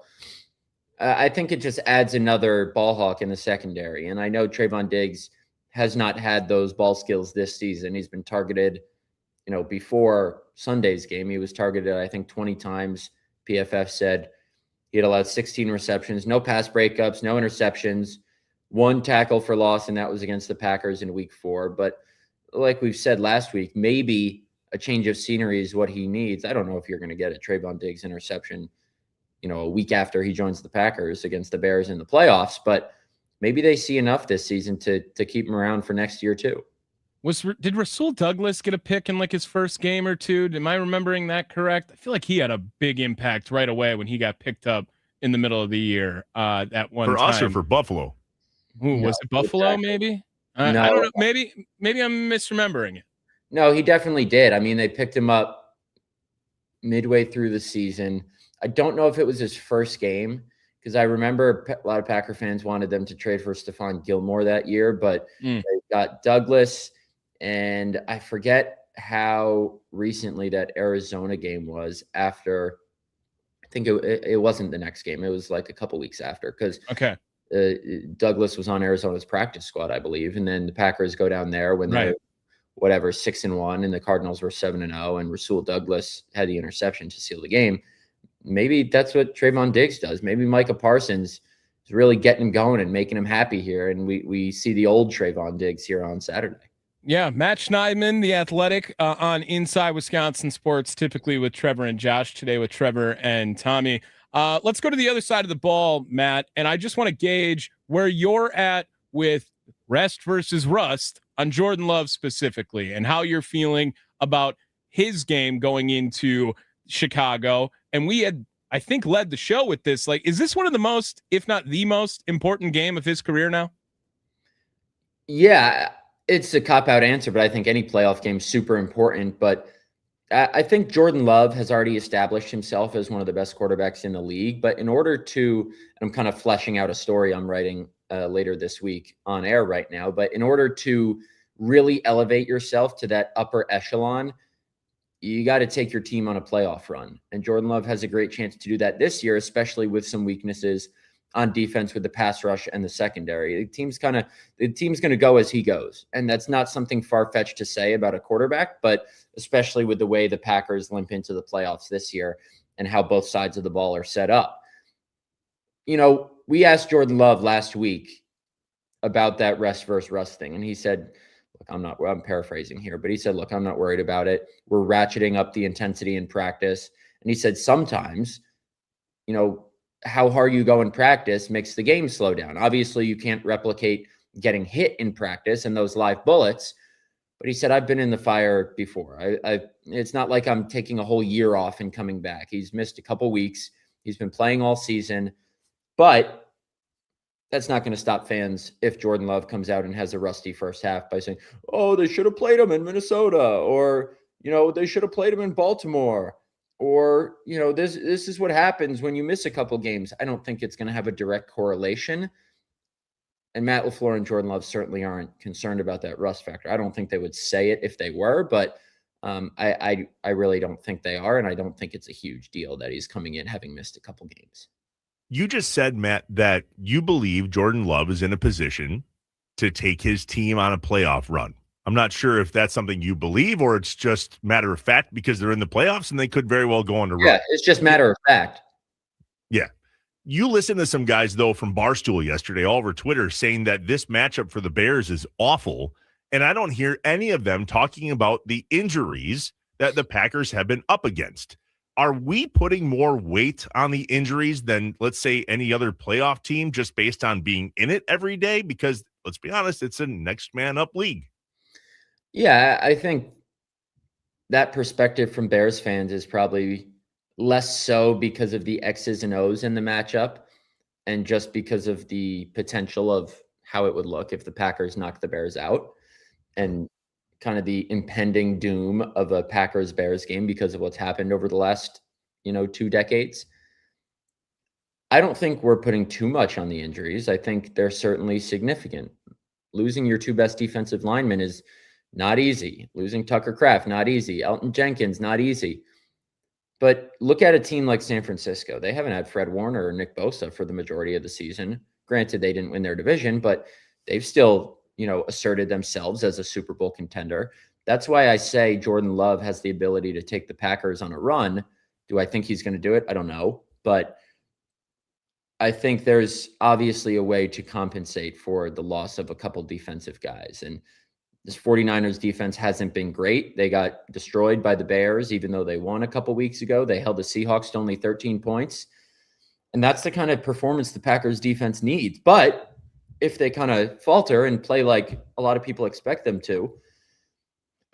I think it just adds another ball hawk in the secondary. And I know Trayvon Diggs has not had those ball skills this season. He's been targeted, before Sunday's game. He was targeted, I think, 20 times. PFF said he had allowed 16 receptions, no pass breakups, no interceptions, 1 tackle for loss, and that was against the Packers in week 4. But like we've said last week, maybe a change of scenery is what he needs. I don't know if you're going to get a Trayvon Diggs interception, a week after he joins the Packers against the Bears in the playoffs, but maybe they see enough this season to keep him around for next year too.
Did Rasul Douglas get a pick in like his first game or two? Am I remembering that correct? I feel like he had a big impact right away when he got picked up in the middle of the year. That one
for
time.
us or for Buffalo?
Ooh, was it Buffalo?
Exactly.
Maybe.
No.
I don't know. Maybe I'm misremembering it.
No, he definitely did. I mean, they picked him up midway through the season. I don't know if it was his first game because I remember a lot of Packer fans wanted them to trade for Stephon Gilmore that year, but they got Douglas, and I forget how recently that Arizona game was after. I think it wasn't the next game. It was like a couple weeks after because Douglas was on Arizona's practice squad, I believe, and then the Packers go down there when they're 6-1, and the Cardinals were 7-0, and Rasul Douglas had the interception to seal the game. Maybe that's what Trayvon Diggs does. Maybe Micah Parsons is really getting him going and making him happy here, and we see the old Trayvon Diggs here on Saturday.
Yeah, Matt Schneidman, The Athletic, on Inside Wisconsin Sports, typically with Trevor and Josh, today with Trevor and Tommy. Let's go to the other side of the ball, Matt, and I just want to gauge where you're at with rest versus rust on Jordan Love specifically and how you're feeling about his game going into Chicago. And we had, I think, led the show with this. Like, is this one of the most, if not the most important game of his career now?
Yeah, it's a cop-out answer, but I think any playoff game is super important. But I think Jordan Love has already established himself as one of the best quarterbacks in the league. But in order to, I'm kind of fleshing out a story I'm writing later this week on air right now, but in order to really elevate yourself to that upper echelon, you got to take your team on a playoff run. And Jordan Love has a great chance to do that this year, especially with some weaknesses on defense with the pass rush and the secondary. The team's going to go as he goes. And that's not something far-fetched to say about a quarterback, but especially with the way the Packers limp into the playoffs this year and how both sides of the ball are set up. We asked Jordan Love last week about that rest versus rust thing. And he said, look, I'm paraphrasing here, but he said, look, I'm not worried about it. We're ratcheting up the intensity in practice. And he said, sometimes, how hard you go in practice makes the game slow down. Obviously, you can't replicate getting hit in practice and those live bullets. But he said, I've been in the fire before. It's not like I'm taking a whole year off and coming back. He's missed a couple weeks. He's been playing all season. But that's not going to stop fans if Jordan Love comes out and has a rusty first half by saying, oh, they should have played him in Minnesota, or, they should have played him in Baltimore, or, this is what happens when you miss a couple games. I don't think it's going to have a direct correlation. And Matt LaFleur and Jordan Love certainly aren't concerned about that rust factor. I don't think they would say it if they were, but I really don't think they are. And I don't think it's a huge deal that he's coming in having missed a couple games.
You just said, Matt, that you believe Jordan Love is in a position to take his team on a playoff run. I'm not sure if that's something you believe or it's just matter of fact because they're in the playoffs and they could very well go on to run.
Yeah, it's just matter of fact.
Yeah. You listen to some guys, though, from Barstool yesterday, all over Twitter, saying that this matchup for the Bears is awful. And I don't hear any of them talking about the injuries that the Packers have been up against. Are we putting more weight on the injuries than, let's say, any other playoff team just based on being in it every day? Because let's be honest, it's a next man up league.
Yeah, I think that perspective from Bears fans is probably less so because of the X's and O's in the matchup and just because of the potential of how it would look if the Packers knock the Bears out and kind of the impending doom of a Packers-Bears game because of what's happened over the last, 2 decades. I don't think we're putting too much on the injuries. I think they're certainly significant. Losing your 2 best defensive linemen is not easy. Losing Tucker Kraft, not easy. Elton Jenkins, not easy. But look at a team like San Francisco. They haven't had Fred Warner or Nick Bosa for the majority of the season. Granted, they didn't win their division, but they've still, asserted themselves as a Super Bowl contender. That's why I say Jordan Love has the ability to take the Packers on a run. Do I think he's going to do it? I don't know. But I think there's obviously a way to compensate for the loss of a couple defensive guys. And this 49ers defense hasn't been great. They got destroyed by the Bears, even though they won a couple weeks ago. They held the Seahawks to only 13 points. And that's the kind of performance the Packers defense needs. But if they kind of falter and play like a lot of people expect them to,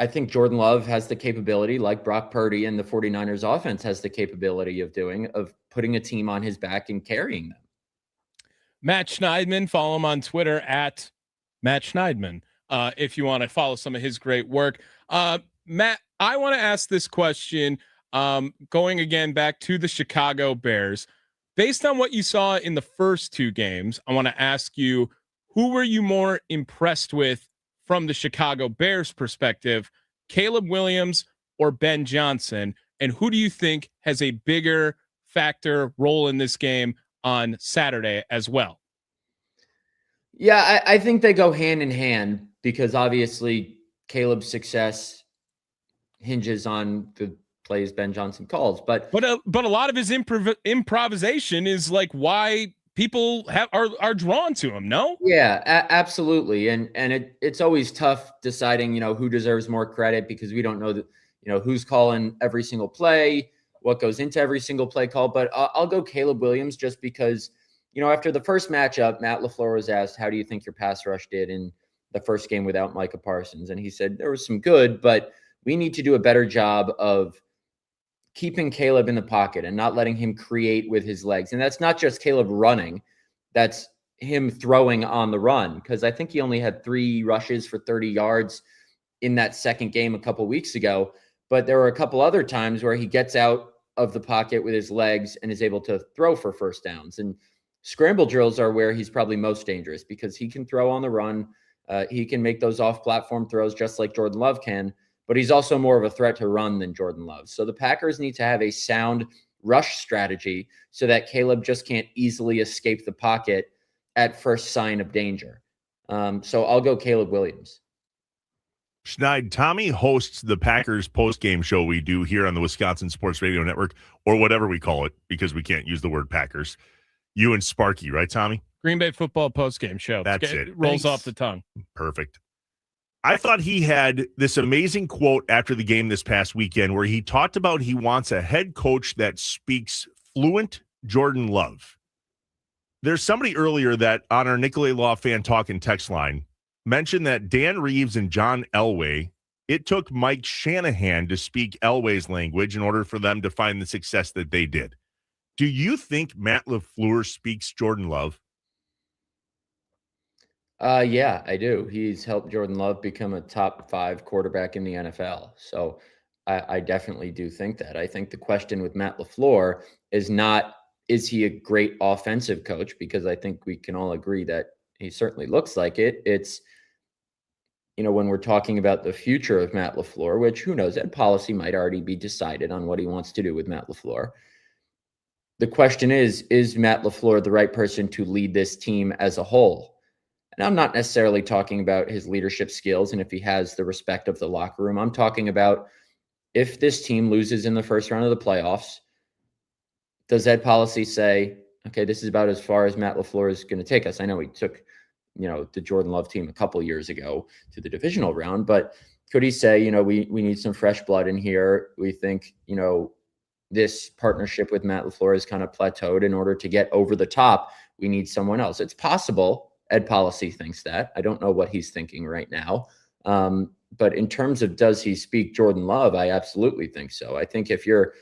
I think Jordan Love has the capability, like Brock Purdy and the 49ers offense has the capability of doing, of putting a team on his back and carrying them.
Matt Schneidman, follow him on Twitter at Matt Schneidman. If you want to follow some of his great work. Matt, I want to ask this question, going again back to the Chicago Bears. Based on what you saw in the first 2 games, I want to ask you, who were you more impressed with from the Chicago Bears perspective, Caleb Williams or Ben Johnson? And who do you think has a bigger factor role in this game on Saturday as well?
Yeah, I think they go hand in hand because obviously Caleb's success hinges on the plays Ben Johnson calls. But
a lot of his improvisation is like why people are drawn to him. No?
Yeah, absolutely. And it's always tough deciding, who deserves more credit because we don't know who's calling every single play, what goes into every single play call. But I'll go Caleb Williams just because, after the first matchup, Matt LaFleur was asked, how do you think your pass rush did in the first game without Micah Parsons? And he said, there was some good, but we need to do a better job of keeping Caleb in the pocket and not letting him create with his legs. And that's not just Caleb running. That's him throwing on the run. Because I think he only had 3 rushes for 30 yards in that second game a couple weeks ago. But there were a couple other times where he gets out of the pocket with his legs and is able to throw for first downs. And scramble drills are where he's probably most dangerous because he can throw on the run. He can make those off-platform throws just like Jordan Love can. But he's also more of a threat to run than Jordan Love. So the Packers need to have a sound rush strategy so that Caleb just can't easily escape the pocket at first sign of danger. So I'll go Caleb Williams.
Schneid, Tommy hosts the Packers post-game show we do here on the Wisconsin Sports Radio Network, or whatever we call it, because we can't use the word Packers. You and Sparky, right, Tommy?
Green Bay football post-game show.
That's it.
Rolls off the tongue.
Perfect. I thought he had this amazing quote after the game this past weekend where he talked about he wants a head coach that speaks fluent Jordan Love. There's somebody earlier that on our Nicolay Law fan talk and text line mentioned that Dan Reeves and John Elway, it took Mike Shanahan to speak Elway's language in order for them to find the success that they did. Do you think Matt LaFleur speaks Jordan Love?
Yeah, I do. He's helped Jordan Love become a top 5 quarterback in the NFL. So I definitely do think that. I think the question with Matt LaFleur is not, is he a great offensive coach? Because I think we can all agree that he certainly looks like it. It's, when we're talking about the future of Matt LaFleur, which who knows, that policy might already be decided on what he wants to do with Matt LaFleur. The question is Matt LaFleur the right person to lead this team as a whole? And I'm not necessarily talking about his leadership skills and if he has the respect of the locker room. I'm talking about if this team loses in the first round of the playoffs, does Ed Policy say, okay, this is about as far as Matt LaFleur is going to take us? I know he took, the Jordan Love team a couple years ago to the divisional round, but could he say, we need some fresh blood in here. We think, this partnership with Matt LaFleur is kind of plateaued. In order to get over the top, we need someone else. It's possible Ed Policy thinks that. I don't know what he's thinking right now. But in terms of does he speak Jordan Love, I absolutely think so. I think if you're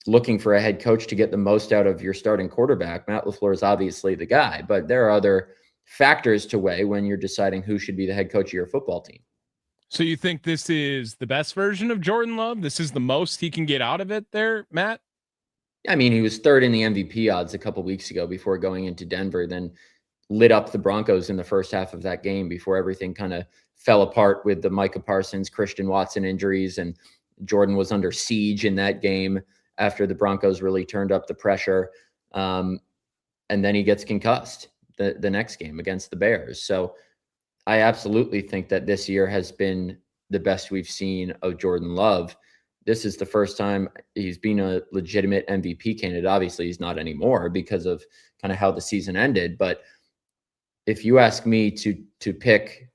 looking for a head coach to get the most out of your starting quarterback, Matt LaFleur is obviously the guy. But there are other factors to weigh when you're deciding who should be the head coach of your football team.
So you think this is the best version of Jordan Love? This is the most he can get out of it there, Matt?
I mean, he was third in the MVP odds a couple weeks ago before going into Denver, then lit up the Broncos in the first half of that game before everything kind of fell apart with the Micah Parsons, Christian Watson injuries, and Jordan was under siege in that game after the Broncos really turned up the pressure. And then he gets concussed the next game against the Bears. So I absolutely think that this year has been the best we've seen of Jordan Love. This is the first time he's been a legitimate MVP candidate. Obviously, he's not anymore because of kind of how the season ended. But if you ask me to pick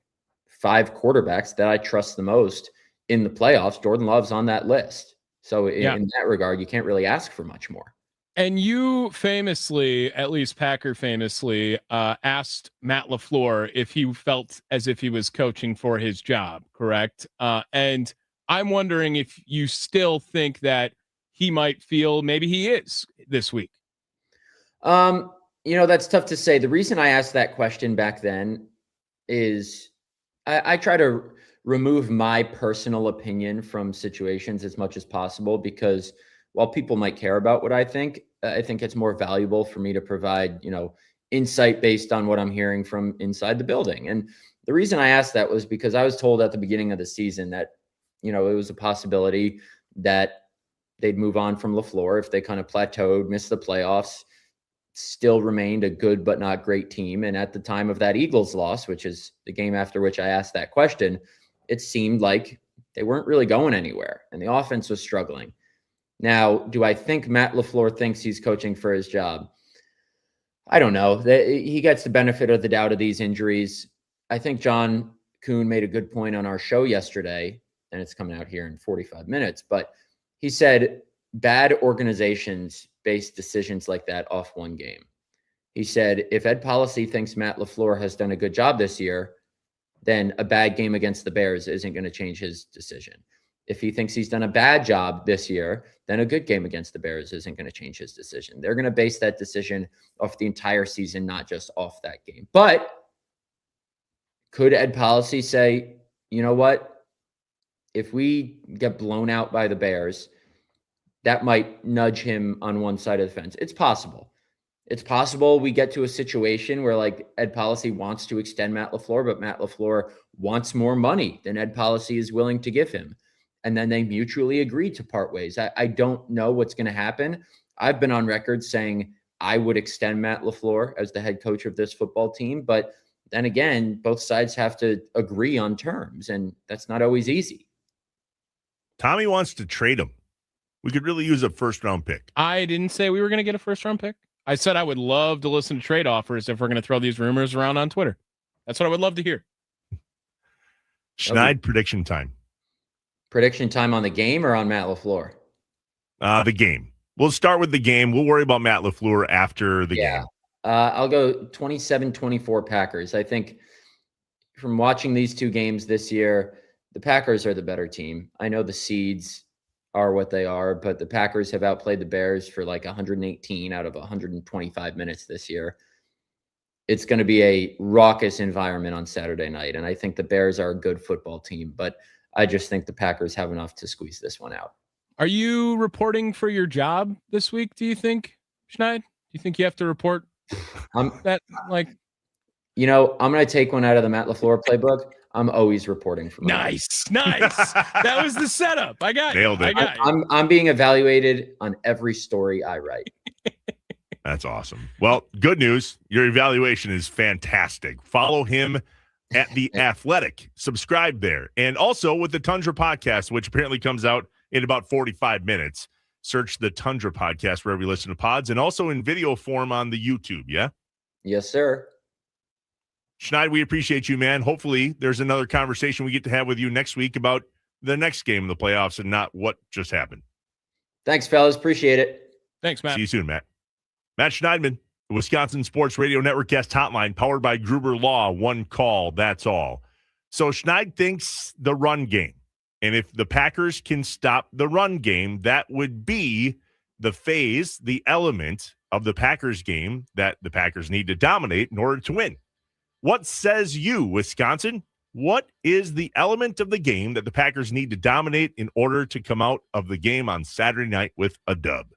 5 quarterbacks that I trust the most in the playoffs, Jordan Love's on that list. So in that regard, you can't really ask for much more.
And you famously, at least Packer famously, asked Matt LaFleur if he felt as if he was coaching for his job, correct? And I'm wondering if you still think that he might feel maybe he is this week.
That's tough to say. The reason I asked that question back then is I try to remove my personal opinion from situations as much as possible, because while people might care about what I think it's more valuable for me to provide, insight based on what I'm hearing from inside the building. And the reason I asked that was because I was told at the beginning of the season that, it was a possibility that they'd move on from LaFleur if they kind of plateaued, missed the playoffs, still remained a good but not great team. And at the time of that Eagles loss, which is the game after which I asked that question, it seemed like they weren't really going anywhere and the offense was struggling. Now, do I think Matt LaFleur thinks he's coaching for his job? I don't know. He gets the benefit of the doubt of these injuries. I think John Kuhn made a good point on our show yesterday, and it's coming out here in 45 minutes, but he said bad organizations base decisions like that off one game. He said, if Ed Policy thinks Matt LaFleur has done a good job this year, then a bad game against the Bears isn't going to change his decision. If he thinks he's done a bad job this year, then a good game against the Bears isn't going to change his decision. They're going to base that decision off the entire season, not just off that game. But could Ed Policy say, you know what? If we get blown out by the Bears, that might nudge him on one side of the fence. It's possible. It's possible we get to a situation where like Ed Policy wants to extend Matt LaFleur, but Matt LaFleur wants more money than Ed Policy is willing to give him. And then they mutually agree to part ways. I don't know what's going to happen. I've been on record saying I would extend Matt LaFleur as the head coach of this football team. But then again, both sides have to agree on terms, and that's not always easy.
Tommy wants to trade him. We could really use a first-round pick.
I didn't say we were going to get a first-round pick. I said I would love to listen to trade offers if we're going to throw these rumors around on Twitter. That's what I would love to hear.
Schneid, prediction time.
Prediction time on the game or on Matt LaFleur?
The game. We'll start with the game. We'll worry about Matt LaFleur after the game.
I'll go 27-24 Packers. I think from watching these two games this year, the Packers are the better team. I know the seeds are what they are, but the Packers have outplayed the Bears for like 118 out of 125 minutes this year. It's going to be a raucous environment on Saturday night, and I think the Bears are a good football team, but I just think the Packers have enough to squeeze this one out.
Are you reporting for your job this week, do you think, Schneid? Do you think you have to report that? Like,
I'm going to take one out of the Matt LaFleur playbook. I'm always reporting for my
Nice. That was the setup. I got
Nailed it.
I'm being evaluated on every story I write.
That's awesome. Well, good news. Your evaluation is fantastic. Follow him at The Athletic. Subscribe there. And also with the Tundra podcast, which apparently comes out in about 45 minutes. Search the Tundra podcast wherever you listen to pods, and also in video form on the YouTube, yeah?
Yes, sir.
Schneid, we appreciate you, man. Hopefully there's another conversation we get to have with you next week about the next game of the playoffs and not what just happened.
Thanks, fellas. Appreciate it.
Thanks, Matt.
See you soon, Matt. Matt Schneidman, the Wisconsin Sports Radio Network guest hotline, powered by Gruber Law. One call, that's all. So Schneid thinks the run game. And if the Packers can stop the run game, that would be the phase, the element of the Packers game that the Packers need to dominate in order to win. What says you, Wisconsin? What is the element of the game that the Packers need to dominate in order to come out of the game on Saturday night with a dub?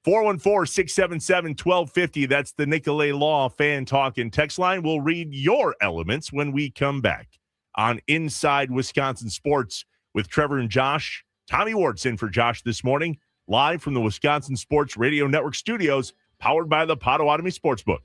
414-677-1250. That's the Nicolay Law Fan Talk and Text line. We'll read your elements when we come back on Inside Wisconsin Sports with Trevor and Josh. Tommy Ward's in for Josh this morning, live from the Wisconsin Sports Radio Network studios, powered by the Potawatomi Sportsbook.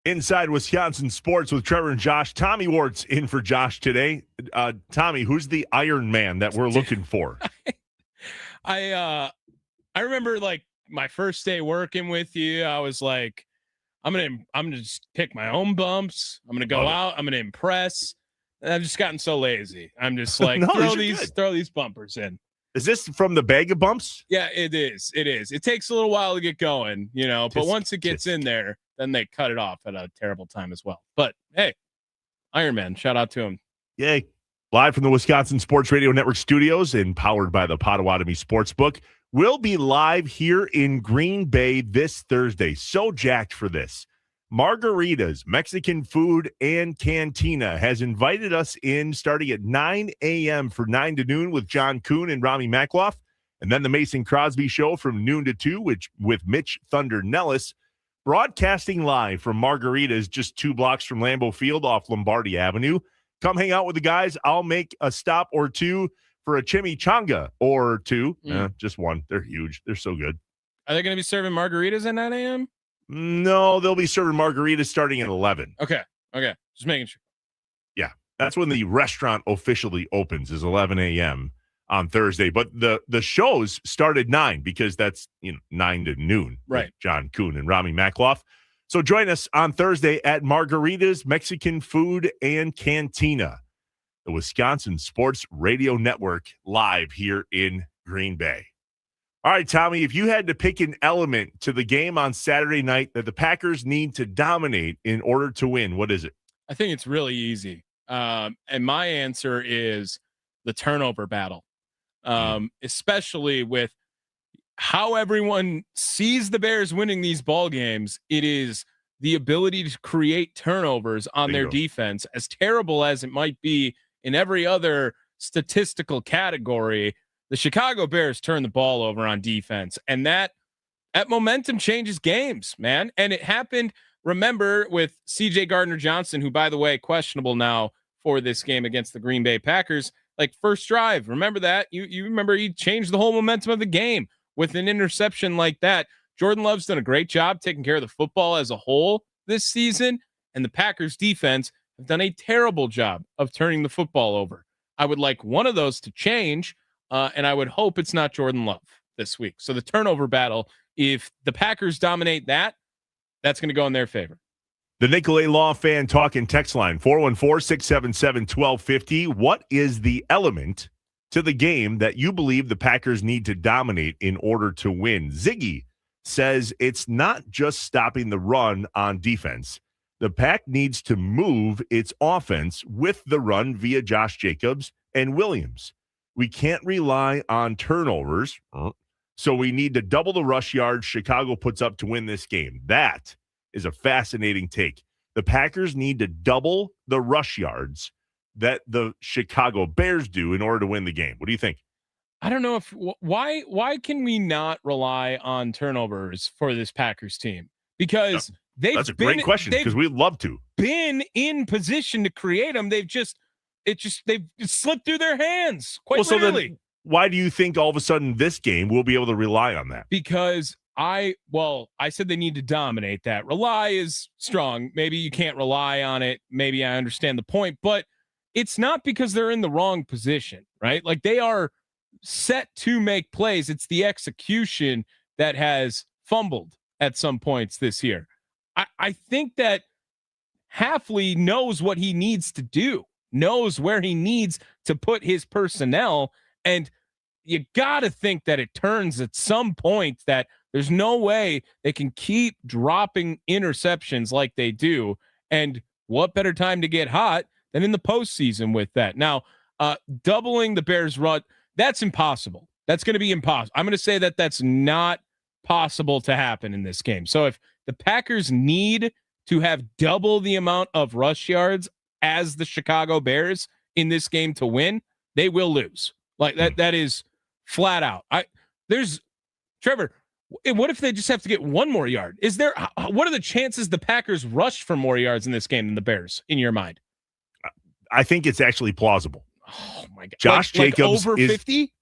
Inside Wisconsin Sports with Trevor and Josh. Tommy Wart's in for Josh today. Tommy, who's the Iron Man that we're looking for?
I remember like my first day working with you. I was like, I'm gonna just pick my own bumps. I'm gonna go out. I'm gonna impress. And I've just gotten so lazy. I'm just like
No,
throw these bumpers in.
Is this from the bag of bumps?
Yeah, it is. It is. It takes a little while to get going, but once it gets in there, then they cut it off at a terrible time as well. But hey, Iron Man, shout out to him.
Yay. Live from the Wisconsin Sports Radio Network studios and powered by the Potawatomi Sportsbook. We'll be live here in Green Bay this Thursday. So jacked for this. Margaritas, Mexican Food, and Cantina has invited us in starting at 9 a.m. for 9 to noon with John Kuhn and Rami Makloff. And then the Mason Crosby Show from noon to 2 with Mitch Thunder Nellis. Broadcasting live from Margaritas just 2 blocks from Lambeau Field off Lombardi Avenue. Come hang out with the guys. I'll make a stop or two for a chimichanga or two. Just one. They're huge. They're so good.
Are they going to be serving margaritas at 9 a.m.?
No, they'll be serving margaritas starting at 11.
Okay. Just making sure.
Yeah, that's when the restaurant officially opens, is 11 a.m. on Thursday. But the shows start at 9 because that's 9 to noon.
Right.
John Kuhn and Rami Makloff. So join us on Thursday at Margaritas, Mexican Food, and Cantina, the Wisconsin Sports Radio Network, live here in Green Bay. All right, Tommy, if you had to pick an element to the game on Saturday night that the Packers need to dominate in order to win, what is it?
I think it's really easy. And my answer is the turnover battle, especially with how everyone sees the Bears winning these ball games. It is the ability to create turnovers on their defense, as terrible as it might be in every other statistical category. The Chicago Bears turn the ball over on defense, and that momentum changes games, man. And it happened, remember, with CJ Gardner-Johnson, who, by the way, questionable now for this game against the Green Bay Packers. Like, first drive, remember that? You remember he changed the whole momentum of the game with an interception like that. Jordan Love's done a great job taking care of the football as a whole this season, and the Packers defense have done a terrible job of turning the football over. I would like one of those to change. And I would hope it's not Jordan Love this week. So the turnover battle, if the Packers dominate that, that's going to go in their favor.
The Nicolay Law Fan Talk and Text Line, 414-677-1250. What is the element to the game that you believe the Packers need to dominate in order to win? Ziggy says it's not just stopping the run on defense. The Pack needs to move its offense with the run via Josh Jacobs and Williams. We can't rely on turnovers, so we need to double the rush yards Chicago puts up to win this game. That is a fascinating take. The Packers need to double the rush yards that the Chicago Bears do in order to win the game. What do you think?
I don't know why can we not rely on turnovers for this Packers team? Because
that's a great question, because we'd love to.
Been in position to create them. They've slipped through their hands quite literally.
So then why do you think all of a sudden this game we'll be able to rely on that?
Because I said they need to dominate that. Rely is strong. Maybe you can't rely on it. Maybe I understand the point, but it's not because they're in the wrong position, right? Like, they are set to make plays. It's the execution that has fumbled at some points this year. I think that Hafley knows what he needs to do, knows where he needs to put his personnel, and you got to think that it turns at some point, that there's no way they can keep dropping interceptions like they do. And what better time to get hot than in the postseason with that? Now, doubling the Bears' run, that's impossible. That's going to be impossible. I'm going to say that that's not possible to happen in this game. So if the Packers need to have double the amount of rush yards as the Chicago Bears in this game to win, they will lose. Like that is flat out. Trevor, what if they just have to get one more yard? What are the chances the Packers rush for more yards in this game than the Bears, in your mind?
I think it's actually plausible.
Oh my God.
Josh Jacobs
over 50?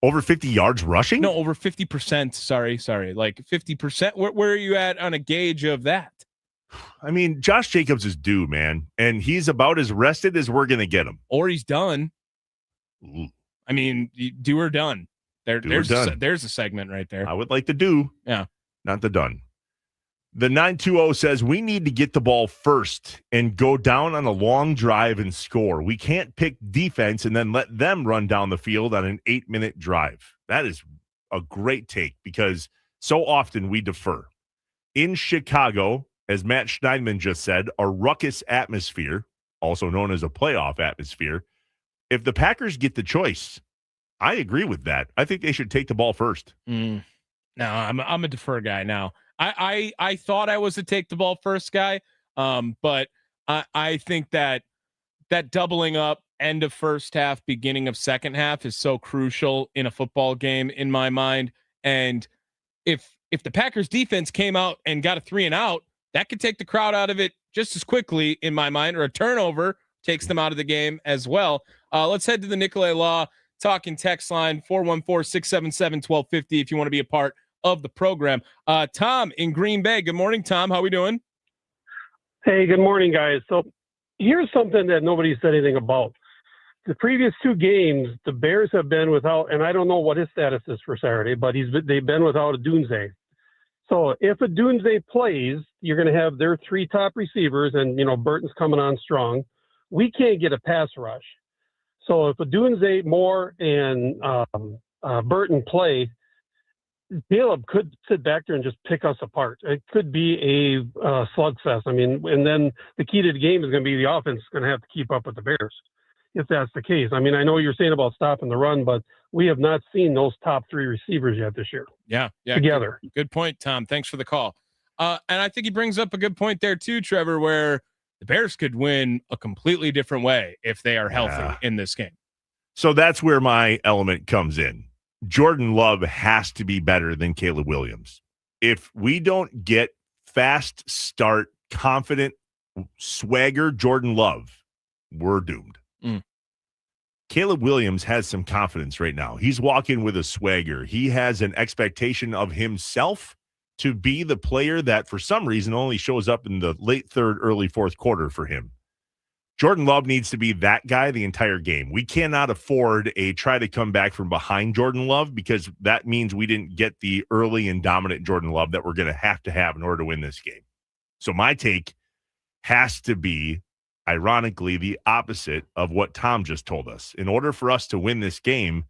Over 50 yards rushing?
No, over 50%. Sorry. Like 50%. Where are you at on a gauge of that?
I mean, Josh Jacobs is due, man, and he's about as rested as we're going to get him.
Or he's done.
Ooh.
I mean, do or done. There's
done.
there's a segment right there.
I would like the do.
Yeah.
Not the done. The 920 says we need to get the ball first and go down on a long drive and score. We can't pick defense and then let them run down the field on an 8-minute drive. That is a great take because so often we defer. In Chicago, as Matt Schneidman just said, a ruckus atmosphere, also known as a playoff atmosphere. If the Packers get the choice, I agree with that. I think they should take the ball first.
No, I'm a defer guy now. I thought I was a take the ball first guy, but I think that doubling up end of first half, beginning of second half is so crucial in a football game in my mind. And if the Packers defense came out and got a 3-and-out, that could take the crowd out of it just as quickly in my mind, or a turnover takes them out of the game as well. Let's head to the Nicolay Law talking text line 414-677-1250 if you want to be a part of the program. Tom in Green Bay. Good morning, Tom. How we doing?
Hey, good morning, guys. So here's something that nobody said anything about. The previous two games, the Bears have been without, and I don't know what his status is for Saturday, but they've been without a Dunze. So if a Dunze plays, you're going to have their three top receivers, and Burton's coming on strong. We can't get a pass rush. So if a Dunze, Moore, and Burton play, Caleb could sit back there and just pick us apart. It could be a slugfest. I mean, and then the key to the game is going to be the offense is going to have to keep up with the Bears, if that's the case. I mean, I know you're saying about stopping the run, but we have not seen those top three receivers yet this year.
Yeah.
Together.
Good point, Tom. Thanks for the call. And I think he brings up a good point there too, Trevor, where the Bears could win a completely different way if they are healthy in this game.
So that's where my element comes in. Jordan Love has to be better than Caleb Williams. If we don't get fast start, confident, swagger Jordan Love, we're doomed. Caleb Williams has some confidence right now. He's walking with a swagger. He has an expectation of himself to be the player that for some reason only shows up in the late third, early fourth quarter for him. Jordan Love needs to be that guy the entire game. We cannot afford a try to come back from behind Jordan Love because that means we didn't get the early and dominant Jordan Love that we're going to have in order to win this game. So my take has to be, ironically, the opposite of what Tom just told us. In order for us to win this game,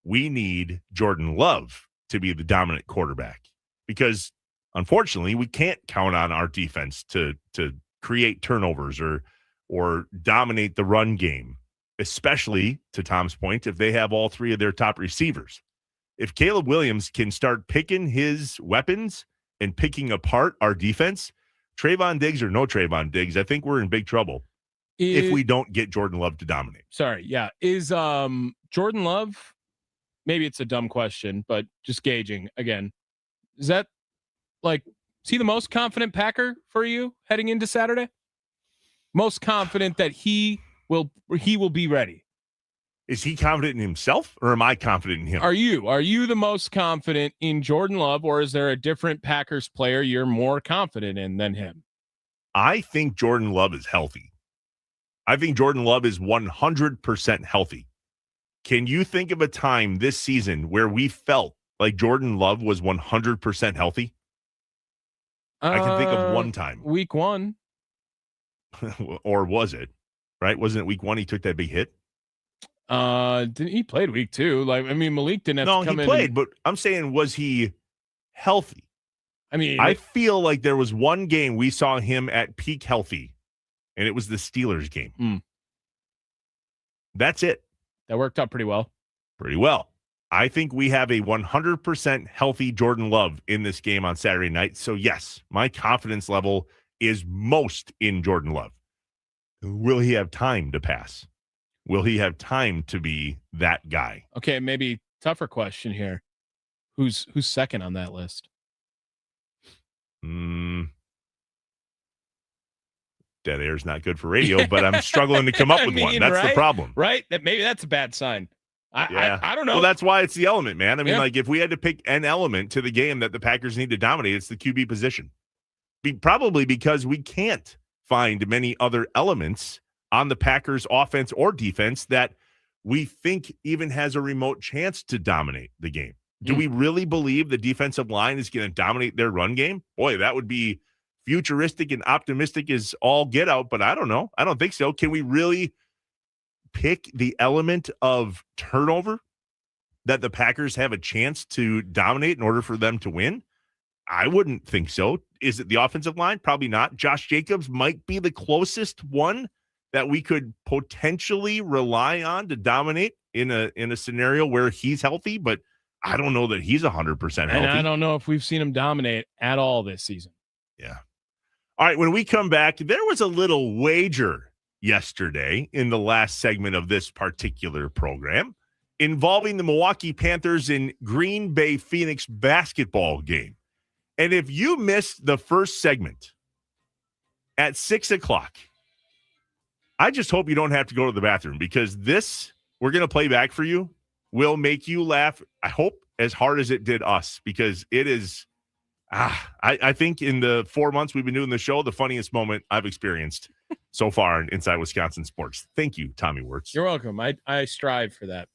we need Jordan Love to be the dominant quarterback because, unfortunately, we can't count on our defense to create turnovers or dominate the run game, especially, to Tom's point, if they have all three of their top receivers. If Caleb Williams can start picking his weapons and picking apart our defense, Trayvon Diggs or no Trayvon Diggs, I think we're in big trouble if we don't get Jordan Love to dominate.
Sorry, yeah. Is Jordan Love, maybe it's a dumb question, but just gauging again, is that is he the most confident Packer for you heading into Saturday? Most confident that he will be ready.
Is he confident in himself or am I confident in him?
Are you the most confident in Jordan Love, or is there a different Packers player you're more confident in than him?
I think Jordan Love is healthy. I think Jordan Love is 100% healthy. Can you think of a time this season where we felt like Jordan Love was 100% healthy? I can think of one time.
Week 1.
Or was it? Right? Wasn't it week 1 he took that big hit?
He played week 2. Malik didn't have to come in.
No, he played, but I'm saying, was he healthy? I feel like there was one game we saw him at peak healthy, and it was the Steelers game. That's it.
That worked out pretty well.
I think we have a 100% healthy Jordan Love in this game on Saturday night. So, yes, my confidence level is most in Jordan Love. Will he have time to pass? Will he have time to be that guy?
Okay, maybe tougher question here. Who's second on that list?
Dead air is not good for radio, but I'm struggling to come up with one. That's the problem.
Right? Maybe that's a bad sign. I don't know.
Well, that's why it's the element, man. If we had to pick an element to the game that the Packers need to dominate, it's the QB position. probably because we can't find many other elements on the Packers offense or defense that we think even has a remote chance to dominate the game. Do we really believe the defensive line is going to dominate their run game? Boy, that would be futuristic and optimistic as all get out, but I don't know. I don't think so. Can we really pick the element of turnover that the Packers have a chance to dominate in order for them to win? I wouldn't think so. Is it the offensive line? Probably not. Josh Jacobs might be the closest one that we could potentially rely on to dominate in a scenario where he's healthy, but I don't know that he's 100% healthy.
And I don't know if we've seen him dominate at all this season.
Yeah. All right, when we come back, there was a little wager yesterday in the last segment of this particular program involving the Milwaukee Panthers in Green Bay Phoenix basketball game. And if you missed the first segment at 6:00, I just hope you don't have to go to the bathroom, because this, we're going to play back for you, will make you laugh, I hope, as hard as it did us, because it is, I think in the 4 months we've been doing the show, the funniest moment I've experienced so far in Inside Wisconsin Sports. Thank you, Tommy Wirtz.
You're welcome. I strive for that.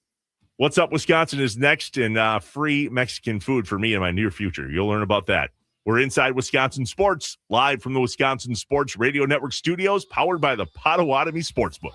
What's Up Wisconsin is next, and free Mexican food for me in my near future. You'll learn about that. We're Inside Wisconsin Sports, live from the Wisconsin Sports Radio Network studios, powered by the Potawatomi Sportsbook.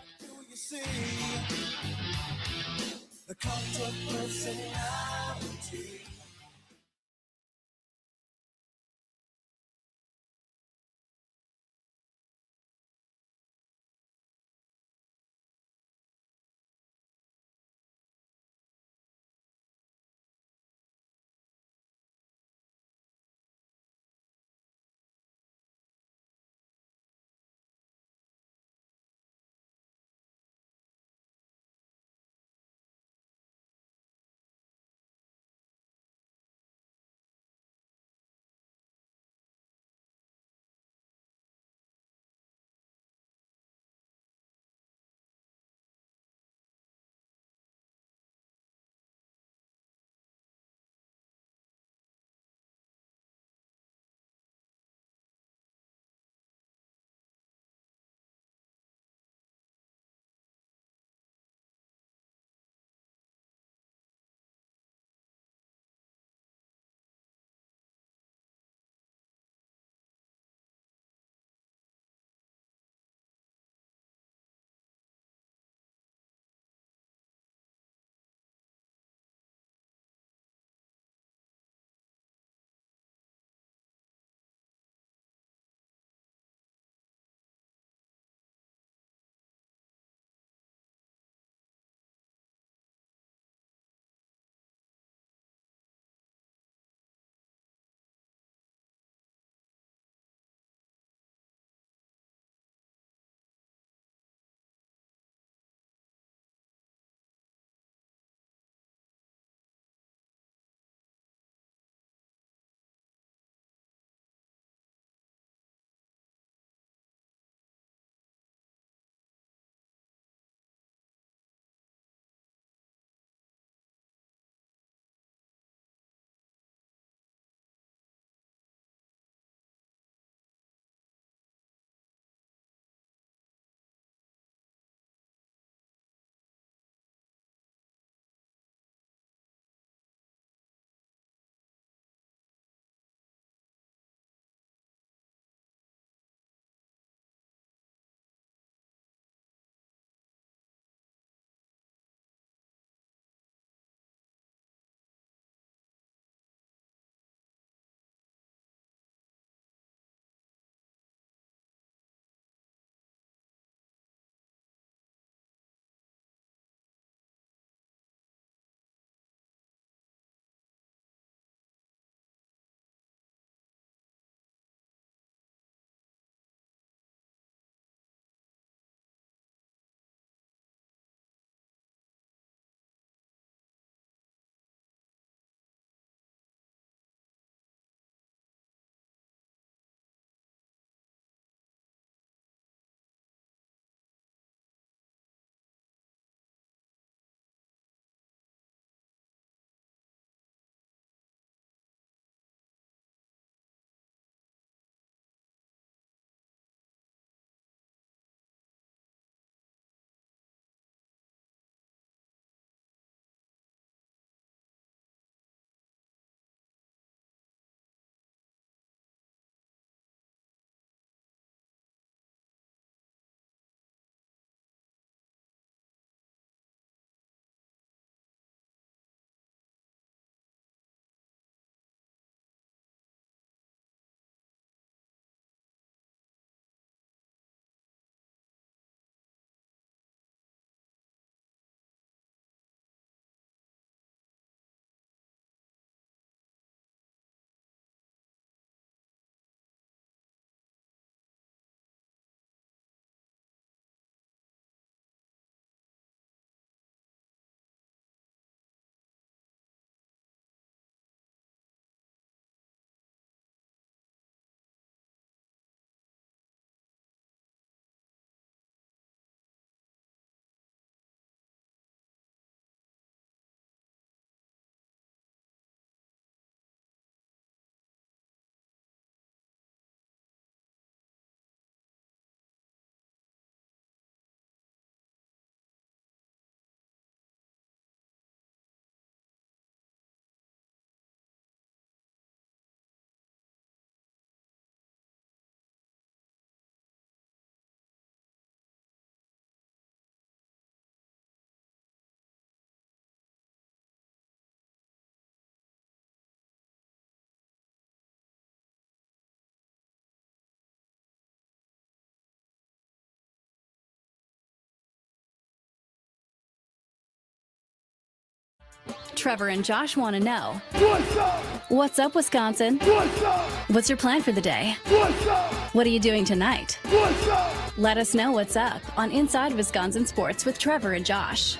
Trevor and Josh want to know.
What's up?
What's up, Wisconsin?
What's up?
What's your plan for the day?
What's up?
What are you doing tonight?
What's up?
Let us know what's up on Inside Wisconsin Sports with Trevor and Josh.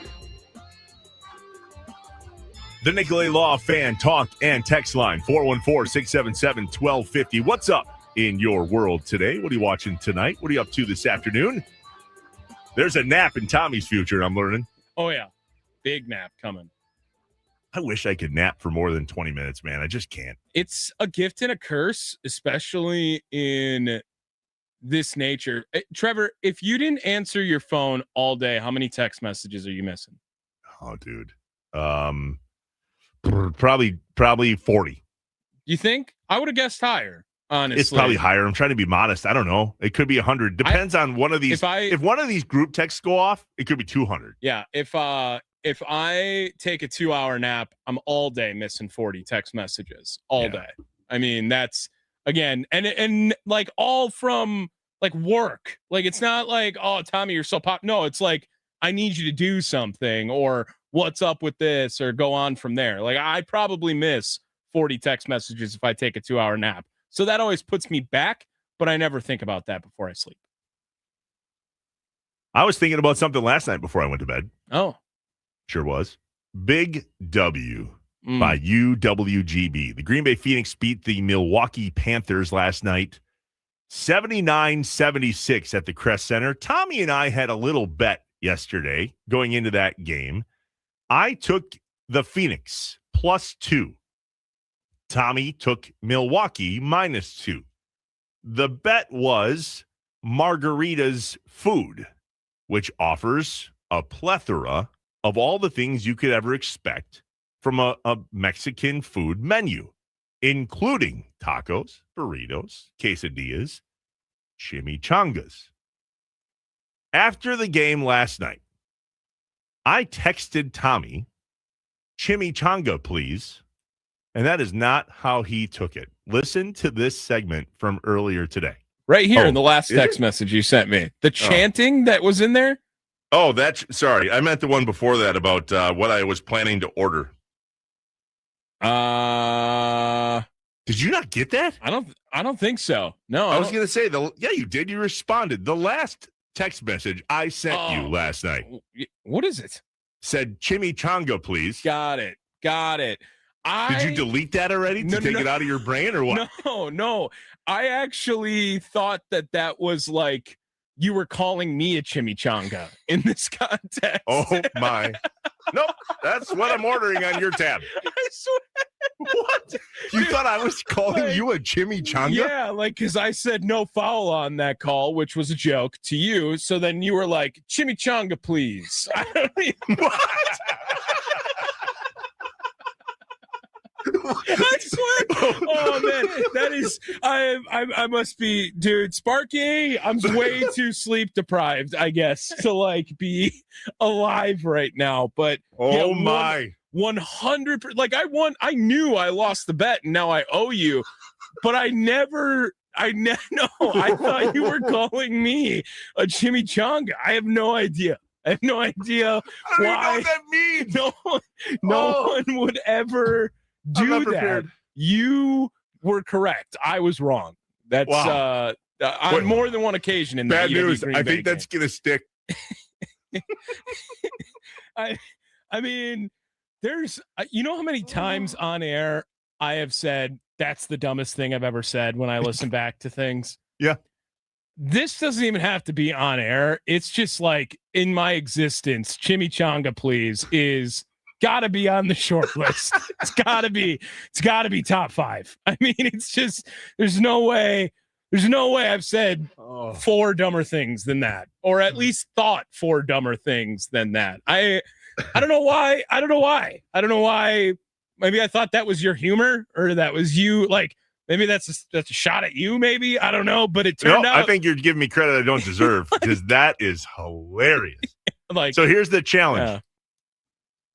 The Nicolay Law Fan Talk and Text Line, 414-677-1250. What's up in your world today? What are you watching tonight? What are you up to this afternoon? There's a nap in Tommy's future, I'm learning.
Oh, yeah. Big nap coming.
I wish I could nap for more than 20 minutes, man. I just can't.
It's a gift and a curse, especially in this nature. Trevor, if you didn't answer your phone all day, how many text messages are you missing?
Oh, dude. Probably 40.
You think? I would have guessed higher, honestly.
It's probably higher. I'm trying to be modest. I don't know. It could be 100. Depends on one of these. If one of these group texts go off, it could be 200.
Yeah. If I take a 2-hour nap, I'm all day missing 40 text messages all day. I mean, that's again, and like all from like work. Like, it's not like, oh, Tommy, you're so pop. No, it's like, I need you to do something, or what's up with this, or go on from there. Like, I probably miss 40 text messages if I take a 2-hour nap. So that always puts me back, but I never think about that before I sleep.
I was thinking about something last night before I went to bed.
Oh.
Sure was. Big W by UWGB. The Green Bay Phoenix beat the Milwaukee Panthers last night, 79-76 at the Crest Center. Tommy and I had a little bet yesterday going into that game. I took the Phoenix +2. Tommy took Milwaukee -2. The bet was Margarita's Food, which offers a plethora of all the things you could ever expect from a Mexican food menu, including tacos, burritos, quesadillas, chimichangas. After the game last night, I texted Tommy, "Chimichanga, please." And that is not how he took it. Listen to this segment from earlier today.
Right here in the last text message you sent me. The chanting that was in there?
Oh, sorry. I meant the one before that about what I was planning to order. Did you not get that?
I don't think so. No.
I was going to say, yeah, you did. You responded. The last text message I sent you last night.
What is it?
Said, "Chimichanga, please."
Got it.
Did you delete that already to take it out of your brain, or what?
No. I actually thought that was like you were calling me a chimichanga in this context.
Oh, my. Nope. That's what I'm ordering on your tab.
I swear.
What? You thought I was calling you a chimichanga?
Yeah, because I said no foul on that call, which was a joke to you. So then you were like, "Chimichanga, please." I don't even... What? I swear. Oh man, that is I must be, dude. Sparky, I'm way too sleep deprived, I guess, to be alive right now. But
my
100. Like I knew I lost the bet, and now I owe you. But I thought you were calling me a chimichanga. I have no idea. I don't
why.
Even know what that means. No one would ever do that. You were correct. I was wrong. That's on more than one occasion in
bad
the
news.
Green
I
Bay
think that's gonna stick.
I mean, there's you know how many times on air I have said that's the dumbest thing I've ever said when I listen back to things.
Yeah.
This doesn't even have to be on air. It's just like in my existence, chimichanga, please, is gotta be on the short list. It's gotta be top 5. I mean, it's just there's no way I've said 4 dumber things than that, or at least thought 4 dumber things than that. I don't know why. Maybe I thought that was your humor, or that was you. Maybe that's a shot at you. Maybe, I don't know. But it turned out.
I think you're giving me credit I don't deserve, because that is hilarious. So here's the challenge.
Yeah.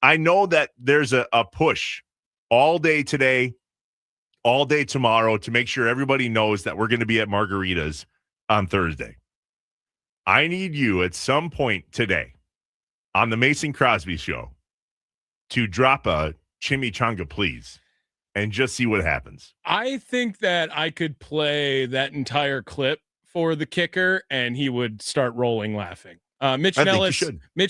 I know that there's a push all day today, all day tomorrow, to make sure everybody knows that we're going to be at Margarita's on Thursday. I need you at some point today on the Mason Crosby Show to drop a chimichanga, please, and just see what happens.
I think that I could play that entire clip for the kicker, and he would start rolling laughing. Mitch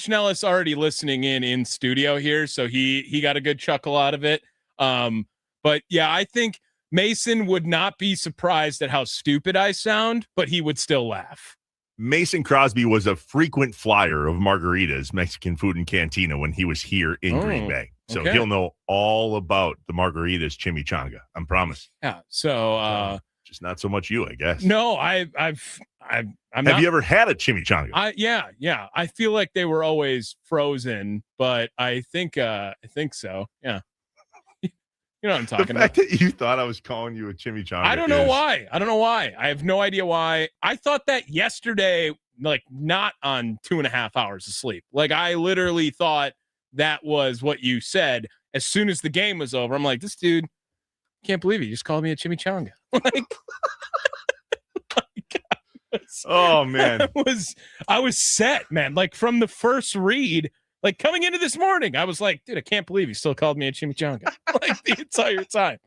Nellis already listening in studio here, so he got a good chuckle out of it. But yeah, I think Mason would not be surprised at how stupid I sound, but he would still laugh.
Mason Crosby was a frequent flyer of Margarita's Mexican food and cantina when he was here in Green Bay. So he'll know all about the Margarita's chimichanga. I promise.
Yeah. So
just not so much you, I guess.
No, I'm
Have you ever had a chimichanga?
Yeah. I feel like they were always frozen, but I think so. Yeah. You know what I'm talking about.
The fact that you thought I was calling you a chimichanga.
I don't know why. I have no idea why. I thought that yesterday, like not on 2.5 hours of sleep. Like I literally thought that was what you said as soon as the game was over. I'm like, this dude, can't believe he just called me a chimichanga. Like,
oh man,
I was set, man. Like from the first read. Like coming into this morning, I was like, dude, I can't believe he still called me a chimichanga like the entire time.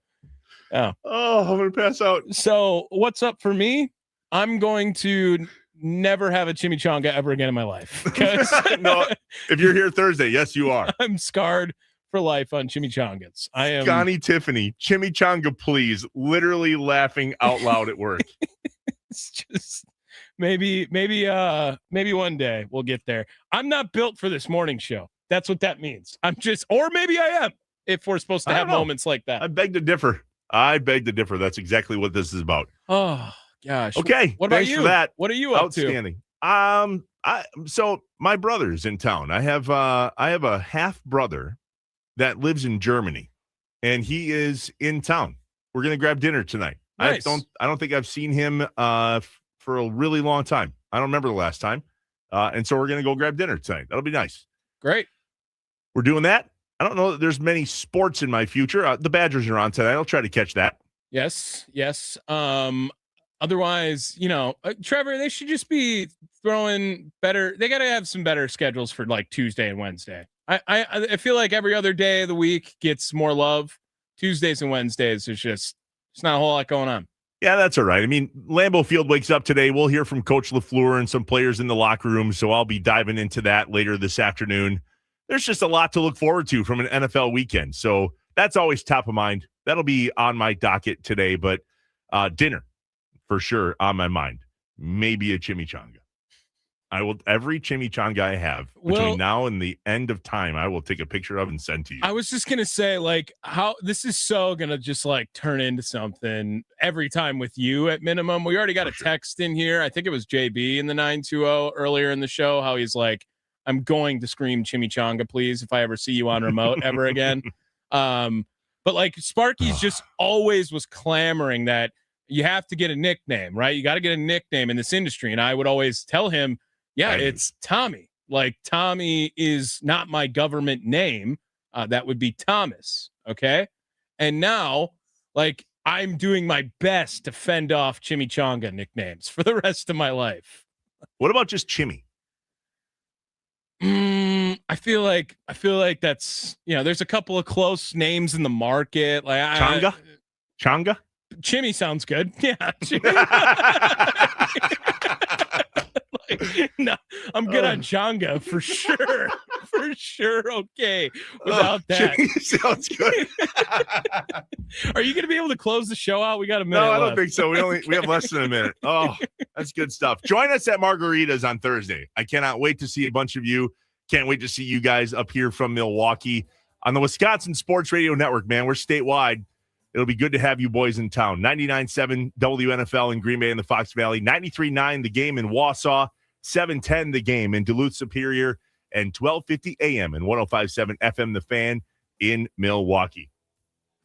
Yeah.
Oh, I'm going to pass out.
So what's up for me? I'm going to never have a chimichanga ever again in my life.
No, if you're here Thursday, yes, you are.
I'm scarred for life on chimichangas. I am.
Scotty Tiffany, chimichanga, please. Literally laughing out loud at work.
It's just... Maybe one day we'll get there. I'm not built for this morning show. That's what that means. Or maybe I am, if we're supposed to have moments like that.
I beg to differ. That's exactly what this is about.
Oh gosh.
Okay.
What about
Thanks
you?
For that.
What are you up to?
Outstanding. So my brother's in town. I have a half brother that lives in Germany, and he is in town. We're gonna grab dinner tonight.
Nice.
I don't think I've seen him for a really long time. I don't remember the last time. And so we're going to go grab dinner tonight. That'll be nice.
Great.
We're doing that. I don't know that there's many sports in my future. The Badgers are on tonight. I'll try to catch that.
Yes. Otherwise, Trevor, they should just be throwing better. They got to have some better schedules for like Tuesday and Wednesday. I feel like every other day of the week gets more love. Tuesdays and Wednesdays, it's not a whole lot going on.
Yeah, that's all right. I mean, Lambeau Field wakes up today. We'll hear from Coach LaFleur and some players in the locker room, so I'll be diving into that later this afternoon. There's just a lot to look forward to from an NFL weekend, so that's always top of mind. That'll be on my docket today, but dinner for sure on my mind. Maybe a chimichanga. Every chimichanga I have between now and the end of time, I will take a picture of and send to you.
I was just going to say, like, how this is so going to just like turn into something every time with you at minimum. We already got a text in here. I think it was JB in the 920 earlier in the show, how he's like, I'm going to scream chimichanga, please, if I ever see you on remote ever again. But like Sparky's just always was clamoring that you have to get a nickname, right? You got to get a nickname in this industry. And I would always tell him, it's Tommy. Like Tommy is not my government name. That would be Thomas. Okay. And now, like, I'm doing my best to fend off chimichanga nicknames for the rest of my life.
What about just Chimmy?
I feel like that's, there's a couple of close names in the market. Like
Changa?
Chimmy sounds good. Yeah. No, I'm good on Changa for sure. For sure. Okay. Without that.
Sounds good.
Are you going to be able to close the show out? We got a minute.
No, I don't
left.
think so. We have less than a minute. Oh, that's good stuff. Join us at Margarita's on Thursday. I cannot wait to see a bunch of you. Can't wait to see you guys up here from Milwaukee on the Wisconsin Sports Radio Network, man. We're statewide. It'll be good to have you boys in town. 99.7 WNFL in Green Bay and the Fox Valley. 93.9 The Game in Wausau. 710 The Game in Duluth Superior. And 1250 AM and 105.7 FM The Fan in Milwaukee.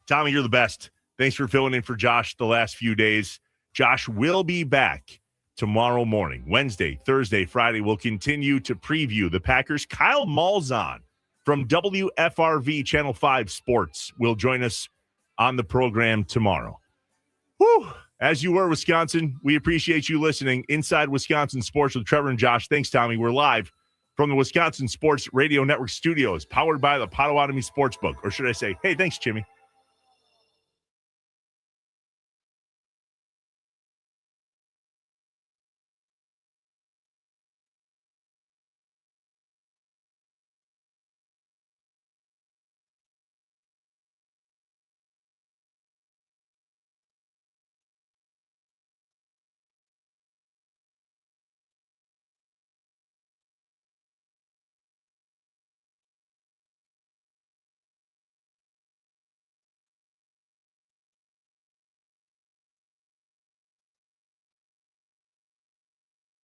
Tommy, you're the best. Thanks for filling in for Josh the last few days. Josh will be back tomorrow morning. Wednesday, Thursday, Friday. We'll continue to preview the Packers. Kyle Malzahn from WFRV Channel 5 Sports will join us on the program tomorrow. Whew. As you were, Wisconsin, we appreciate you listening. Inside Wisconsin Sports with Trevor and Josh. Thanks, Tommy. We're live from the Wisconsin Sports Radio Network studios, powered by the Potawatomi Sportsbook. Or should I say, hey, thanks, Jimmy.